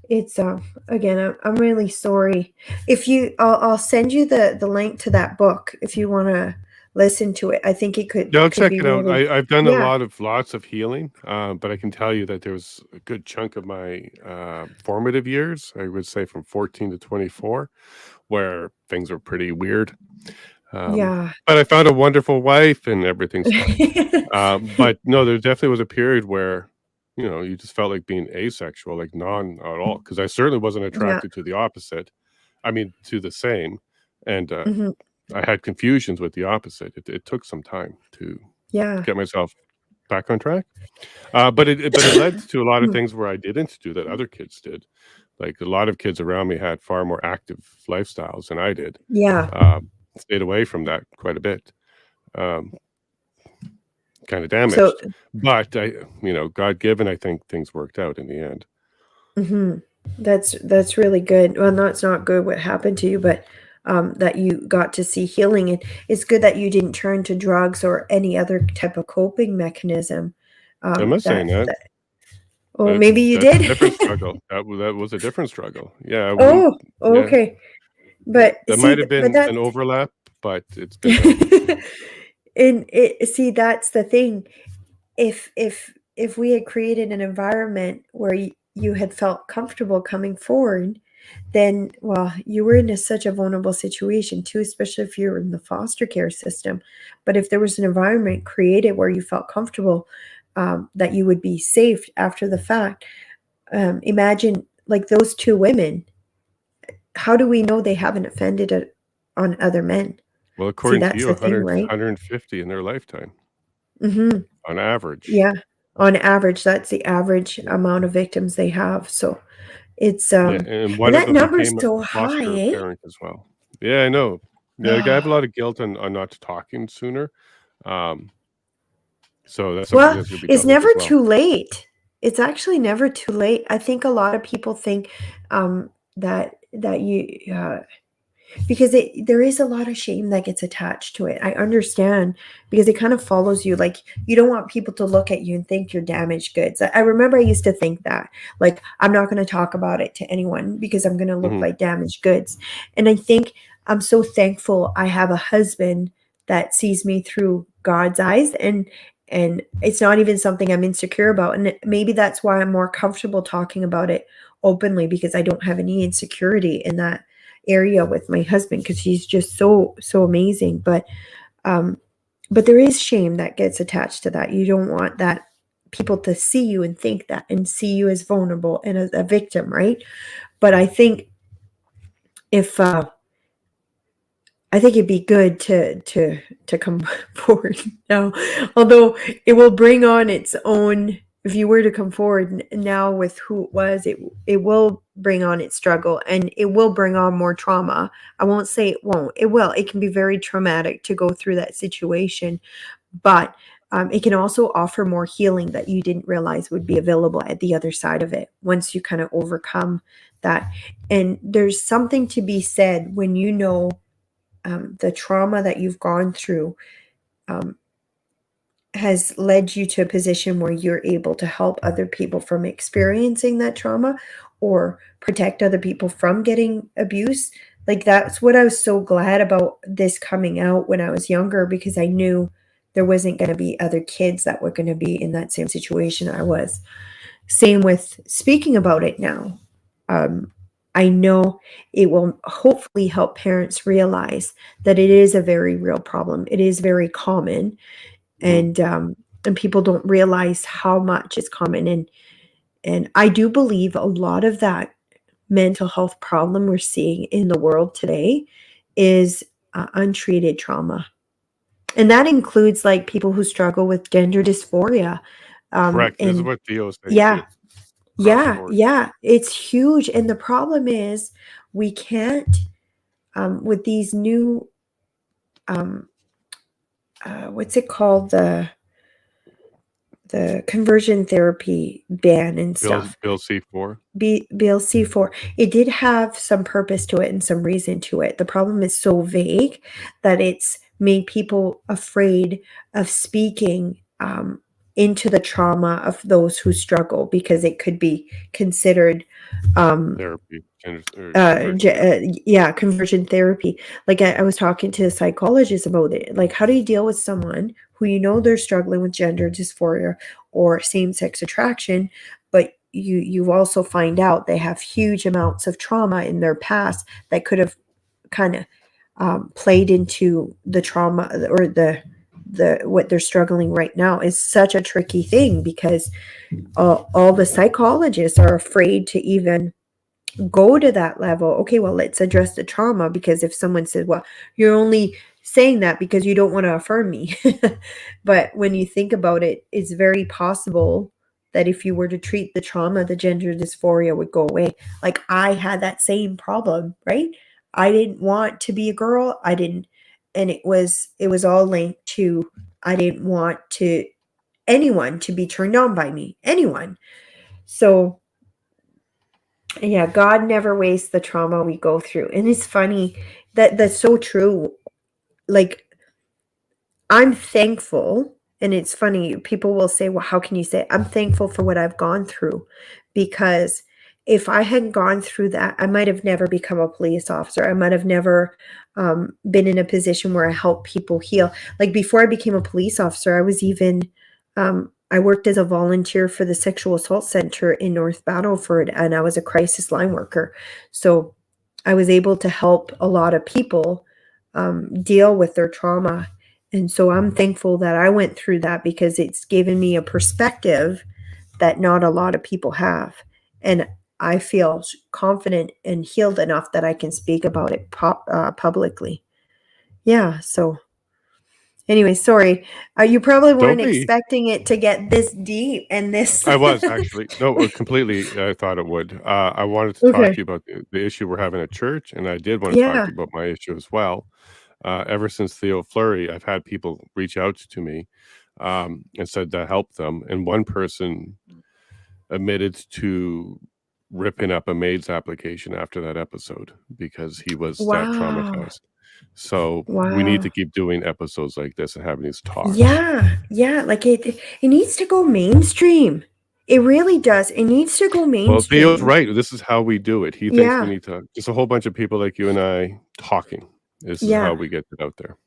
It's again, I'm really sorry. If you, I'll send you the link to that book if you want to listen to it. I think it Yeah, I'll could check be it out. really, I've done a yeah, lots of healing, but I can tell you that there was a good chunk of my formative years, I would say from 14 to 24, where things were pretty weird. yeah. But I found a wonderful wife and everything's fine. But no, there definitely was a period where, you just felt like being asexual, like none at all. Because I certainly wasn't Yeah. attracted to the opposite. I mean, to the same. And Hmm. I had confusions with the opposite. It took some time to Yeah. get myself back on track. But it led to a lot of things where I didn't do that other kids did. Like a lot of kids around me had far more active lifestyles than I did. Yeah. Stayed away from that quite a bit. Um, kind of So, damaged, but God given, I think things worked out in the end. mhm. That's really good. Well, no, it's not good what happened to you, but that you got to see healing, and it's good that you didn't turn to drugs or any other type of coping mechanism. I'm not saying that. That oh, That's maybe you that's a did. different struggle. That was a different struggle. Yeah, I wouldn't. Oh, Yeah, okay. But that see, might have but been that's an overlap, but it's been done. and see, that's the thing. If we had created an environment where you had felt comfortable coming forward, then well, you were in such a vulnerable situation too, especially if you're in the foster care system. But if there was an environment created where you felt comfortable, that you would be safe after the fact. Imagine like those two women. How do we know they haven't offended on other men? Well, See, according to that's you, the thing, 100, right? 150 in their lifetime Hmm. on average. Yeah. On average, that's the average Yeah, amount of victims they have. So it's yeah, and and one of that them number's became so a high, foster eh? parent as well. Yeah, I know. Yeah, like, I have a lot of guilt on not talking sooner. Um, so that's something Well, that's going to be it's dealt with never as well. too late. It's actually never too late. I think a lot of people think that you because there is a lot of shame that gets attached to it. I understand, because it kind of follows you. Like, you don't want people to look at you and think you're damaged goods. I remember I used to think that, like, I'm not going to talk about it to anyone because I'm going to look Mhm. like damaged goods. And I think I'm so thankful I have a husband that sees me through God's eyes, and it's not even something I'm insecure about. And maybe that's why I'm more comfortable talking about it openly, because I don't have any insecurity in that area with my husband, because he's just so amazing. But there is shame that gets attached to that. You don't want that people to see you and think that, and see you as vulnerable and as a victim, right? But if I think it'd be good to come forward now, although it will bring on its own. If you were to come forward now with who it was, it will bring on its struggle, and it will bring on more trauma. I won't say it won't. It will. It can be very traumatic to go through that situation, but it can also offer more healing that you didn't realize would be available at the other side of it once you kind of overcome that. And there's something to be said when you know the trauma that you've gone through um, has led you to a position where you're able to help other people from experiencing that trauma, or protect other people from getting abuse. Like, that's what I was so glad about this coming out when I was younger, because I knew there wasn't going to be other kids that were going to be in that same situation I was. Same with speaking about it now. I know it will hopefully help parents realize that it is a very real problem. It is very common, Mhm. and people don't realize how much it's common. And I do believe a lot of that mental health problem we're seeing in the world today is untreated trauma, and that includes like people who struggle with gender dysphoria. Correct. This is And what Theo is saying yeah, too, across the board. yeah, it's huge. And the problem is, we can't, with these new, um, what's it called? The conversion therapy ban and stuff. Bill C4. BLC4, it did have some purpose to it and some reason to it. The problem is so vague that it's made people afraid of speaking into the trauma of those who struggle, because it could be considered um, Therapy, or conversion therapy. yeah, conversion therapy. Like, I was talking to a psychologist about it. Like, how do you deal with someone who, you know, they're struggling with gender dysphoria or same-sex attraction, but you also find out they have huge amounts of trauma in their past that could have kind of played into the trauma, or the what they're struggling right now, is such a tricky thing, because all the psychologists are afraid to even go to that level. Okay, well, let's address the trauma, because if someone says, well, you're only saying that because you don't want to affirm me. But when you think about it, it's very possible that if you were to treat the trauma, the gender dysphoria would go away. Like, I had that same problem, right? I didn't want to be a girl. I didn't, and it was all linked to, I didn't want to anyone to be turned on by me, anyone. So yeah, God never wastes the trauma we go through. And it's funny that that's so true. Like, I'm thankful, and it's funny, people will say, well, how can you say it? I'm thankful for what I've gone through, because if I hadn't gone through that, I might have never become a police officer. I might have never been in a position where I help people heal. Like, before I became a police officer, I was even, I worked as a volunteer for the sexual assault center in North Battleford, and I was a crisis line worker. So I was able to help a lot of people deal with their trauma. And so I'm thankful that I went through that, because it's given me a perspective that not a lot of people have. And I feel confident and healed enough that I can speak about it publicly. Yeah. So, anyway, sorry. You probably Don't weren't be. expecting it to get this deep and this. I was actually no, completely. I thought it would. I wanted to talk Okay. to you about the issue we're having at church, and I did want to talk to Yeah. you about my issue as well. Ever since Theo Fleury, I've had people reach out to me and said to help them, and one person admitted to ripping up a maid's application after that episode because he was that Wow. traumatized. So we need to Wow. keep doing episodes like this and having these talks. Yeah. Yeah. Like it needs to go mainstream. It really does. It needs to go Well, Theo's mainstream. right. This is how we do it. He thinks we Yeah. need to just a whole bunch of people like you and I talking. This is how Yeah. we get it out there.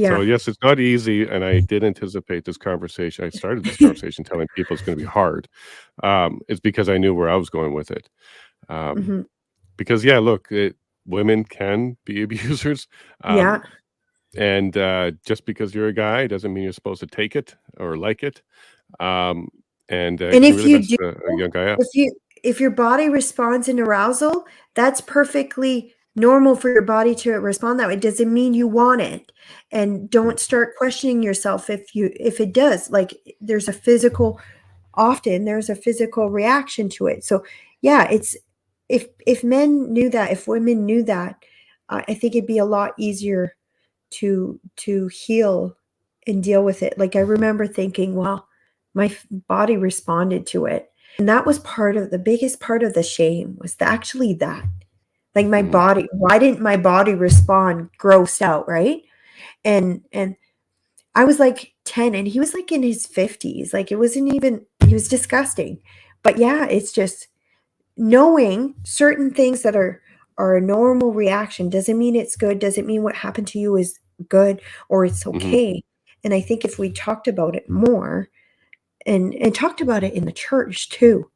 So Yeah. yes, it's not easy, and I did anticipate this conversation. I started this conversation telling people it's going to be hard. It's because I knew where I was going with it. Um, Hmm. because yeah, look, women can be abusers, Yeah. and just because you're a guy doesn't mean you're supposed to take it or like it. Um, and it And can if really you mess do, a young guy up. if your body responds in arousal, that's perfectly normal for your body to respond that way. It doesn't mean you want it. And Mm, don't start questioning yourself if it does. Like often there's a physical reaction to it. So yeah, it's if men knew that, if women knew that, I think it'd be a lot easier to heal and deal with it. Like I remember thinking, well, my body responded to it. And that was part of the biggest part of the shame was actually that. Like my mhm, body, why didn't my body respond grossed out, right? And I was like 10 and he was like in his 50s. Like it wasn't even he was disgusting. But yeah, it's just knowing certain things that are a normal reaction doesn't mean it's good, doesn't mean what happened to you is good or it's mhm. okay. And I think if we talked about it more and talked about it in the church too,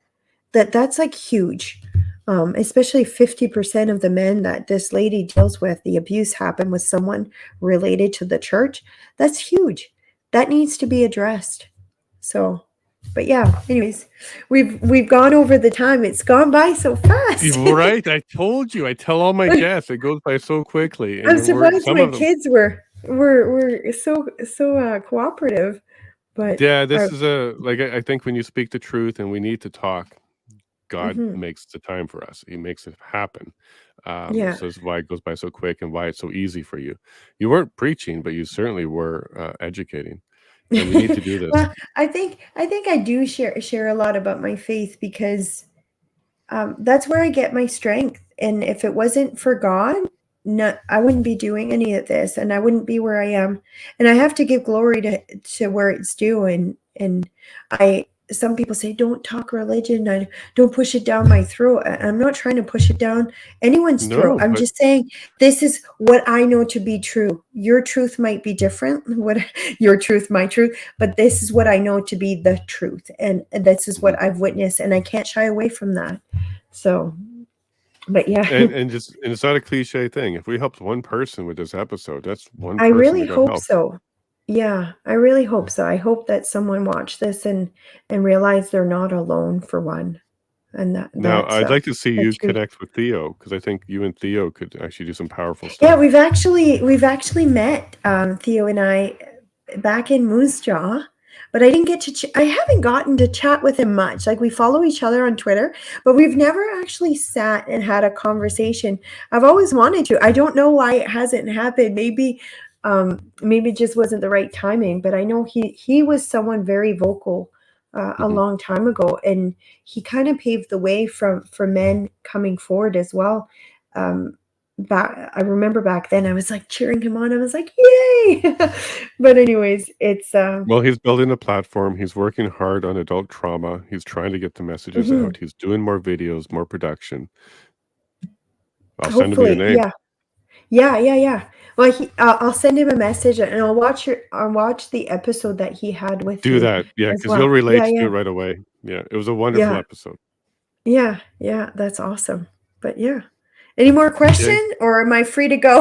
that's like huge. Especially 50% of the men that this lady deals with, the abuse happened with someone related to the church. That's huge. That needs to be addressed. So, but yeah, anyways, we've gone over the time. It's gone by so fast. You're right. I told you. I tell all my guests it goes by so quickly, I'm and we're surprised some my of them. kids were so cooperative. But Yeah, this is I think when you speak the truth and we need to talk, God mhm, makes the time for us. He makes it happen. yeah. So this is why it goes by so quick and why it's so easy for you. You weren't preaching, but you certainly were educating, and we need to do this. Well, I think I do share a lot about my faith because that's where I get my strength. And if it wasn't for God, no, I wouldn't be doing any of this, and I wouldn't be where I am. And I have to give glory to where it's due. And I some people say don't talk religion. I don't push it down my throat. I'm not trying to push it down anyone's throat. No, I'm but just saying this is what I know to be true. Your truth might be different. What your truth, my truth, but this is what I know to be the truth, and this is mhm. what I've witnessed, and I can't shy away from that. So, but yeah, And it's not a cliche thing. If we helped one person with this episode, that's one I person really that got hope help. so. Yeah, I really hope so. I hope that someone watched this and realize they're not alone for one, and Now, I'd like to see you that's huge. connect with Theo because I think you and Theo could actually do some powerful Yeah, stuff. we've actually met Theo and I back in Moose Jaw, but I didn't get to. I haven't gotten to chat with him much. Like we follow each other on Twitter, but we've never actually sat and had a conversation. I've always wanted to. I don't know why it hasn't happened. Maybe it just wasn't the right timing. But I know he was someone very vocal. A Mhm. long time ago, and he kind of paved the way for men coming forward as well. Um, back I remember back then I was like cheering him on. I was like, "Yay!" But anyways, it's Well, he's building a platform. He's working hard on adult trauma. He's trying to get the messages mhm. out. He's doing more videos, more production. I'll send him your Hopefully, name. yeah. Yeah, yeah, yeah. Well, I'll send him a message and I'll watch the episode that he had with Do you that. Yeah, as because he'll well. relate Yeah, to yeah. it right away. Yeah, it was a wonderful Yeah. episode. Yeah, yeah, that's awesome. But yeah. Any more Okay. question or am I free to go?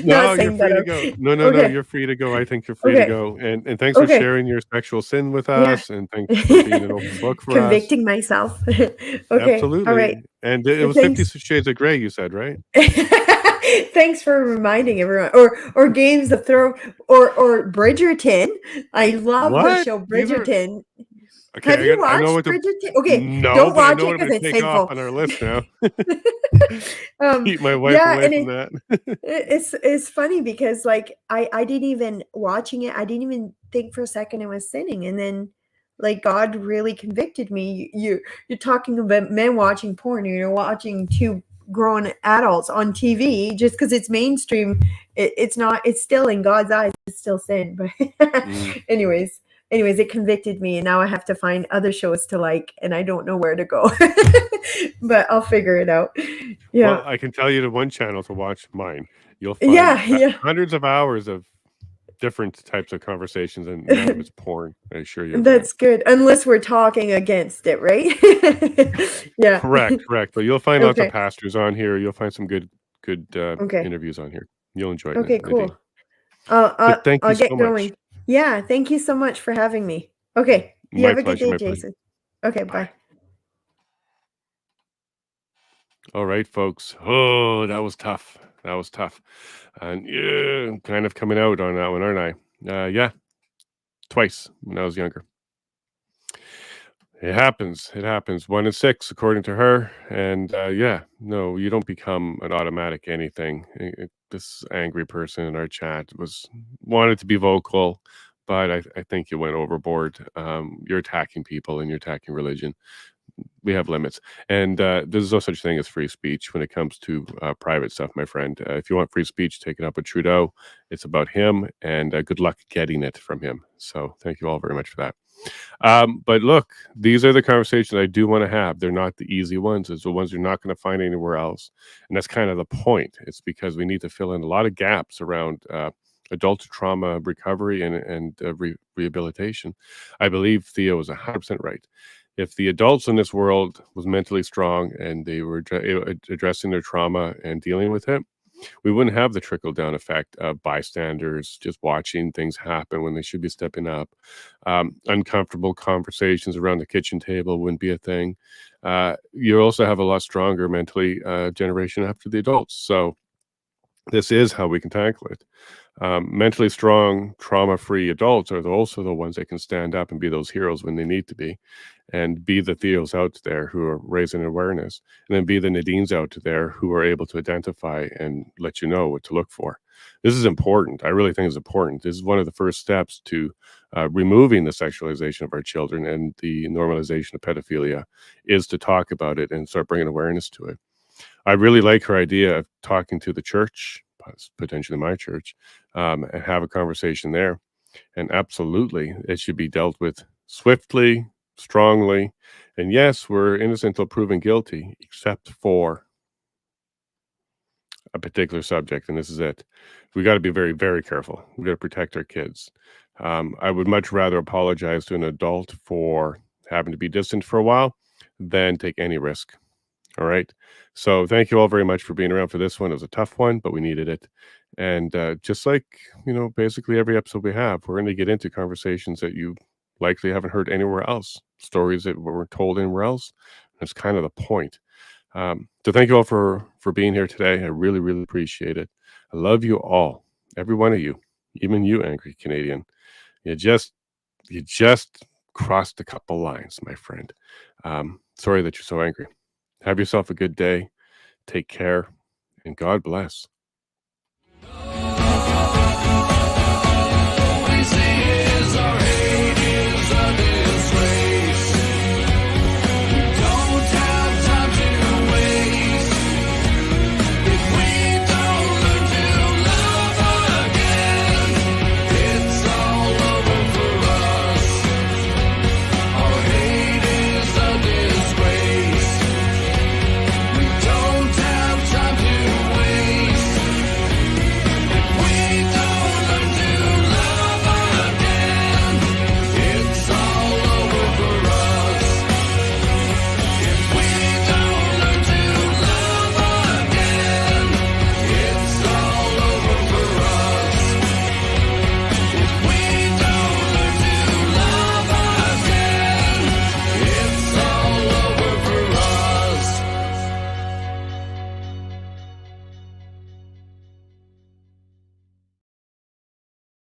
Not No, you're saying that. free to go. No, no, no, Okay. you're free to go. I think you're free to Okay. go. And thanks for Okay. sharing your sexual sin with Yeah. us, and thanks for being an open book for us. Convicting myself. Okay. All right. Absolutely. And it was 50 Thanks. Shades of Grey, you said, right? Thanks for reminding everyone. Or Games of Thrones or Bridgerton. I love the What? show These are Bridgerton. okay. Have you I know watched what to Bridgerton? Okay, no, don't but I watch know it what I'm because going to it's take off painful. on our list now. um, Keep my wife yeah, away and from that. it's funny because like I didn't even watching it. I didn't even think for a second it was sinning, and then Like God really convicted me. You're talking about men watching porn, you're watching two grown adults on TV just because it's mainstream. It's not. It's still in God's eyes. It's still sin. But Mm. anyways, it convicted me, and now I have to find other shows to like, and I don't know where to go. But I'll figure it out. Yeah, Well, I can tell you the one channel to watch, mine. You'll find yeah. hundreds of hours of different types of conversations, and none of it's porn. I assure you of that. That's good. Unless we're talking against it, right? Yeah. Correct, correct. But you'll find lots of Okay. pastors on here. You'll find some good Okay. interviews on here. You'll enjoy it, Okay, Nadine. cool. I'll, But I'll, thank you I'll so get much. going. Yeah. Thank you so much for having me. Okay. You My have a good pleasure, day, my pleasure. Jason. Okay. Bye. Bye. All right, folks. Oh, that was tough. That was tough. And yeah, I'm kind of coming out on that one, aren't I? Yeah, twice when I was younger. It happens. It happens. 1 in 6, according to her. And yeah, no, you don't become an automatic anything. This angry person in our chat wanted to be vocal, but I think you went overboard. You're attacking people and you're attacking religion. We have limits, and there's no such thing as free speech when it comes to private stuff, my friend. If you want free speech, take it up with Trudeau. It's about him, and good luck getting it from him. So thank you all very much for that. But look, these are the conversations I do want to have. They're not the easy ones. It's the ones you're not going to find anywhere else, and that's kind of the point. It's because we need to fill in a lot of gaps around adult trauma recovery and rehabilitation. I believe Theo was 100% right. If the adults in this world was mentally strong and they were addressing their trauma and dealing with it, we wouldn't have the trickle down effect of bystanders just watching things happen when they should be stepping up. Uncomfortable conversations around the kitchen table wouldn't be a thing. You also have a lot stronger mentally generation after the adults. So this is how we can tackle it. Mentally strong, trauma-free adults are also the ones that can stand up and be those heroes when they need to be, and be the Theos out there who are raising awareness, and then be the Nadines out there who are able to identify and let you know what to look for. This is important. I really think it's important. This is one of the first steps to removing the sexualization of our children and the normalization of pedophilia, is to talk about it and start bringing awareness to it. I really like her idea of talking to the church, potentially my church, and have a conversation there. And absolutely, it should be dealt with swiftly, strongly. And yes, we're innocent until proven guilty, except for a particular subject. And this is it. We got to be very, very careful. We got to protect our kids. I would much rather apologize to an adult for having to be distant for a while than take any risk. All right. So thank you all very much for being around for this one. It was a tough one, but we needed it. And just like, basically every episode we have, we're going to get into conversations that you likely haven't heard anywhere else, stories that weren't told anywhere else. That's kind of the point. So thank you all for being here today. I really, really appreciate it. I love you all, every one of you, even you, angry Canadian. You just crossed a couple lines, my friend. Sorry that you're so angry. Have yourself a good day. Take care, and God bless.